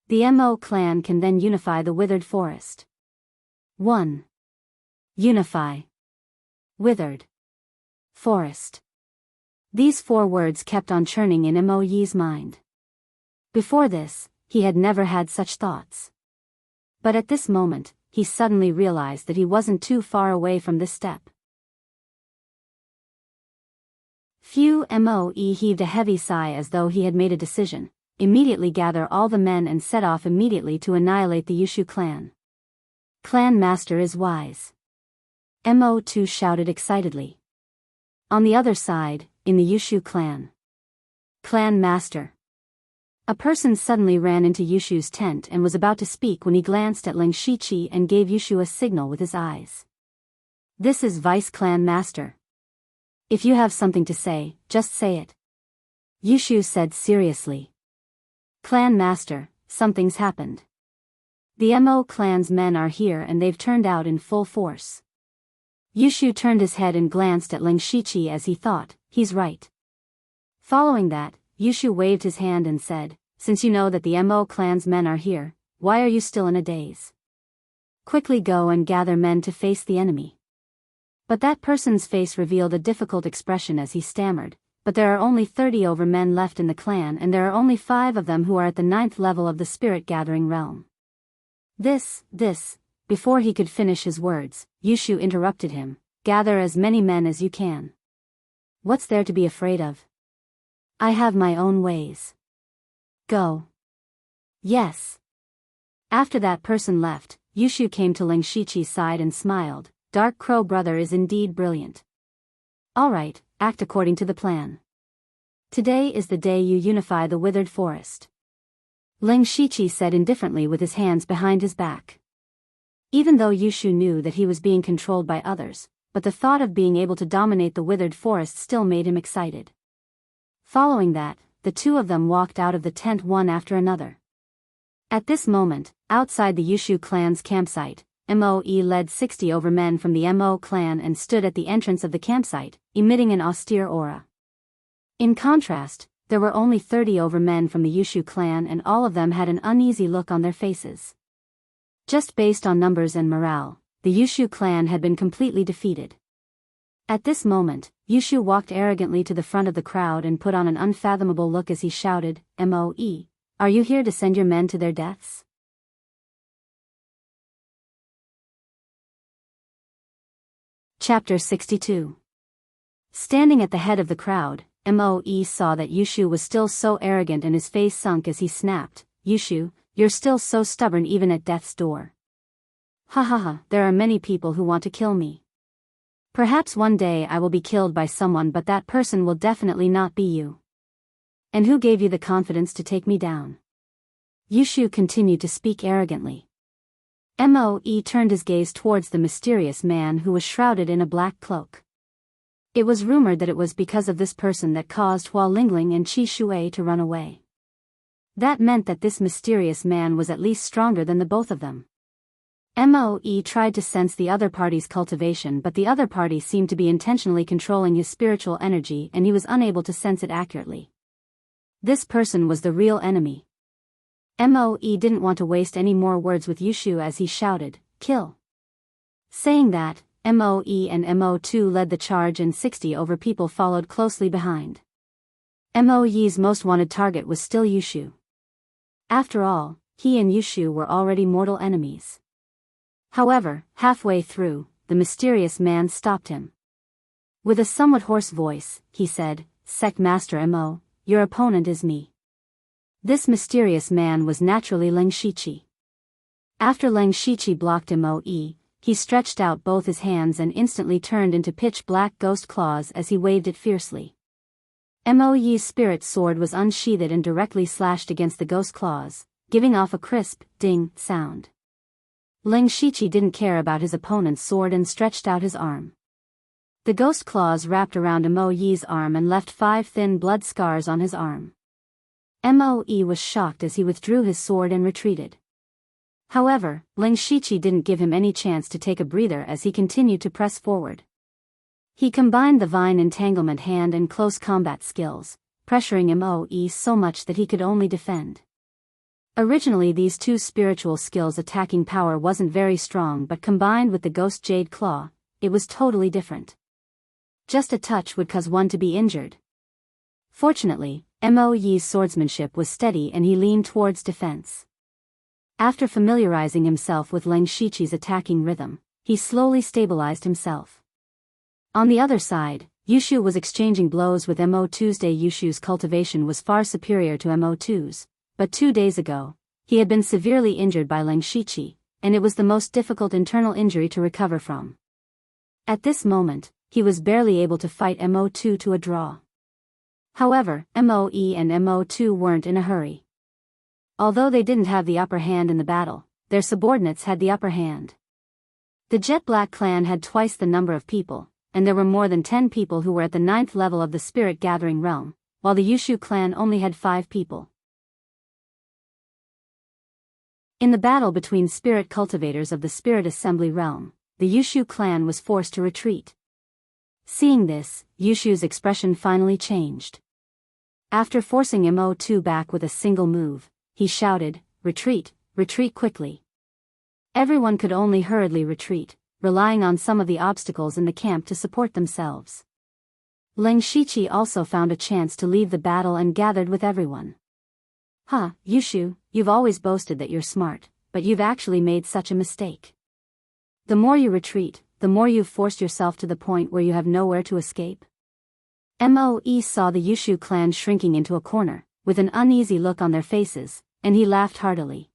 The Mo clan can then unify the withered forest. 1. Unify. Withered. Forest. These 4 words kept on churning in Moe's mind. Before this, he had never had such thoughts. But at this moment, he suddenly realized that he wasn't too far away from this step. Moe heaved a heavy sigh as though he had made a decision. Immediately gather all the men and set off immediately to annihilate the Yushu clan. Clan Master is wise. Mo2 shouted excitedly. On the other side, in the Yushu clan. Clan Master. A person suddenly ran into Yushu's tent and was about to speak when he glanced at Ling Shiqi and gave Yushu a signal with his eyes. This is Vice Clan Master. If you have something to say, just say it. Yushu said seriously. Clan Master, something's happened. The Mo clan's men are here and they've turned out in full force. Yushu turned his head and glanced at Ling Shiqi as he thought, he's right. Following that, Yushu waved his hand and said, since you know that the Mo clan's men are here, why are you still in a daze? Quickly go and gather men to face the enemy. But that person's face revealed a difficult expression as he stammered, but there are only 30 over men left in the clan and there are only 5 of them who are at the 9th level of the spirit gathering realm. Before he could finish his words, Yushu interrupted him, gather as many men as you can. What's there to be afraid of? I have my own ways. Go. Yes. After that person left, Yushu came to Ling Shiqi's side and smiled, Dark Crow brother is indeed brilliant. Alright, act according to the plan. Today is the day you unify the withered forest. Ling Shiqi said indifferently with his hands behind his back. Even though Yushu knew that he was being controlled by others, but the thought of being able to dominate the withered forest still made him excited. Following that, the two of them walked out of the tent one after another. At this moment, outside the Yushu clan's campsite, Moe led 60 over men from the Mo clan and stood at the entrance of the campsite, emitting an austere aura. In contrast, there were only 30 over men from the Yushu clan and all of them had an uneasy look on their faces. Just based on numbers and morale, the Yushu clan had been completely defeated. At this moment, Yushu walked arrogantly to the front of the crowd and put on an unfathomable look as he shouted, Moe, are you here to send your men to their deaths? Chapter 62. Standing at the head of the crowd, Moe saw that Yushu was still so arrogant and his face sunk as he snapped, Yushu, you're still so stubborn even at death's door. Ha ha ha, there are many people who want to kill me. Perhaps one day I will be killed by someone but that person will definitely not be you. And who gave you the confidence to take me down? Yushu continued to speak arrogantly. Moe turned his gaze towards the mysterious man who was shrouded in a black cloak. It was rumored that it was because of this person that caused Hua Lingling and Qi Shui to run away. That meant that this mysterious man was at least stronger than the both of them. Moe tried to sense the other party's cultivation but the other party seemed to be intentionally controlling his spiritual energy and he was unable to sense it accurately. This person was the real enemy. Moe didn't want to waste any more words with Yushu as he shouted, kill. Saying that, Moe and Mo2 led the charge and 60 over people followed closely behind. Moe's most wanted target was still Yushu. After all, he and Yushu were already mortal enemies. However, halfway through, the mysterious man stopped him. With a somewhat hoarse voice, he said, Sect Master Mo, your opponent is me. This mysterious man was naturally Ling Shiqi. After Ling Shiqi blocked Moe, he stretched out both his hands and instantly turned into pitch-black ghost claws as he waved it fiercely. Moe's spirit sword was unsheathed and directly slashed against the ghost claws, giving off a crisp, ding, sound. Ling Shiqi didn't care about his opponent's sword and stretched out his arm. The ghost claws wrapped around Moe's arm and left 5 thin blood scars on his arm. Moe was shocked as he withdrew his sword and retreated. However, Ling Shiqi didn't give him any chance to take a breather as he continued to press forward. He combined the vine entanglement hand and close combat skills, pressuring Moe so much that he could only defend. Originally these two spiritual skills' attacking power wasn't very strong but combined with the ghost jade claw, it was totally different. Just a touch would cause one to be injured. Fortunately, Moe's swordsmanship was steady and he leaned towards defense. After familiarizing himself with Ling Shiqi's attacking rhythm, he slowly stabilized himself. On the other side, Yushu was exchanging blows with Mo2's. Yushu's cultivation was far superior to Mo2's, but 2 days ago, he had been severely injured by Ling Shiqi, and it was the most difficult internal injury to recover from. At this moment, he was barely able to fight Mo2 to a draw. However, Moe and Mo2 weren't in a hurry. Although they didn't have the upper hand in the battle, their subordinates had the upper hand. The Jet Black clan had twice the number of people, and there were more than 10 people who were at the 9th level of the Spirit Gathering realm, while the Yushu clan only had 5 people. In the battle between spirit cultivators of the Spirit Assembly realm, the Yushu clan was forced to retreat. Seeing this, Yushu's expression finally changed. After forcing Mo2 back with a single move, he shouted, "Retreat, retreat quickly." Everyone could only hurriedly retreat, relying on some of the obstacles in the camp to support themselves. Ling Shiqi also found a chance to leave the battle and gathered with everyone. "Ha, Yushu, you've always boasted that you're smart, but you've actually made such a mistake. The more you retreat, the more you've forced yourself to the point where you have nowhere to escape." Moe saw the Yushu clan shrinking into a corner, with an uneasy look on their faces, and he laughed heartily.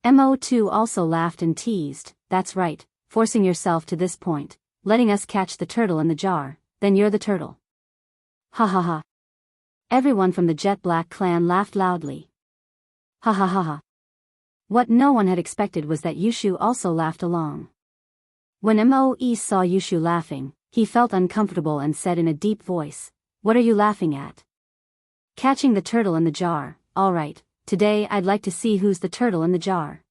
Mo2 also laughed and teased, "That's right, forcing yourself to this point, letting us catch the turtle in the jar, then you're the turtle." Ha ha ha. Everyone from the Jet Black clan laughed loudly. Ha ha ha ha. What no one had expected was that Yushu also laughed along. When Moe saw Yushu laughing, he felt uncomfortable and said in a deep voice, "What are you laughing at?" "Catching the turtle in the jar, all right, today I'd like to see who's the turtle in the jar."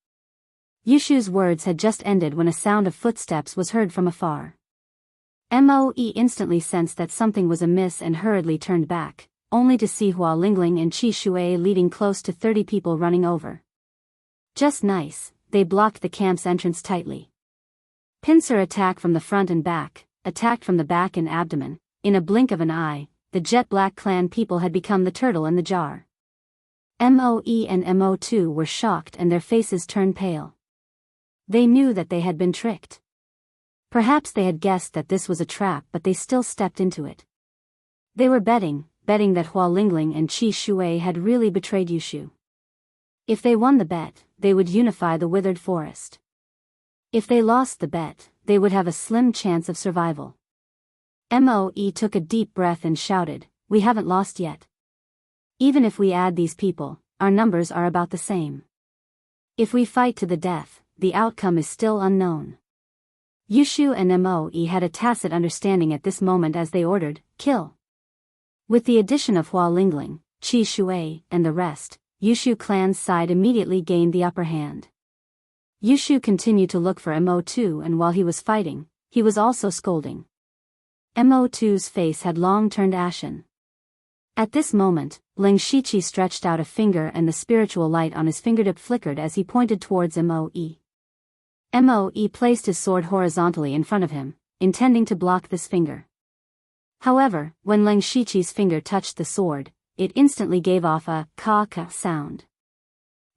Yushu's words had just ended when a sound of footsteps was heard from afar. Moe instantly sensed that something was amiss and hurriedly turned back, only to see Hua Lingling and Qi Shui leading close to 30 people running over. Just nice, they blocked the camp's entrance tightly. Pincer attacked from the front and back, attacked from the back and abdomen. In a blink of an eye, the Jet Black clan people had become the turtle in the jar. Moe and Mo2 were shocked and their faces turned pale. They knew that they had been tricked. Perhaps they had guessed that this was a trap, but they still stepped into it. They were betting that Hua Lingling and Qi Shui had really betrayed Yushu. If they won the bet, they would unify the withered forest. If they lost the bet, they would have a slim chance of survival. Moe took a deep breath and shouted, "We haven't lost yet. Even if we add these people, our numbers are about the same. If we fight to the death, the outcome is still unknown." Yushu and Moe had a tacit understanding at this moment as they ordered, "Kill." With the addition of Hua Lingling, Qi Shui, and the rest, Yushu clan's side immediately gained the upper hand. Yushu continued to look for Mo2 and while he was fighting, he was also scolding. Mo2's face had long turned ashen. At this moment, Ling Shiqi stretched out a finger and the spiritual light on his fingertip flickered as he pointed towards Moe. Moe placed his sword horizontally in front of him, intending to block this finger. However, when Ling Shiqi's finger touched the sword, it instantly gave off a ka-ka sound.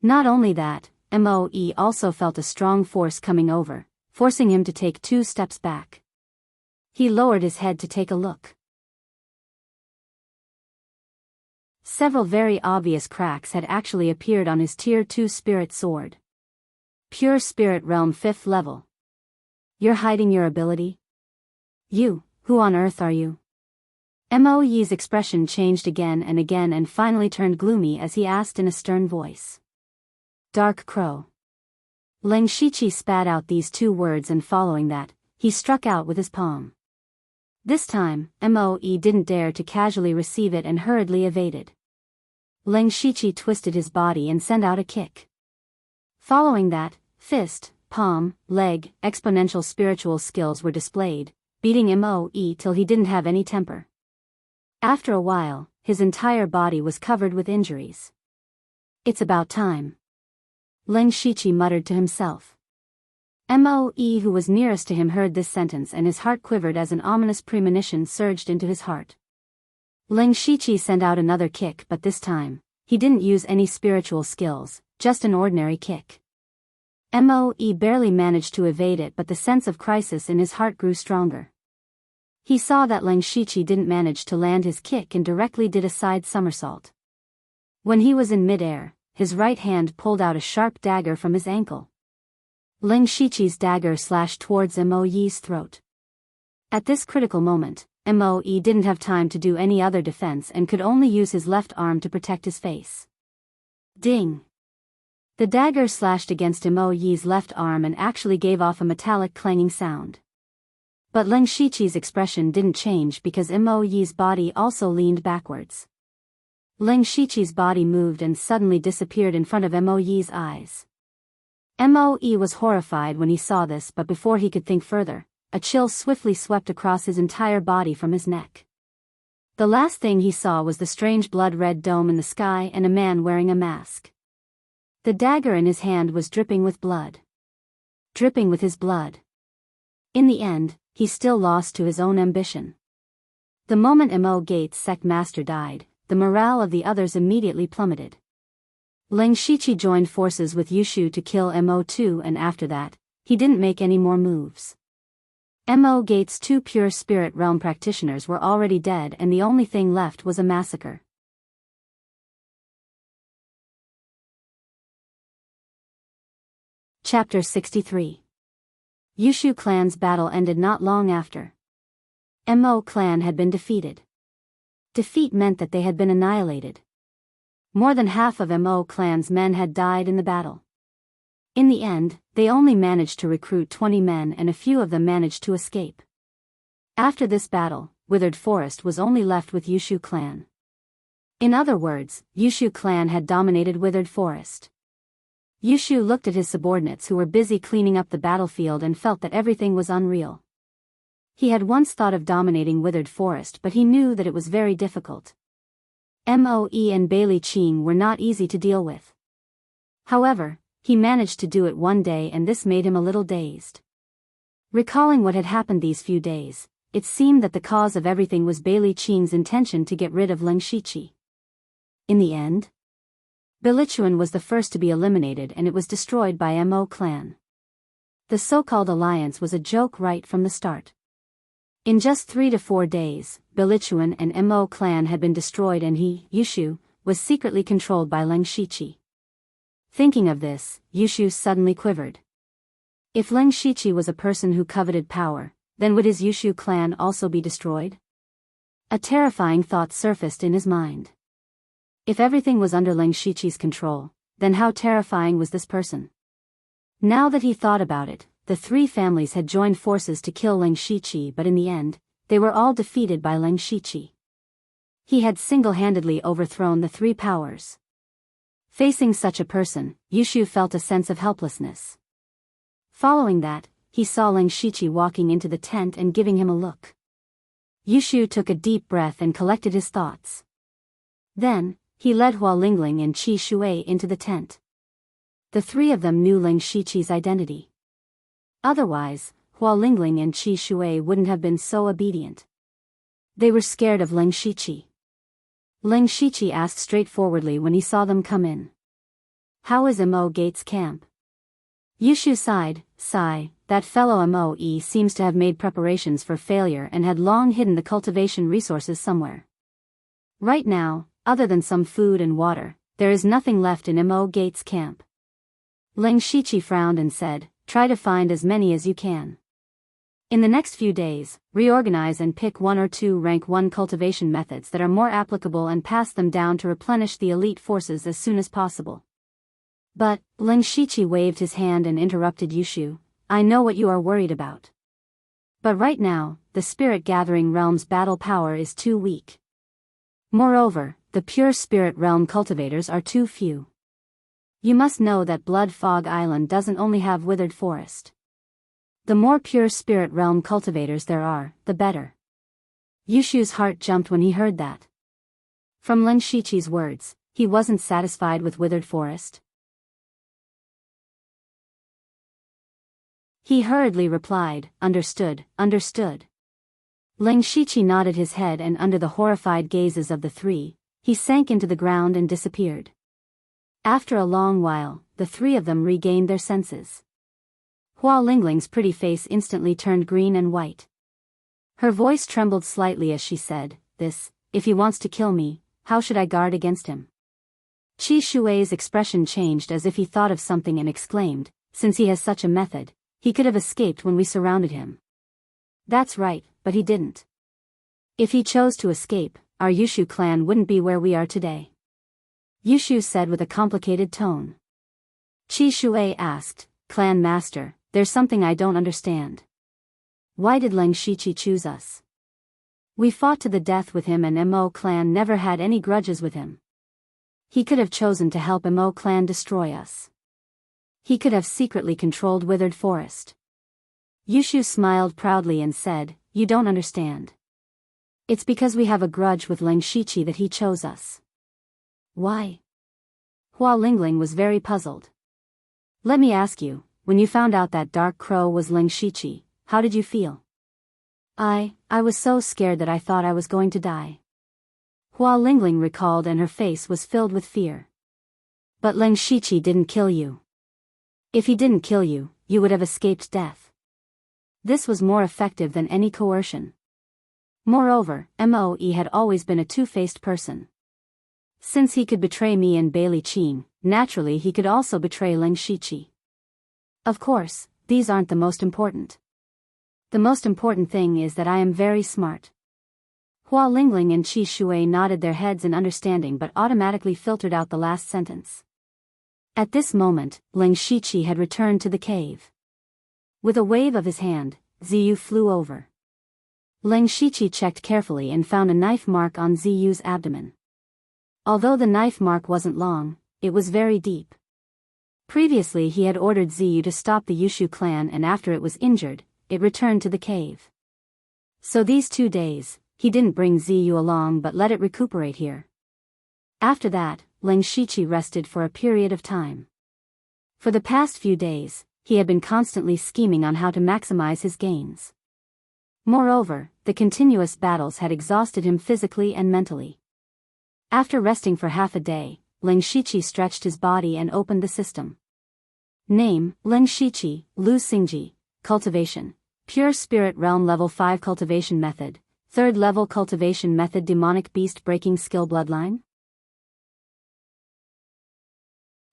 Not only that, Moe also felt a strong force coming over, forcing him to take 2 steps back. He lowered his head to take a look. Several very obvious cracks had actually appeared on his Tier 2 spirit sword. Pure Spirit Realm 5th level. "You're hiding your ability? You, who on earth are you?" Moe's expression changed again and finally turned gloomy as he asked in a stern voice. "Dark Crow." Ling Shiqi spat out these 2 words and following that, he struck out with his palm. This time, Moe didn't dare to casually receive it and hurriedly evaded. Ling Shiqi twisted his body and sent out a kick. Following that, fist, palm, leg, exponential spiritual skills were displayed, beating Moe till he didn't have any temper. After a while, his entire body was covered with injuries. "It's about time," Ling Shiqi muttered to himself. Moe, who was nearest to him, heard this sentence and his heart quivered as an ominous premonition surged into his heart. Ling Shiqi sent out another kick, but this time, he didn't use any spiritual skills, just an ordinary kick. Moe barely managed to evade it, but the sense of crisis in his heart grew stronger. He saw that Ling Shiqi didn't manage to land his kick and directly did a side somersault. When he was in midair, his right hand pulled out a sharp dagger from his ankle. Ling Shiqi's dagger slashed towards Moe's throat. At this critical moment, Moe didn't have time to do any other defense and could only use his left arm to protect his face. Ding! The dagger slashed against Moe's left arm and actually gave off a metallic clanging sound. But Lin Shiqi's expression didn't change because Moe's body also leaned backwards. Lin Shiqi's body moved and suddenly disappeared in front of Moe's eyes. Moe was horrified when he saw this, but before he could think further, a chill swiftly swept across his entire body from his neck. The last thing he saw was the strange blood-red dome in the sky and a man wearing a mask. The dagger in his hand was dripping with blood. Dripping with his blood. In the end, he still lost to his own ambition. The moment Mo Gates' sect master died, the morale of the others immediately plummeted. Lin Shiqi joined forces with Yushu to kill Mo too, and after that, he didn't make any more moves. Mo Gates' 2 pure spirit realm practitioners were already dead and the only thing left was a massacre. Chapter 63. Yushu clan's battle ended not long after. Mo clan had been defeated. Defeat meant that they had been annihilated. More than half of Mo clan's men had died in the battle. In the end, they only managed to recruit 20 men and a few of them managed to escape. After this battle, Withered Forest was only left with Yushu clan. In other words, Yushu clan had dominated Withered Forest. Yushu looked at his subordinates who were busy cleaning up the battlefield and felt that everything was unreal. He had once thought of dominating Withered Forest, but he knew that it was very difficult. Moe and Bailey Qing were not easy to deal with. However, he managed to do it one day and this made him a little dazed. Recalling what had happened these few days, it seemed that the cause of everything was Bailey Qing's intention to get rid of Lin Shiqi. In the end, Bilichuan was the first to be eliminated and it was destroyed by Mo clan. The so-called alliance was a joke right from the start. In just 3 to 4 days, Bilichuan and Mo clan had been destroyed and he, Yushu, was secretly controlled by Lin Shiqi. Thinking of this, Yushu suddenly quivered. If Lin Shiqi was a person who coveted power, then would his Yushu clan also be destroyed? A terrifying thought surfaced in his mind. If everything was under Lin Shiqi's control, then how terrifying was this person? Now that he thought about it, the 3 families had joined forces to kill Lin Shiqi, but in the end, they were all defeated by Lin Shiqi. He had single-handedly overthrown the 3 powers. Facing such a person, Yushu felt a sense of helplessness. Following that, he saw Lin Shiqi walking into the tent and giving him a look. Yushu took a deep breath and collected his thoughts. Then, he led Hua Lingling and Qi Shui into the tent. The 3 of them knew Lin Shiqi's identity. Otherwise, Hua Lingling and Qi Shui wouldn't have been so obedient. They were scared of Lin Shiqi. Lin Shiqi asked straightforwardly when he saw them come in. "How is Mo Gates' camp?" Yushu sighed, that fellow Moe seems to have made preparations for failure and had long hidden the cultivation resources somewhere. Right now, other than some food and water, there is nothing left in Mo Gates' camp. Lin Shiqi frowned and said, "Try to find as many as you can. In the next few days, reorganize and pick 1 or 2 rank 1 cultivation methods that are more applicable and pass them down to replenish the elite forces as soon as possible." But, Lin Shiqi waved his hand and interrupted Yushu, "I know what you are worried about. But right now, the Spirit Gathering Realm's battle power is too weak. Moreover, the pure Spirit Realm cultivators are too few. You must know that Blood Fog Island doesn't only have Withered Forest. The more pure Spirit Realm cultivators there are, the better." Yushu's heart jumped when he heard that. From Lin Shiqi's words, he wasn't satisfied with Withered Forest. He hurriedly replied, "Understood, understood." Lin Shiqi nodded his head and under the horrified gazes of the 3, he sank into the ground and disappeared. After a long while, the 3 of them regained their senses. Hua Lingling's pretty face instantly turned green and white. Her voice trembled slightly as she said, "If he wants to kill me, how should I guard against him?" Qi Shui's expression changed as if he thought of something and exclaimed, "Since he has such a method, he could have escaped when we surrounded him." That's right, but he didn't. If he chose to escape, our Yushu clan wouldn't be where we are today. Yushu said with a complicated tone. Qi Shui asked, Clan Master, there's something I don't understand. Why did Leng Shiqi choose us? We fought to the death with him and Mo clan never had any grudges with him. He could have chosen to help Mo clan destroy us. He could have secretly controlled Withered Forest. Yushu smiled proudly and said, You don't understand. It's because we have a grudge with Leng Shiqi that he chose us. Why? Hua Lingling was very puzzled. Let me ask you, when you found out that Dark Crow was Leng Shiqi, how did you feel? I was so scared that I thought I was going to die. Hua Lingling recalled and her face was filled with fear. But Leng Shiqi didn't kill you. If he didn't kill you, you would have escaped death. This was more effective than any coercion. Moreover, Moe had always been a two-faced person. Since he could betray me and Bailey Qin, naturally he could also betray Leng Shiqi. Of course, these aren't the most important. The most important thing is that I am very smart. Hua Lingling and Qi Shui nodded their heads in understanding but automatically filtered out the last sentence. At this moment, Leng Shiqi had returned to the cave. With a wave of his hand, Ziyu flew over. Leng Shiqi checked carefully and found a knife mark on Ziyu's abdomen. Although the knife mark wasn't long, it was very deep. Previously he had ordered Ziyu to stop the Yushu clan and after it was injured, it returned to the cave. So these 2 days, he didn't bring Ziyu along but let it recuperate here. After that, Leng Shiqi rested for a period of time. For the past few days, he had been constantly scheming on how to maximize his gains. Moreover, the continuous battles had exhausted him physically and mentally. After resting for half a day, Leng Shiqi stretched his body and opened the system. Name, Leng Shiqi, Lu Xingji, Cultivation, Pure Spirit Realm Level 5 Cultivation Method, 3rd Level Cultivation Method Demonic Beast Breaking Skill Bloodline.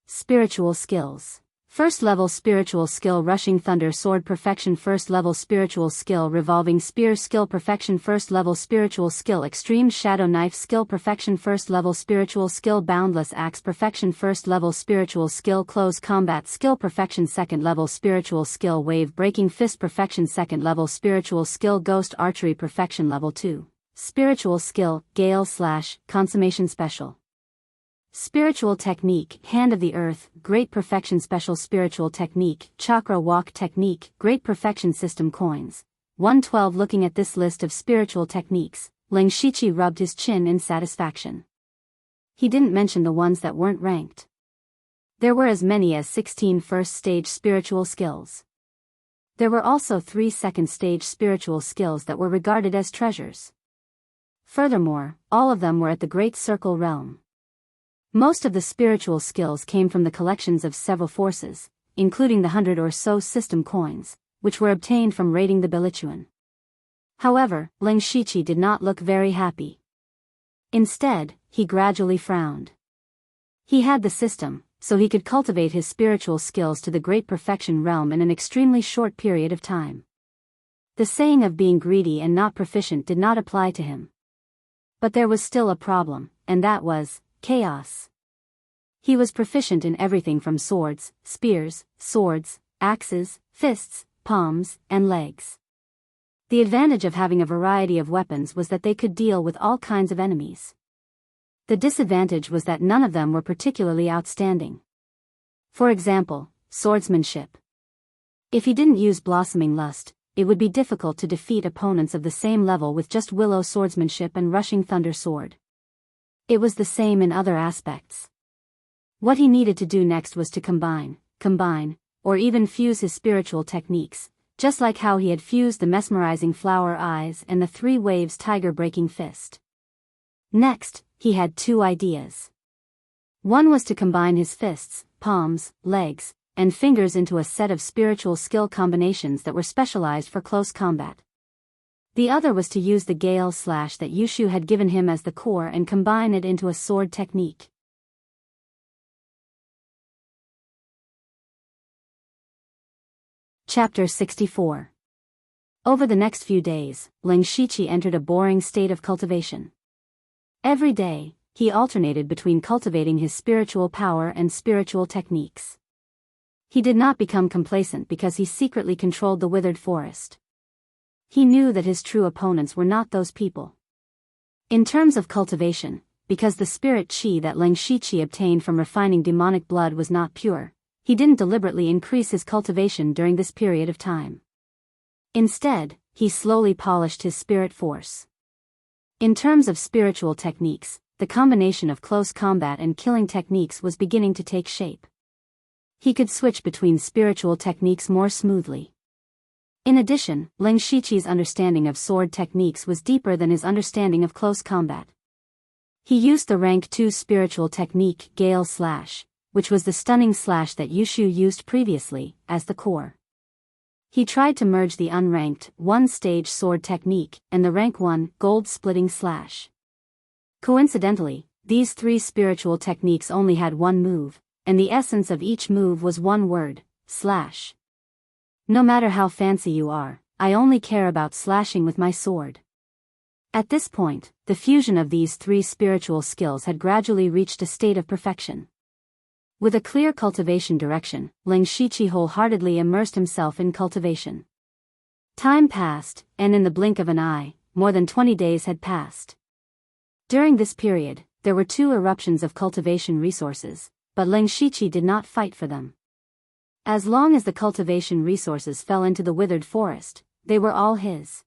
Spiritual Skills. 1st Level Spiritual Skill Rushing Thunder Sword Perfection 1st Level Spiritual Skill Revolving Spear Skill Perfection 1st Level Spiritual Skill Extreme Shadow Knife Skill Perfection 1st Level Spiritual Skill Boundless Axe Perfection 1st Level Spiritual Skill Close Combat Skill Perfection 2nd Level Spiritual Skill Wave Breaking Fist Perfection 2nd Level Spiritual Skill Ghost Archery Perfection Level 2 Spiritual Skill Gale / Consummation Special Spiritual Technique, Hand of the Earth, Great Perfection Special Spiritual Technique, Chakra Walk Technique, Great Perfection System Coins. 112 Looking at this list of spiritual techniques, Leng Shiqi rubbed his chin in satisfaction. He didn't mention the ones that weren't ranked. There were as many as 16 first-stage spiritual skills. There were also 3 second-stage spiritual skills that were regarded as treasures. Furthermore, all of them were at the Great Circle realm. Most of the spiritual skills came from the collections of several forces, including the 100 or so system coins, which were obtained from raiding the Bilichuan. However, Leng Shiqi did not look very happy. Instead, he gradually frowned. He had the system, so he could cultivate his spiritual skills to the Great Perfection realm in an extremely short period of time. The saying of being greedy and not proficient did not apply to him. But there was still a problem, and that was chaos. He was proficient in everything from swords, spears, swords, axes, fists, palms, and legs. The advantage of having a variety of weapons was that they could deal with all kinds of enemies. The disadvantage was that none of them were particularly outstanding. For example, swordsmanship. If he didn't use Blossoming Lust, it would be difficult to defeat opponents of the same level with just Willow Swordsmanship and Rushing Thunder Sword. It was the same in other aspects. What he needed to do next was to combine, or even fuse his spiritual techniques, just like how he had fused the mesmerizing flower eyes and the 3 waves tiger breaking fist. Next, he had 2 ideas. One was to combine his fists, palms, legs, and fingers into a set of spiritual skill combinations that were specialized for close combat. The other was to use the Gale / that Yushu had given him as the core and combine it into a sword technique. Chapter 64. Over the next few days, Ling Shiqi entered a boring state of cultivation. Every day, he alternated between cultivating his spiritual power and spiritual techniques. He did not become complacent because he secretly controlled the withered forest. He knew that his true opponents were not those people. In terms of cultivation, because the spirit qi that Ling Shiqi obtained from refining demonic blood was not pure, he didn't deliberately increase his cultivation during this period of time. Instead, he slowly polished his spirit force. In terms of spiritual techniques, the combination of close combat and killing techniques was beginning to take shape. He could switch between spiritual techniques more smoothly. In addition, Ling Shiqi's understanding of sword techniques was deeper than his understanding of close combat. He used the rank 2 spiritual technique Gale Slash, which was the stunning slash that Yushu used previously, as the core. He tried to merge the unranked 1-stage sword technique and the rank 1 gold splitting slash. Coincidentally, these 3 spiritual techniques only had one move, and the essence of each move was one word: slash. No matter how fancy you are, I only care about slashing with my sword. At this point, the fusion of these 3 spiritual skills had gradually reached a state of perfection. With a clear cultivation direction, Ling Shiqi wholeheartedly immersed himself in cultivation. Time passed, and in the blink of an eye, more than 20 days had passed. During this period, there were 2 eruptions of cultivation resources, but Ling Shiqi did not fight for them. As long as the cultivation resources fell into the withered forest, they were all his.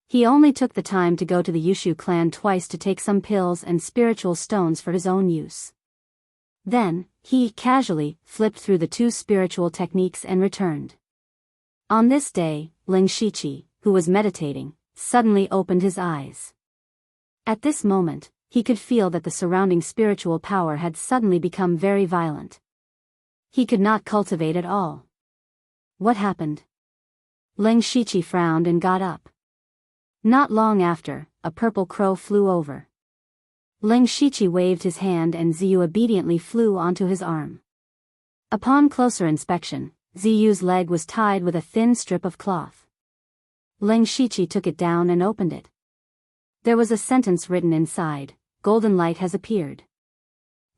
He only took the time to go to the Yushu clan twice to take some pills and spiritual stones for his own use. Then, he casually flipped through the 2 spiritual techniques and returned. On this day, Ling Shiqi, who was meditating, suddenly opened his eyes. At this moment, he could feel that the surrounding spiritual power had suddenly become very violent. He could not cultivate at all. What happened? Ling Shiqi frowned and got up. Not long after, a purple crow flew over. Ling Shiqi waved his hand and Ziyu obediently flew onto his arm. Upon closer inspection, Ziyu's leg was tied with a thin strip of cloth. Ling Shiqi took it down and opened it. There was a sentence written inside: "Golden light has appeared.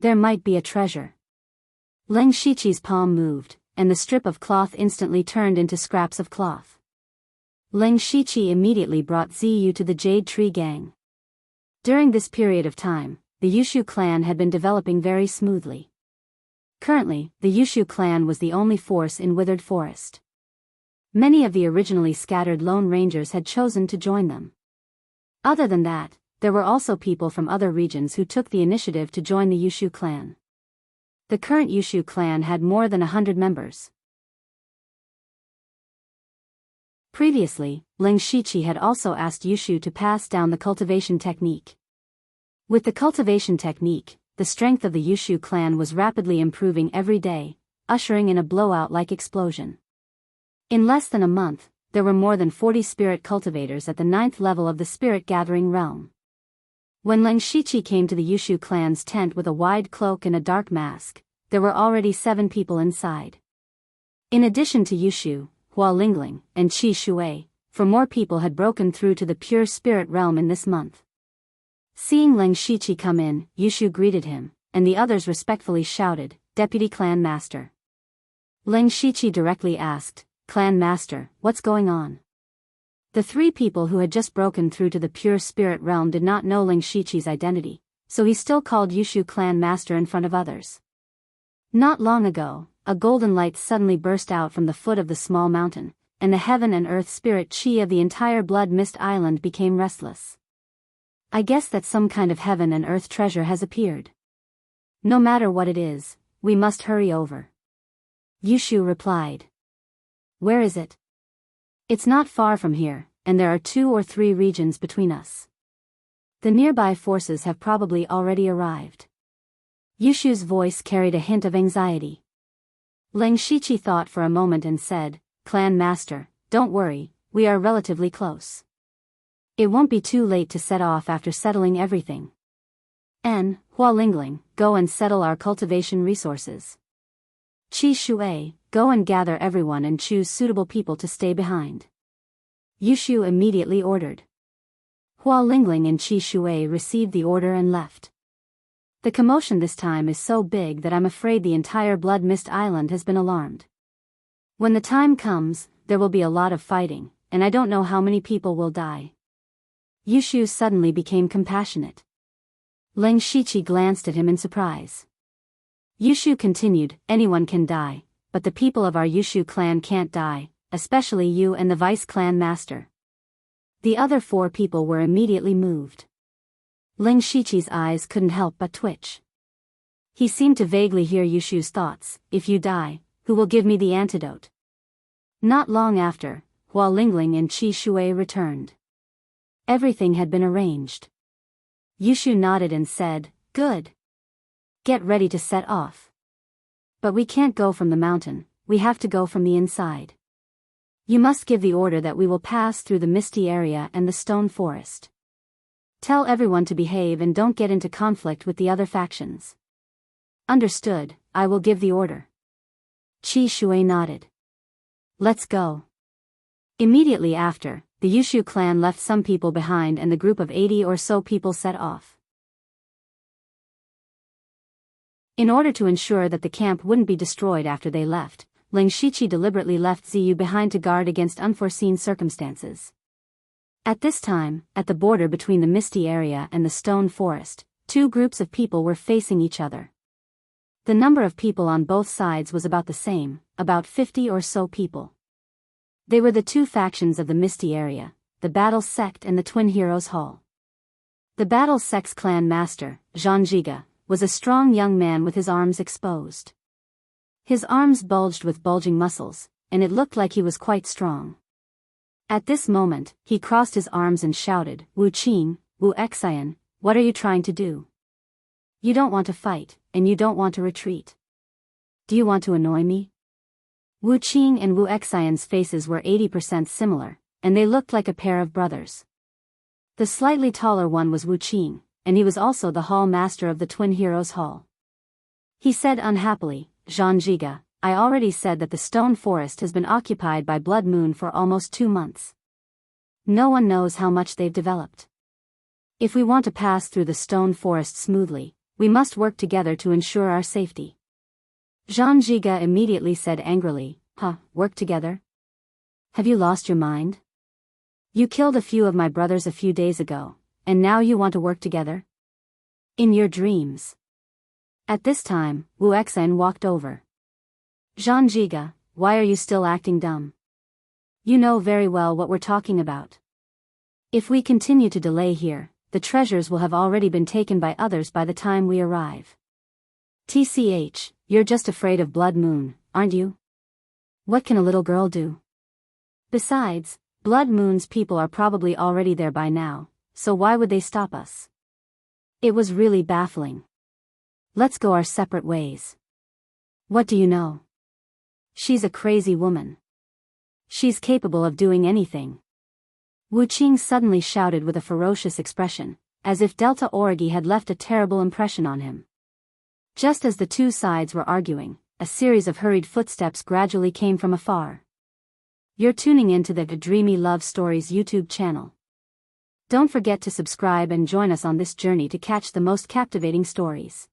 There might be a treasure." Ling Shiqi's palm moved, and the strip of cloth instantly turned into scraps of cloth. Ling Shiqi immediately brought Ziyu to the Jade Tree Gang. During this period of time, the Yushu clan had been developing very smoothly. Currently, the Yushu clan was the only force in Withered Forest. Many of the originally scattered Lone Rangers had chosen to join them. Other than that, there were also people from other regions who took the initiative to join the Yushu clan. The current Yushu clan had more than 100 members. Previously, Ling Shiqi had also asked Yushu to pass down the cultivation technique. With the cultivation technique, the strength of the Yushu clan was rapidly improving every day, ushering in a blowout-like explosion. In less than a month, there were more than 40 spirit cultivators at the 9th level of the spirit gathering realm. When Ling Shiqi came to the Yushu clan's tent with a wide cloak and a dark mask, there were already 7 people inside. In addition to Yushu, Hua Lingling, and Qi Shui, 4 more people had broken through to the pure spirit realm in this month. Seeing Ling Shiqi come in, Yushu greeted him, and the others respectfully shouted, "Deputy Clan Master." Ling Shiqi directly asked, "Clan Master, what's going on?" The 3 people who had just broken through to the pure spirit realm did not know Ling Shiqi's identity, so he still called Yushu Clan Master in front of others. Not long ago, a golden light suddenly burst out from the foot of the small mountain, and the heaven and earth spirit chi of the entire Blood Mist Island became restless. I guess that some kind of heaven and earth treasure has appeared. No matter what it is, we must hurry over. Yushu replied. Where is it? It's not far from here, and there are 2 or 3 regions between us. The nearby forces have probably already arrived. Yushu's voice carried a hint of anxiety. Ling Shiqi thought for a moment and said, "Clan Master, don't worry, we are relatively close. It won't be too late to set off after settling everything. Hua Lingling, go and settle our cultivation resources. Qi Shui, go and gather everyone and choose suitable people to stay behind." Yushu immediately ordered. Hua Lingling and Qi Shui received the order and left. The commotion this time is so big that I'm afraid the entire Blood Mist Island has been alarmed. When the time comes, there will be a lot of fighting, and I don't know how many people will die. Yushu suddenly became compassionate. Ling Shiqi glanced at him in surprise. Yushu continued, anyone can die, but the people of our Yushu clan can't die, especially you and the vice clan master. The other 4 people were immediately moved. Ling Shiqi's eyes couldn't help but twitch. He seemed to vaguely hear Yushu's thoughts, if you die, who will give me the antidote? Not long after, Hua Lingling and Qi Shui returned. Everything had been arranged. Yushu nodded and said, good. Get ready to set off. But we can't go from the mountain, we have to go from the inside. You must give the order that we will pass through the misty area and the stone forest. Tell everyone to behave and don't get into conflict with the other factions. Understood, I will give the order. Qi Shui nodded. Let's go. Immediately after, the Yushu clan left some people behind and the group of 80 or so people set off. In order to ensure that the camp wouldn't be destroyed after they left, Ling Shiqi deliberately left Ziyu behind to guard against unforeseen circumstances. At this time, at the border between the misty area and the stone forest, 2 groups of people were facing each other. The number of people on both sides was about the same, about 50 or so people. They were the 2 factions of the misty area, the Battle Sect and the Twin Heroes Hall. The Battle Sect's clan master, Zhanjiga, was a strong young man with his arms exposed. His arms bulged with bulging muscles, and it looked like he was quite strong. At this moment, he crossed his arms and shouted, Wu Qing, Wu Xian, what are you trying to do? You don't want to fight, and you don't want to retreat. Do you want to annoy me? Wu Qing and Wu Xian's faces were 80% similar, and they looked like a pair of brothers. The slightly taller one was Wu Qing, and he was also the hall master of the Twin Heroes Hall. He said unhappily, Zhanjiga, I already said that the stone forest has been occupied by Blood Moon for almost 2 months. No one knows how much they've developed. If we want to pass through the stone forest smoothly, we must work together to ensure our safety. Zhanjiga immediately said angrily, work together? Have you lost your mind? You killed a few of my brothers a few days ago, and now you want to work together? In your dreams. At this time, Wu Xian walked over. Zhanjiga, why are you still acting dumb? You know very well what we're talking about. If we continue to delay here, the treasures will have already been taken by others by the time we arrive. TCH, you're just afraid of Blood Moon, aren't you? What can a little girl do? Besides, Blood Moon's people are probably already there by now, so why would they stop us? It was really baffling. Let's go our separate ways. What do you know? She's a crazy woman. She's capable of doing anything. Wu Qing suddenly shouted with a ferocious expression, as if Delta Origi had left a terrible impression on him. Just as the 2 sides were arguing, a series of hurried footsteps gradually came from afar. You're tuning into the Dreamy Love Stories YouTube channel. Don't forget to subscribe and join us on this journey to catch the most captivating stories.